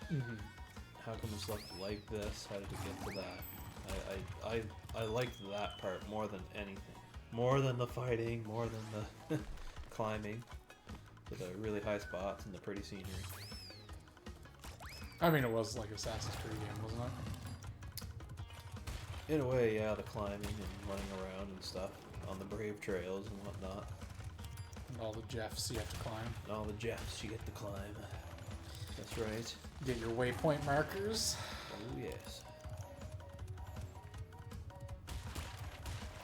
And Mm-hmm. how come it's left like this? How did it get to that? I liked that part more than anything. More than the fighting, more than the climbing to the really high spots and the pretty scenery. I mean, it was like Assassin's Creed game, wasn't it? In a way, yeah, the climbing and running around and stuff on the brave trails and whatnot. And all the Jeffs you have to climb. And all the jeffs you get to climb. That's right. Get your waypoint markers. Oh, yes.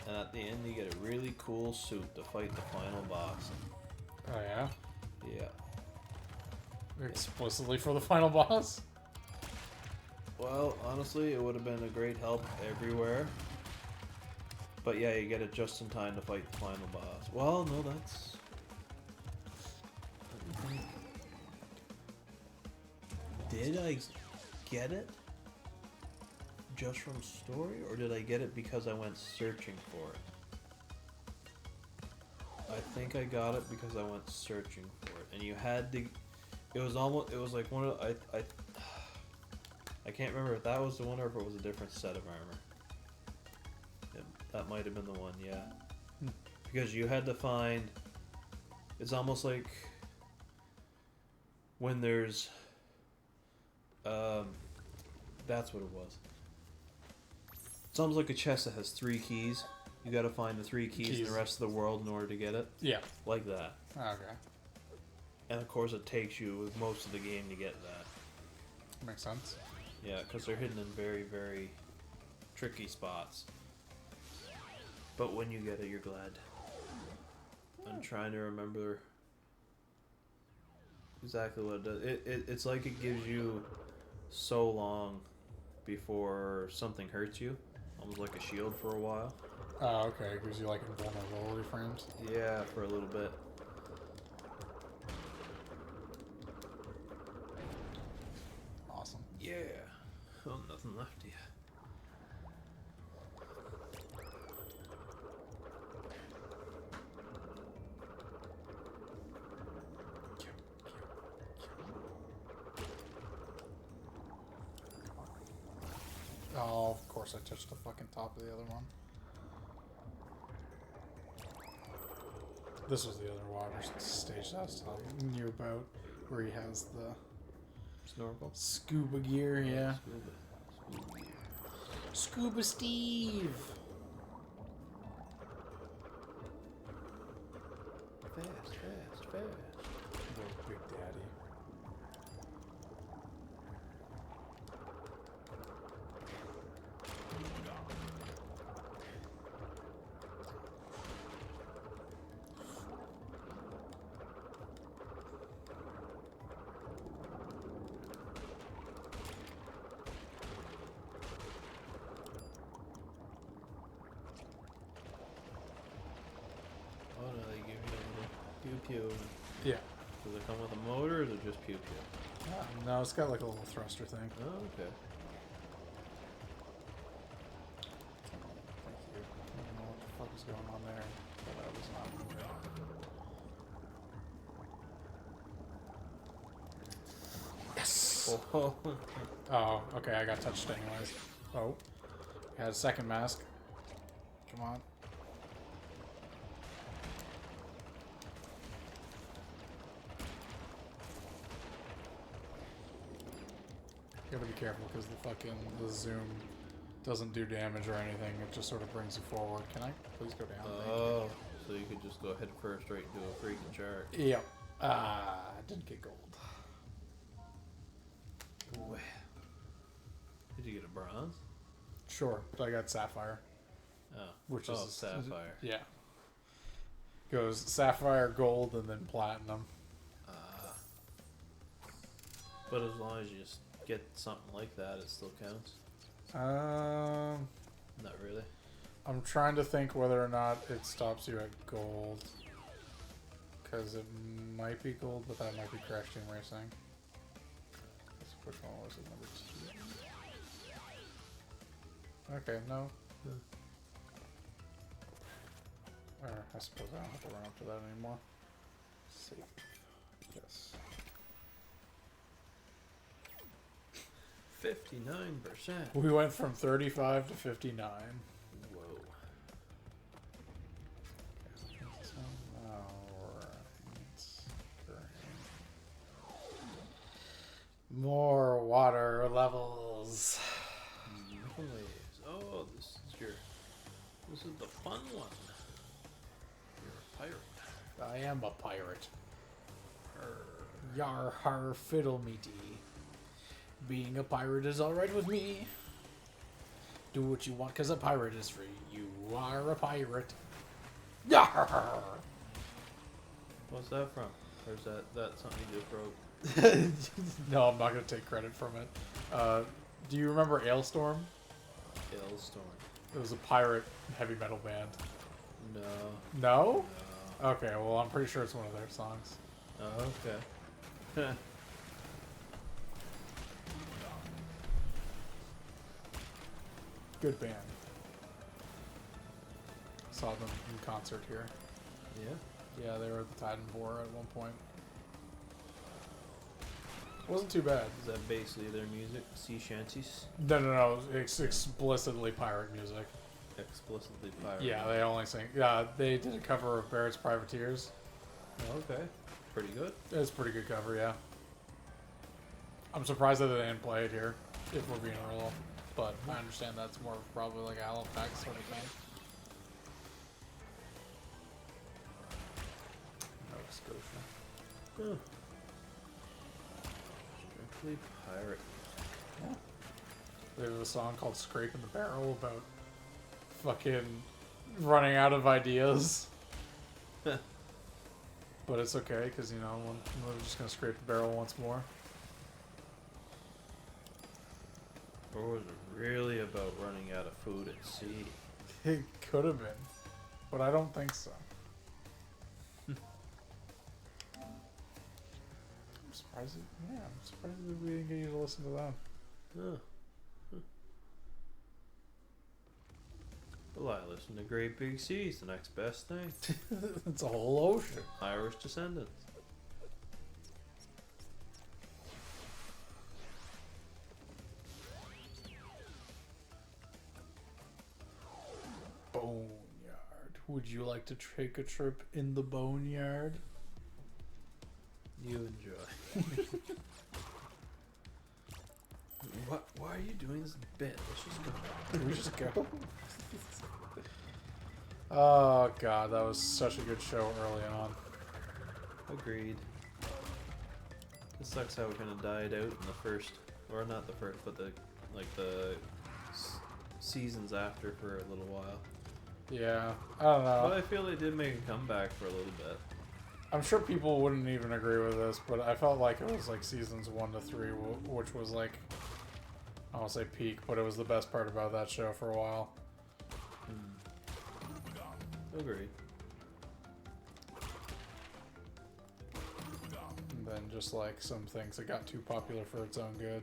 And at the end, you get a really cool suit to fight the final boss. Oh, yeah? Yeah. Explicitly for the final boss? Well, honestly, it would have been a great help everywhere. But yeah, you get it just in time to fight the final boss. Well, no, that's... Let me think. Did I get it just from story, or did I get it because I went searching for it? I think I got it because I went searching for it, and you had to. It was like one of I can't remember if that was the one or if it was a different set of armor. That might have been the one, yeah. Because you had to find. It's almost like when there's. That's what it was. Sounds like a chest that has 3 keys. You gotta find the 3 keys in the rest of the world in order to get it. Yeah. Like that. Okay. And of course, it takes you with most of the game to get that. Makes sense. Yeah, because they're hidden in very, very tricky spots. But when you get it, you're glad. I'm trying to remember exactly what it does. It's like it gives you so long before something hurts you. Almost like a shield for a while. Oh, okay. It gives you like invulnerability frames. Yeah, for a little bit. Awesome. Yeah. Oh, nothing left yet. Oh, of course I touched the fucking top of the other one. This was the other water stage that I was telling you about, where he has the Snorkel? scuba gear, yeah. Scuba gear. Scuba Steve! Fast. Little Big Daddy. Oh no, they give you a little pew-pew. Yeah. Does it come with a motor or is it just pew-pew? No, it's got like a little thruster thing. Oh, okay. Thank you. I don't know what the fuck is going on there, but I was not moving. Yes! Oh, Oh, okay, I got touched anyways. Oh. We had a second mask. Come on. You gotta be careful because the zoom doesn't do damage or anything. It just sort of brings you forward. Can I please go down? oh, so you could just go head first right into a freaking shark. Yep. I didn't get gold. Ooh. Did you get a bronze? Sure, but I got sapphire, Oh, which is sapphire. Yeah. Goes sapphire, gold, and then platinum. But as long as you just get something like that, it still counts. Not really. I'm trying to think whether or not it stops you at gold. Because it might be gold, but that might be Crash Team Racing. Which one was it? Number 2. Okay, no. Or I suppose I don't have to run up to that anymore. Save. Yes. 59%. We went from 35 to 59. Whoa. More water levels. Oh, this is the fun one. You're a pirate. I am a pirate. Yar har fiddle me dee. Being a pirate is alright with me. Do what you want because a pirate is free. You are a pirate. Yar! What's that from? Or is that something you just wrote? No, I'm not going to take credit from it. Do you remember Ailstorm? Hailstorm. It was a pirate heavy metal band. No. No? No. Okay, well, I'm pretty sure it's one of their songs. Oh, okay. Good band. Saw them in concert here. Yeah. Yeah, they were at the Titan 4 at one point. Wasn't too bad. Is that basically their music? Sea shanties? No. It's explicitly pirate music. Explicitly pirate. Yeah, they only sing. Yeah, they did a cover of Barrett's Privateers. Oh, okay. Pretty good. It's a pretty good cover, yeah. I'm surprised that they didn't play it here, if we're being real. but I understand that's more probably like Halifax sort of thing. Nova Scotia. Huh. Strictly pirate. Yeah. There's a song called "Scraping the Barrel" about fucking running out of ideas. But it's okay, because, you know, we're just going to scrape the barrel once more. Or was it really about running out of food at sea? It could have been, but I don't think so. I'm surprised. I'm surprised that we didn't get you to listen to that. Huh. Well, I listen to Great Big Seas, the next best thing. It's a whole ocean. Irish descendants. Boneyard. Would you like to take a trip in the boneyard? You enjoy. What? Why are you doing this bit? Let's just go. Can we just go? Oh god, that was such a good show early on. Agreed. It sucks how it kind of died out in the first, or not the first, but the seasons after for a little while. Yeah, I don't know. But I feel they did make a comeback for a little bit. I'm sure people wouldn't even agree with this, but I felt like it was like seasons 1 to 3, which was like, I won't say peak, but it was the best part about that show for a while. Agreed. And then just like some things that got too popular for its own good.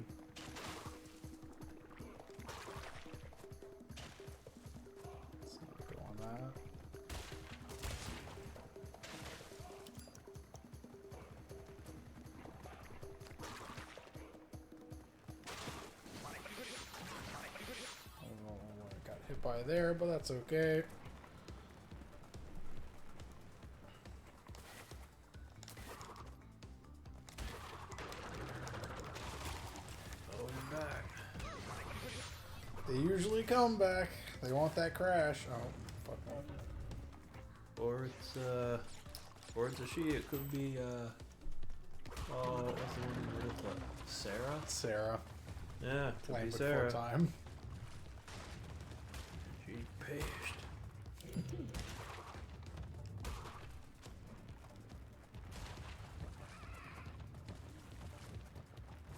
Let's not go on that. I don't know what I got hit by there, but that's okay. They usually come back. They want that crash. Oh, fuck no. Or it's a she. It could be oh, what's the one with Sarah? Sarah. Yeah, could Playing be before Sarah. time. She pissed.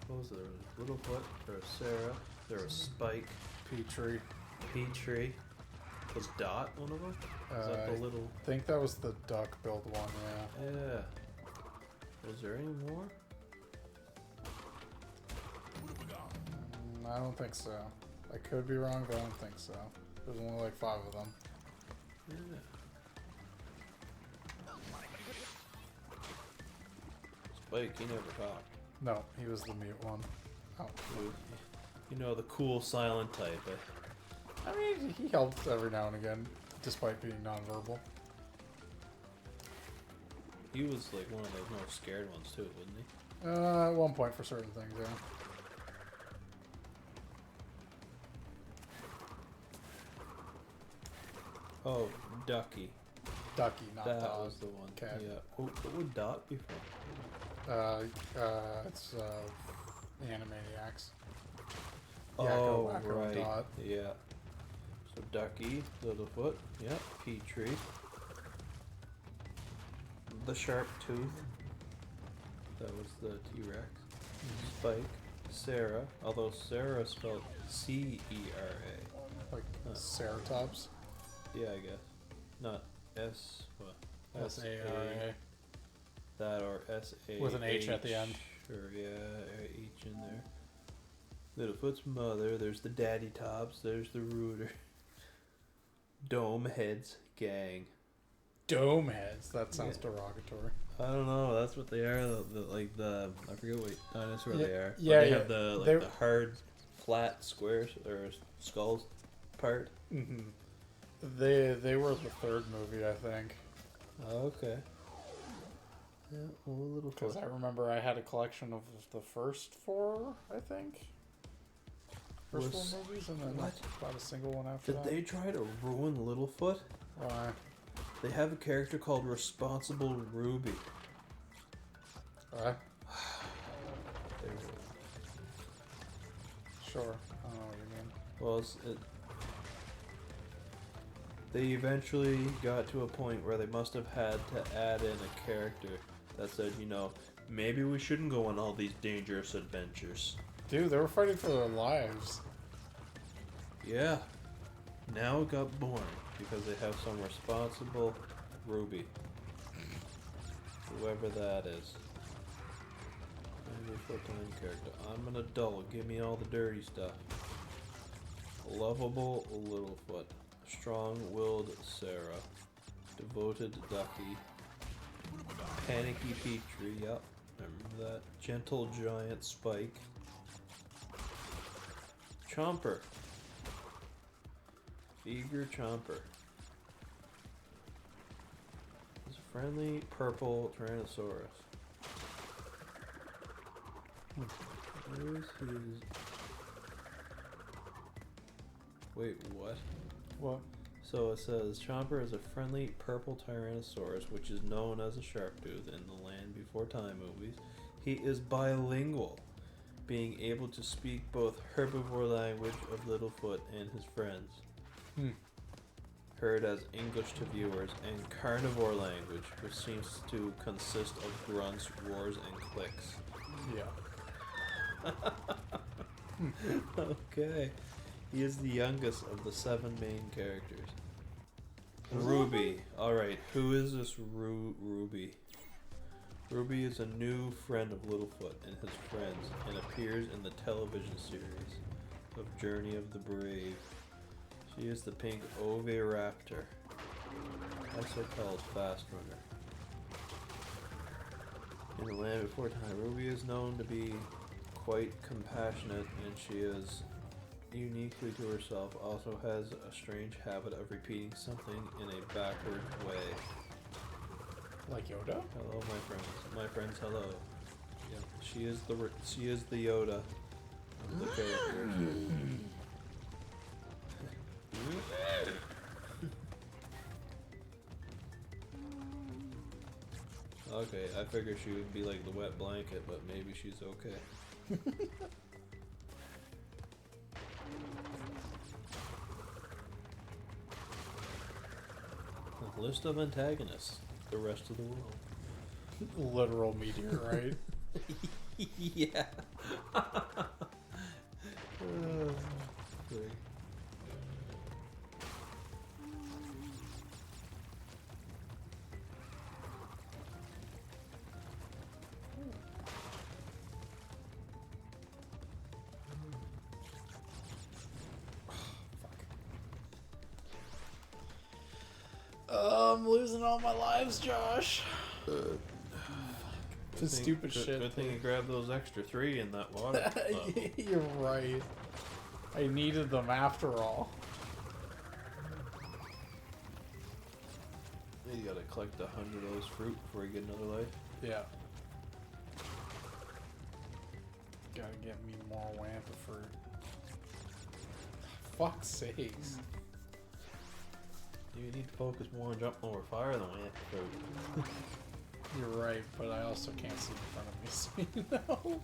What was there? There was Littlefoot, there was Sarah, there was Spike, Petrie. Petrie. Was Dot one of them? Is that the little... I think that was the duck build one, yeah. Yeah. Was there any more? I don't think so. I could be wrong, but I don't think so. There's only like 5 of them. Yeah. Spike, he never talked. No, he was the mute one. Oh. You know, the cool silent type. I mean, he helped every now and again, despite being nonverbal. He was like one of those most scared ones too, wasn't he? At one point for certain things, yeah. Oh, Ducky. Ducky, not That Dot. was the one. Okay. Yeah. What would Dot be from? It's the Animaniacs. Oh, Yakko, Wacko, and right. Dot. Yeah. So Ducky, Littlefoot, yeah, Petrie, the Sharp Tooth. That was the T-Rex. Spike, Sarah, although Sarah spelled C-E-R-A. Like Huh. Ceratops. Yeah, I guess. Not S. What? S-A-R-A. That or S-A. With an H at the end. Or yeah, H in there. Littlefoot's mother. There's the Daddy Tops. There's the Rooter. Dome Heads Gang. Dome heads. That sounds derogatory. I don't know. That's what they are. I forget what dinosaur Yeah, they are. But yeah, they yeah. have the They're- the hard, flat squares or skulls part. Mm-hmm. They were the 3rd movie, I think. Oh, okay. Yeah, well, a little Because I remember I had a collection of the first 4, I think. first Was- four movies, and then what? about a single one after Did that. they try to ruin Littlefoot? Why? They have a character called Responsible Ruby. Why? There- Sure. I don't know what you mean. Well, they eventually got to a point where they must have had to add in a character that said, you know, maybe we shouldn't go on all these dangerous adventures. Dude, they were fighting for their lives. Yeah. Now it got boring because they have some responsible Ruby. Whoever that is. Maybe a full-time character. I'm an adult. Give me all the dirty stuff. Lovable Littlefoot. Strong-willed Sarah. Devoted Ducky. Panicky Petrie. Yep. Remember that. Gentle Giant Spike. Chomper. Eager Chomper. This friendly purple Tyrannosaurus. Where's his... Wait, what? What? So it says Chomper is a friendly purple Tyrannosaurus, which is known as a Sharptooth in the Land Before Time movies. He is bilingual, being able to speak both herbivore language of Littlefoot and his friends. Heard as English to viewers, and carnivore language, which seems to consist of grunts, roars, and clicks. Yeah. Okay. He is the youngest of the 7 main characters. Ruby. Alright, who is this Ruby? Ruby is a new friend of Littlefoot and his friends, and appears in the television series of Journey of the Brave. She is the pink Oviraptor, also called Fast Runner. In the Land Before Time, Ruby is known to be quite compassionate, and she is uniquely to herself, also has a strange habit of repeating something in a backwards way. Like Yoda? Hello, my friends. My friends, hello. Yep, she is the Yoda of the characters. Okay, I figured she would be like the wet blanket, but maybe she's okay. A list of antagonists. The rest of the world. Literal meteorite. Yeah. Great. I'm losing all my lives, Josh. For stupid shit. Good thing you grabbed those extra 3 in that water. You're right. I needed them after all. You gotta collect 100 of those fruit before you get another life. Yeah. Gotta get me more Wampa fruit. Fuck's sakes. You need to focus more on jumping over fire than with fruit. You're right, but I also can't see in front of me, so you know.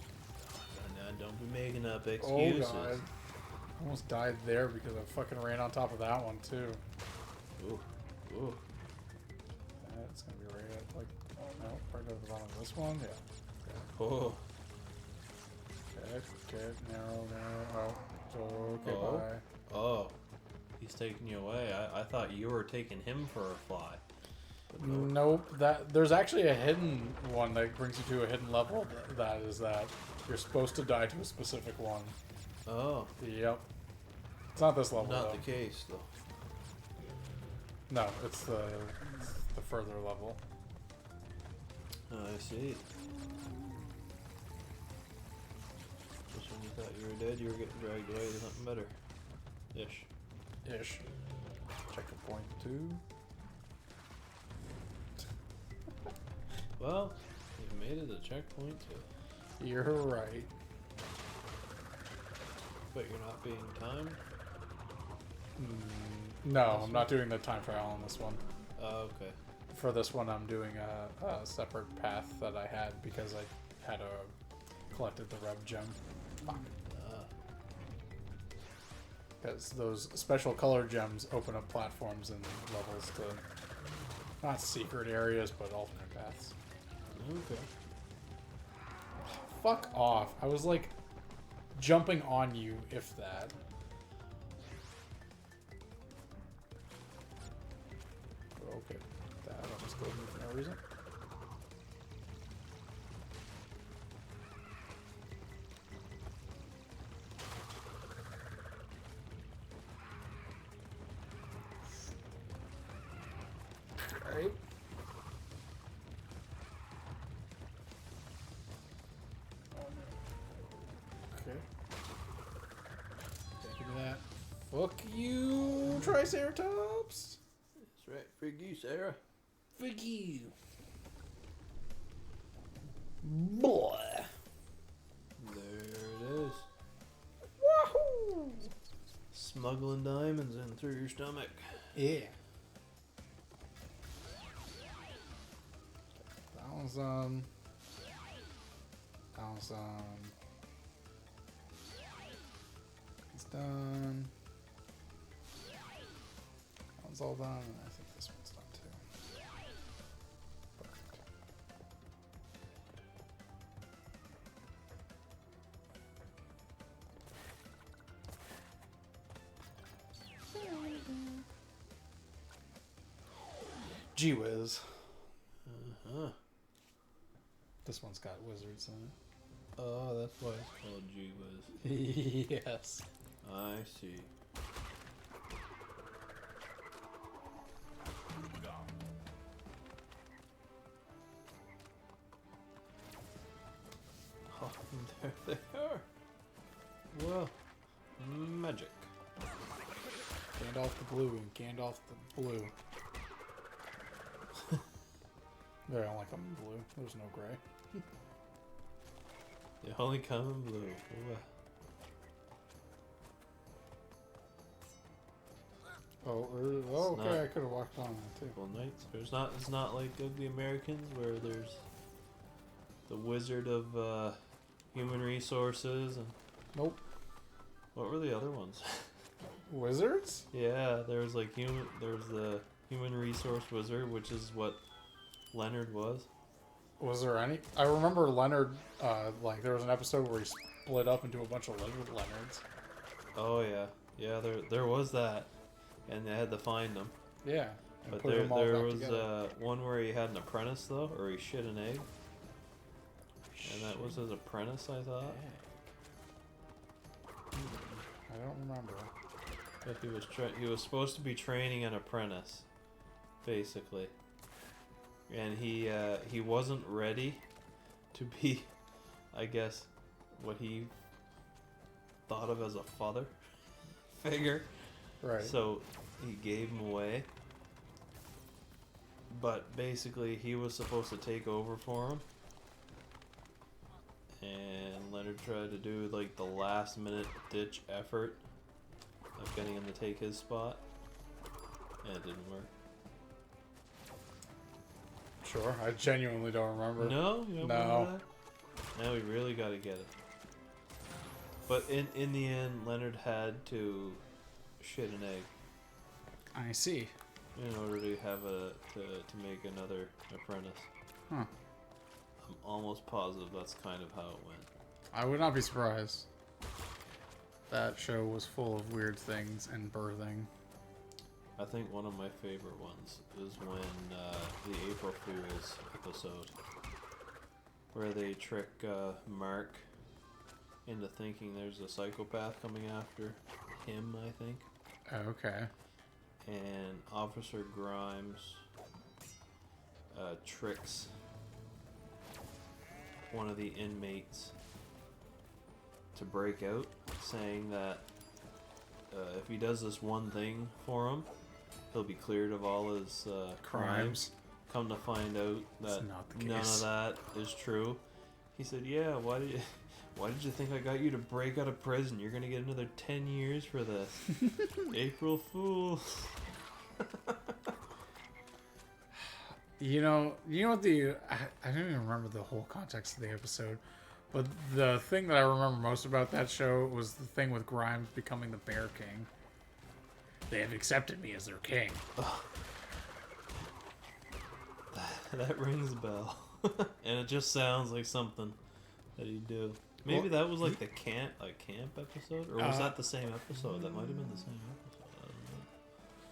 Now, don't be making up excuses. Oh god. I almost died there because I fucking ran on top of that one too. Ooh. Ooh. That's gonna be right at, like, oh no, right at the bottom of this one, yeah. Oh. Okay, narrow, oh, so, okay, Oh. bye. Oh. He's taking you away. I thought you were taking him for a fly. But no. Nope, there's actually a hidden one that brings you to a hidden level that is that you're supposed to die to a specific one. Oh. Yep. It's not this level, Not though. the case, though. No, it's the further level. Oh, I see. Just when you thought you were dead, you were getting dragged away to something better. Ish. Ish. Checkpoint 2. Well, you made it to checkpoint 2. You're right. But you're not being timed? No, I'm not doing the time trial on this one. Oh, okay. For this one, I'm doing a separate path that I had because I had collected the Rev Gem. Fuck. Because those special color gems open up platforms and levels to not secret areas, but alternate paths. Okay. Fuck off. I was like jumping on you, if that. Okay. That almost killed me for no reason. Alright. Okay. Thank you for that. Fuck you, Triceratops! That's right. Frig you, Sarah. Fuck you. Boy. There it is. Wahoo! Smuggling diamonds in through your stomach. Yeah. 1,000. It's done. That one's all done, and I think this one's done too. Perfect. Gee whiz. Uh-huh. This one's got wizards in Oh, that's why it's called G-Wiz. it. Yes. I see. Oh, there they are. Well, magic. Gandalf the blue and Gandalf the blue. They don't like them in blue. There's no gray. They only come in blue. Ooh. Okay. not- I could have walked on that too. Well, knights. It's not like Ugly Americans where there's the wizard of human resources and Nope. what were the other ones? Wizards? Yeah, there's the human resource wizard, which is what Leonard was. Was there any? I remember Leonard. Like there was an episode where he split up into a bunch of Leonards. Oh yeah, there was that, and they had to find them. Yeah. And But put there them all back was together. one where he had an apprentice though, or he shit an egg, and that was his apprentice, I thought. I don't remember. But he was supposed to be training an apprentice, basically, and he wasn't ready to be, I guess, what he thought of as a father figure. Right. So he gave him away. But basically, he was supposed to take over for him. And Leonard tried to do like the last minute ditch effort of getting him to take his spot. And it didn't work. Sure. I genuinely don't remember. No? You don't No. remember that? Now we really got to get it. But in the end, Leonard had to shit an egg I see. in order to have to make another apprentice. Huh. I'm almost positive that's kind of how it went. I would not be surprised. That show was full of weird things and birthing. I think one of my favorite ones is when the April Fool's episode, where they trick Mark into thinking there's a psychopath coming after him, I think. Okay. And Officer Grimes tricks one of the inmates to break out, saying that if he does this one thing for him, he'll be cleared of all his crimes. Come to find out that not the none case. of that is true. He said, "Yeah, Why did you think I got you to break out of prison? You're gonna get another 10 years for this. April Fools. You know what I don't even remember the whole context of the episode, but the thing that I remember most about that show was the thing with Grimes becoming the Bear King. They have accepted me as their king. That rings a bell. And it just sounds like something that he'd do. Maybe that was like the camp episode? Or was that the same episode? That might have been the same episode. I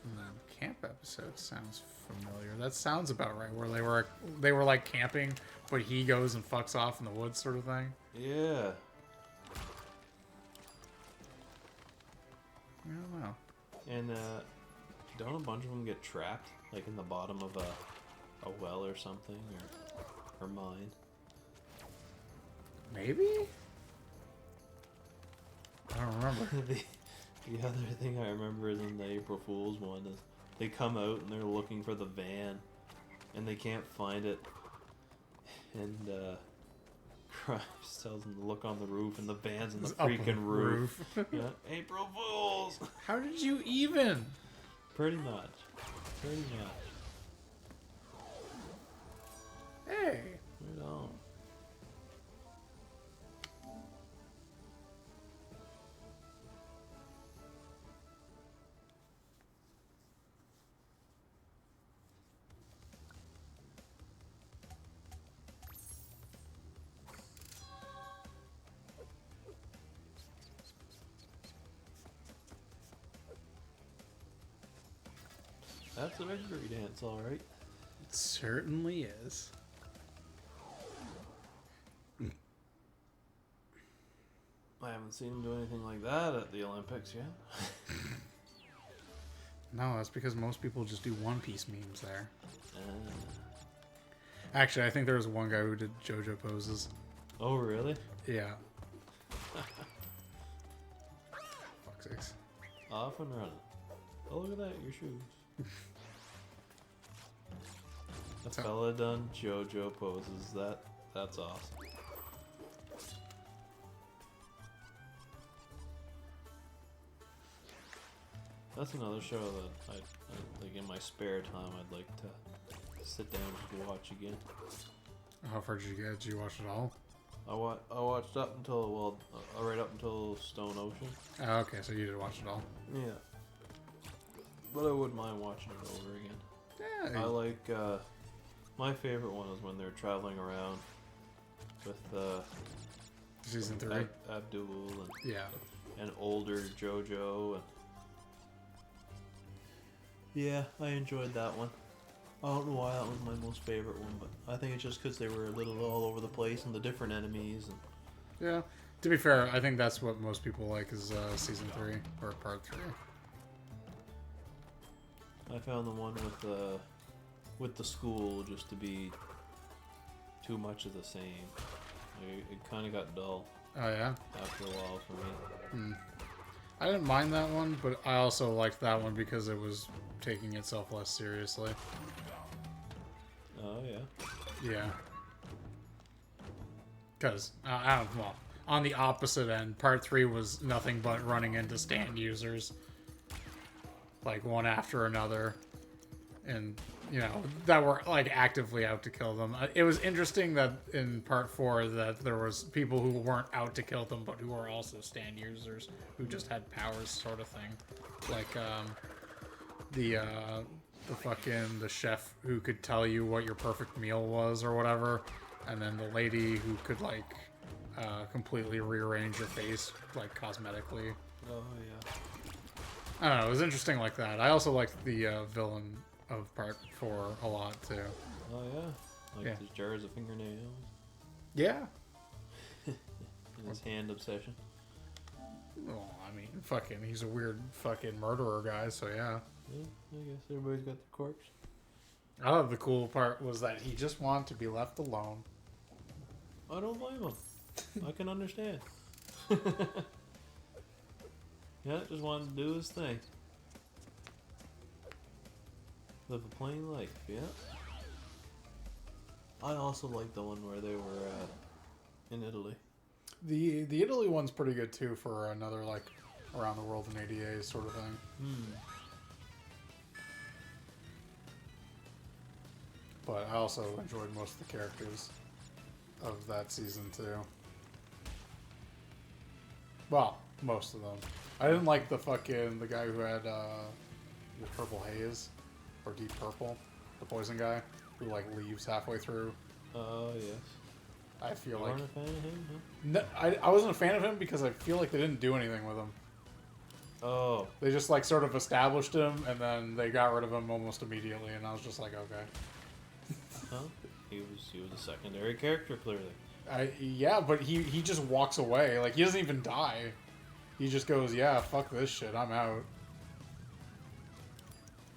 don't know. The camp episode sounds familiar. That sounds about right. Where they were like camping, but he goes and fucks off in the woods, sort of thing. Yeah. I don't know. And don't a bunch of them get trapped, like in the bottom of a well or something, or mine? Maybe. I don't remember. The other thing I remember is in the April Fool's one is they come out and they're looking for the van, and they can't find it, and Grimes tells them to look on the roof, and the van's on the It's up on freaking the roof. Yeah, April Fools. How did you even? Pretty much. Pretty much. Hey. Right on. That's a victory dance, alright. It certainly is. I haven't seen him do anything like that at the Olympics yet. No, that's because most people just do One Piece memes there. Uh, Actually, I think there was one guy who did JoJo poses. oh, really? Yeah. Fuck sakes. Off and running. Oh, look at that, your shoes. A So- fella done JoJo poses. That's awesome. That's another show that I like in my spare time. I'd like to sit down and just watch again. How far did you get? Did you watch it all? I watched up until right up until Stone Ocean. Oh, okay, so you did watch it all. Yeah. But I wouldn't mind watching it over again. Yeah. I like my favorite one is when they're traveling around with Season 3. Abdul Yeah. and older JoJo and yeah, I enjoyed that one. I don't know why that was my most favorite one, but I think it's just because they were a little all over the place and the different enemies and Yeah. To be fair, I think that's what most people like is Season 3 or Part 3. I found the one with the school just to be too much of the same. Like, it kind of got dull Oh, yeah? after a while for me. I didn't mind that one, but I also liked that one because it was taking itself less seriously. Oh yeah. Yeah. Because, I don't well, on the opposite end, Part 3 was nothing but running into stand users. Like, one after another. And, you know, that were, like, actively out to kill them. It was interesting that in Part 4 that there was people who weren't out to kill them, but who were also stand users, who just had powers, sort of thing. Like, the chef who could tell you what your perfect meal was or whatever, and then the lady who could, like, completely rearrange your face, like, cosmetically. Oh yeah. I don't know, it was interesting like that. I also liked the villain of Part 4 a lot, too. Oh yeah. Like Yeah. these jars of fingernails Yeah. and his hand obsession. Well, I mean, fucking, he's a weird fucking murderer guy, so yeah. Yeah, I guess everybody's got the corpse. I thought the cool part was that he just wanted to be left alone. I don't blame him. I can understand. Yeah, just wanted to do his thing. Live a plain life, yeah. I also like the one where they were in Italy. The Italy one's pretty good too for another like around the world in ADA sort of thing. But I also enjoyed most of the characters of that season too. Well, most of them. I didn't like the guy who had the purple haze or deep purple, the poison guy who like leaves halfway through. Oh yes. I feel You like weren't a fan of him, huh? no, I wasn't a fan of him because I feel like they didn't do anything with him. Oh. They just like sort of established him and then they got rid of him almost immediately, and I was just like, okay. Huh? He was a secondary character, clearly. Yeah, but he just walks away. Like, he doesn't even die. He just goes, yeah, fuck this shit, I'm out.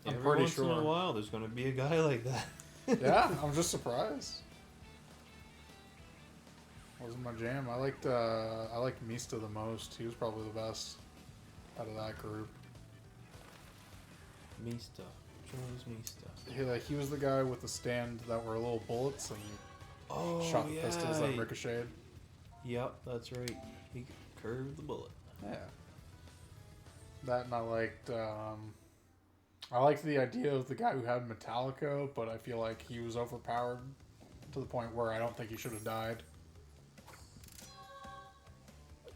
I'm Every pretty once sure. in a while, there's going to be a guy like that. Yeah, I'm just surprised. Wasn't my jam. I liked Mista the most. He was probably the best out of that group. Mista. Which one was Mista? He was the guy with the stand that were little bullets and Oh, shot the yeah. pistols that ricocheted. Yep, that's right. He curved the bullet. Yeah. That, and I liked the idea of the guy who had Metallica, but I feel like he was overpowered to the point where I don't think he should have died.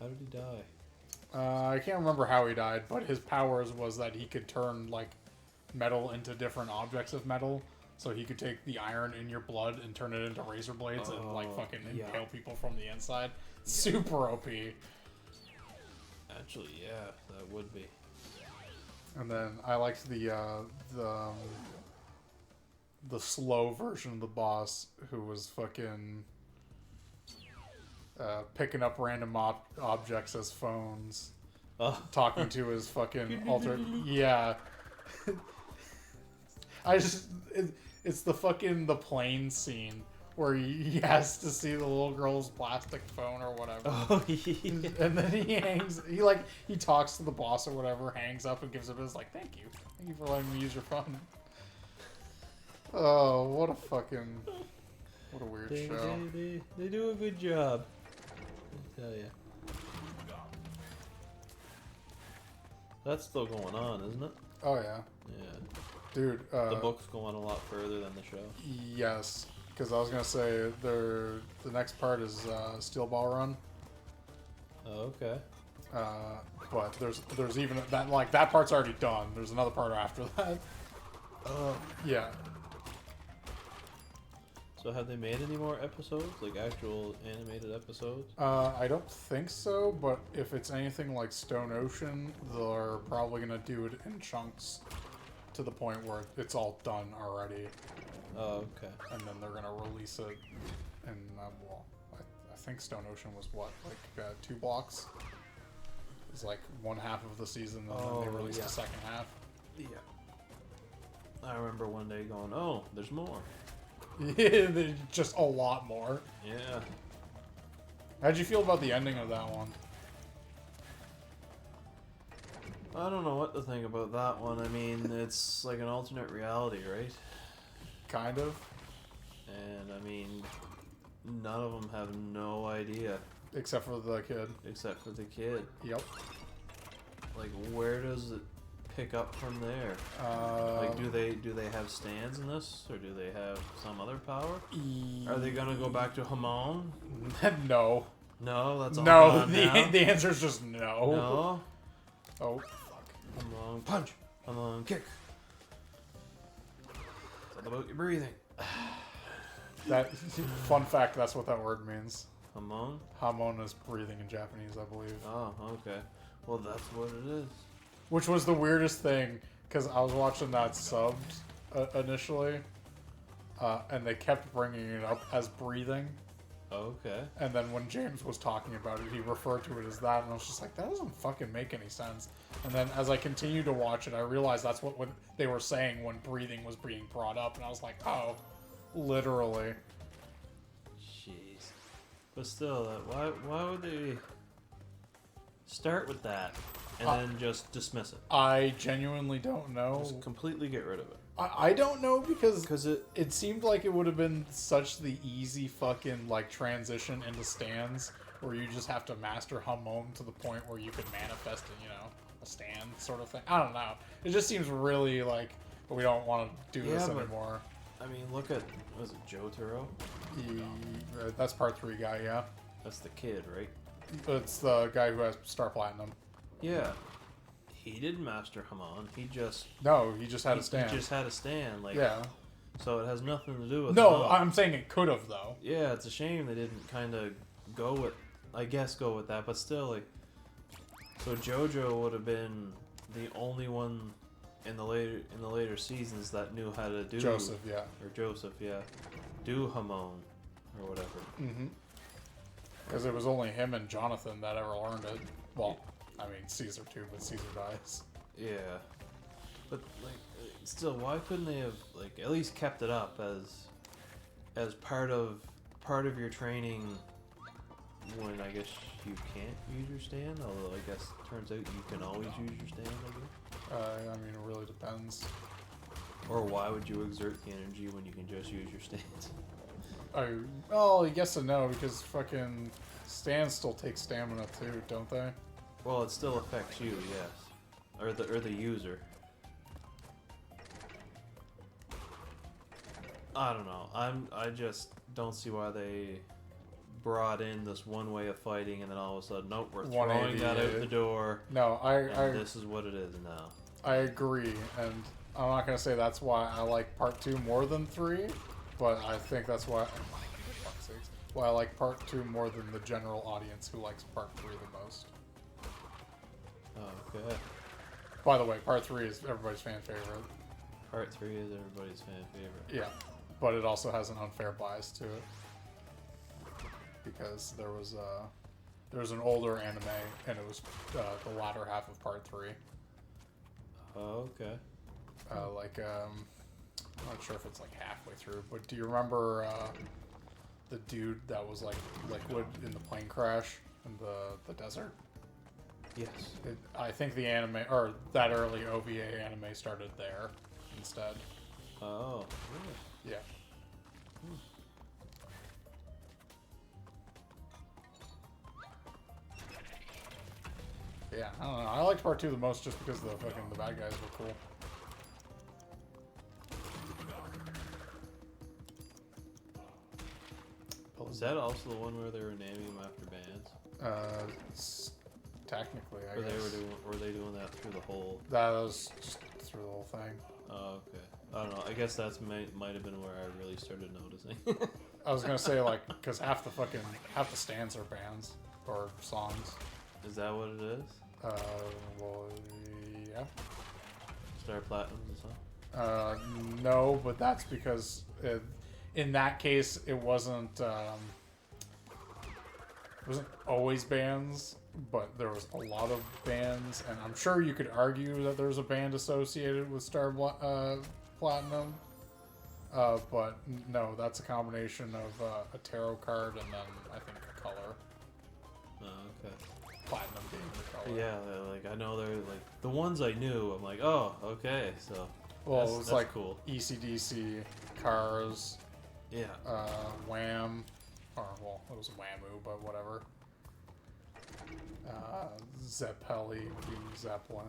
How did he die? I can't remember how he died, but his powers was that he could turn like metal into different objects of metal. So he could take the iron in your blood and turn it into razor blades and like fucking impale people from the inside. Super OP. Actually, yeah, that would be. And then I liked the slow version of the boss who was fucking picking up random objects as phones, talking to his fucking alter. Yeah. It's the plane scene where he has to see the little girl's plastic phone or whatever. Oh, yeah. And then he talks to the boss or whatever, hangs up and gives him his like, thank you for letting me use your phone. Oh, what a weird show. They do a good job. I tell ya. That's still going on, isn't it? Oh yeah. Yeah. Dude, The book's going a lot further than the show. Yes, because I was gonna say the next part is Steel Ball Run. Oh, okay. But there's even that part's already done. There's another part after that. Yeah. So have they made any more episodes, like actual animated episodes? I don't think so, but if it's anything like Stone Ocean, they're probably gonna do it in chunks to the point where it's all done already. Oh, okay. And then they're gonna release it in I think Stone Ocean was what, like 2 blocks. It's like one half of the season, and then they released the second half. Yeah. I remember one day going, "Oh, there's more." Yeah, there's just a lot more. Yeah. How'd you feel about the ending of that one? I don't know what to think about that one. I mean, it's like an alternate reality, right? Kind of. And I mean, none of them have no idea. Except for the kid. Except for the kid. Yep. Like, where does it pick up from there? Like, do they have stands in this, or do they have some other power? Are they gonna go back to Hamon? No. No, that's all. No. gone now? The answer is just no. No. Oh, fuck. Hamon punch. Hamon kick. It's all about your breathing. That fun fact. That's what that word means. Hamon. Hamon is breathing in Japanese, I believe. Oh, okay. Well, that's what it is. Which was the weirdest thing, because I was watching that subbed initially, and they kept bringing it up as breathing. Okay. And then when James was talking about it, he referred to it as that, and I was just like, that doesn't fucking make any sense. And then as I continued to watch it, I realized that's what they were saying when breathing was being brought up, and I was like, oh, literally. Jeez. But still, why would they start with that and then just dismiss it? I genuinely don't know. Just completely get rid of it. I don't know Because it seemed like it would have been such the easy fucking like transition into stands where you just have to master Hamon to the point where you can manifest a stand sort of thing. I don't know. It just seems really like we don't want to do this but- anymore. I mean, look at, was it Jotaro? That's part 3 guy, yeah. That's the kid, right? It's the guy who has Star Platinum. Yeah. He didn't master Hamon. He just No, he just had a stand. He just had a stand. Like, yeah. So it has nothing to do with No, Hamon. I'm saying it could have though. Yeah, it's a shame they didn't kind of go with that, but still, like, so JoJo would have been the only one in the later seasons that knew how to do Joseph, yeah. Do Hamon or whatever. Mm-hmm. Because it was only him and Jonathan that ever learned it. Well, I mean Caesar too, but Caesar dies. Yeah, but like, still, why couldn't they have like at least kept it up as part of your training? When I guess you can't use your stand, although I guess it turns out you can always use your stand. I guess. I mean, it really depends. Or why would you exert the energy when you can just use your stance? Well, yes and no, because fucking stands still take stamina too, don't they? Well, it still affects you, yes, or the user. I don't know. I just don't see why they brought in this one way of fighting, and then all of a sudden, nope, we're throwing that out the door. No, this is what it is now. I agree, and I'm not gonna say that's why I like part 2 more than 3, but I think that's why. Why I like part 2 more than the general audience who likes part 3 the most. Okay. By the way, part 3 is everybody's fan favorite. Part 3 is everybody's fan favorite. Yeah, but it also has an unfair bias to it because there was an older anime and it was the latter half of part 3. Oh, okay. I'm not sure if it's like halfway through, but do you remember the dude that was like liquid in the plane crash in the desert? Yes. I think the anime, or that early OVA anime started there instead. Oh, really? Yeah. Yeah, I don't know. I liked part 2 the most just because the bad guys were cool. Is that also the one where they were naming them after bands? Technically, I Or guess. were they doing that through the whole? That was just through the whole thing. Oh, okay. I don't know. I guess that's might have been where I really started noticing. I was gonna say because half the stands are bands or songs. Is that what it is? Well, yeah. Star Platinum and stuff? No, but that's because in that case it wasn't always bands, but there was a lot of bands, and I'm sure you could argue that there's a band associated with Star Platinum. But no, that's a combination of a tarot card and then I think a color. Oh, okay. Platinum being the color. Yeah, like I know they're like the ones I knew. I'm like, oh, okay, so. Well, that's, it was that's like cool. ECDC, Cars, Yeah. Wham, or well, it was Whamu, but whatever. Zeppeli, Zeppelin.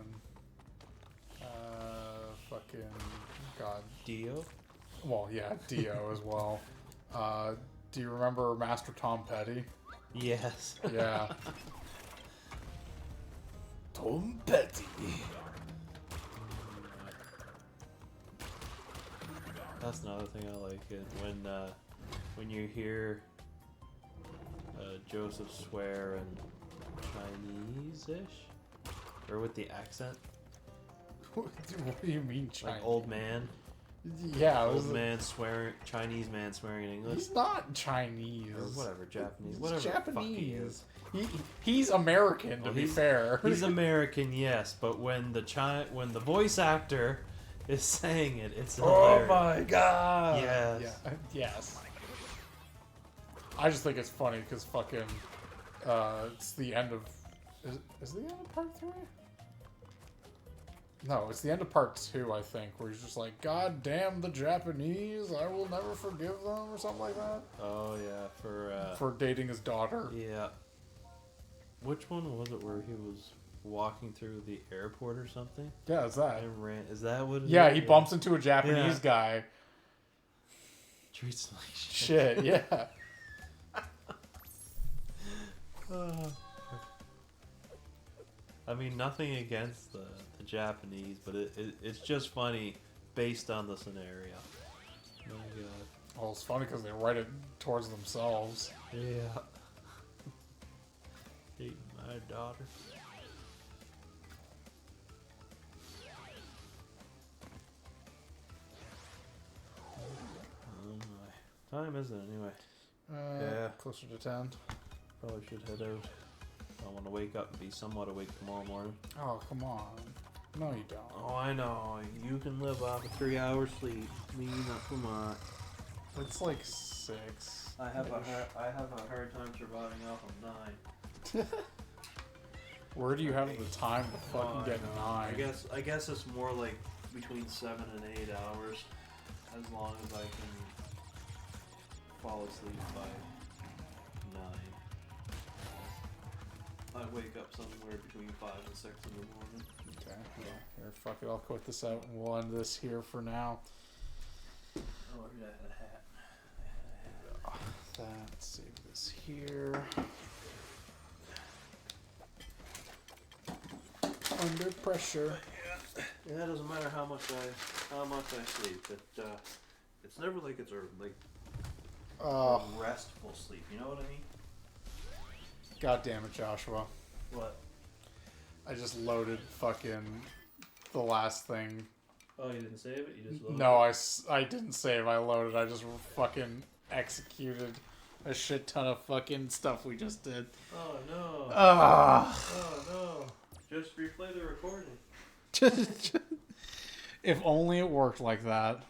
Fucking God. Dio. Well, yeah, Dio as well. Do you remember Master Tom Petty? Yes. Yeah. Tom Petty. That's another thing I like it when you hear Joseph swear in Chinese-ish, or with the accent, What do you mean Chinese? like old man, Yeah, it was old man swearing, Chinese man swearing in English, He's not Chinese. or whatever, Japanese, He's whatever the fuck he Japanese. is. He's American, to Well, be he's- fair. He's American, yes, but when the voice actor is saying it, it's Oh hilarious. my god! Yes. Yeah. Yes. I just think it's funny because fucking, it's the end of. Is it the end of part 3? No, it's the end of part 2, I think, where he's just like, God damn the Japanese, I will never forgive them, or something like that. Oh yeah, For dating his daughter. yeah. Which one was it where he was walking through the airport or something? Yeah, it's that. And ran. Is that what? Yeah, he bumps into a Japanese guy. Treats like Shit, yeah. I mean, nothing against the Japanese, but it's just funny based on the scenario. My God. Well, it's funny because they write it towards themselves. Yeah. Hate my daughter. Oh my. Time is it anyway? Yeah. Closer to 10. Probably should head out. I want to wake up and be somewhat awake tomorrow morning. Oh, come on. No, you don't. Oh, I know. You can live off a 3-hour sleep. Me, not so much. It's like 6. I have a hard time surviving off of 9. Where do you have the time to fucking get 9? I guess it's more like between 7 and 8 hours, as long as I can fall asleep by 9. I wake up somewhere between 5 and 6 in the morning. Okay, well, here, fuck it, I'll quit this out and we'll end this here for now. Oh, I had a hat. That, save this here. Under pressure. Yeah, it doesn't matter how much I sleep. It's never like it's a restful sleep. You know what I mean? God damn it, Joshua. What? I just loaded fucking the last thing. Oh, you didn't save it? You just loaded No, it? I didn't save. I loaded. I just fucking executed a shit ton of fucking stuff we just did. Oh no. Ah. Oh no. Just replay the recording. If only it worked like that.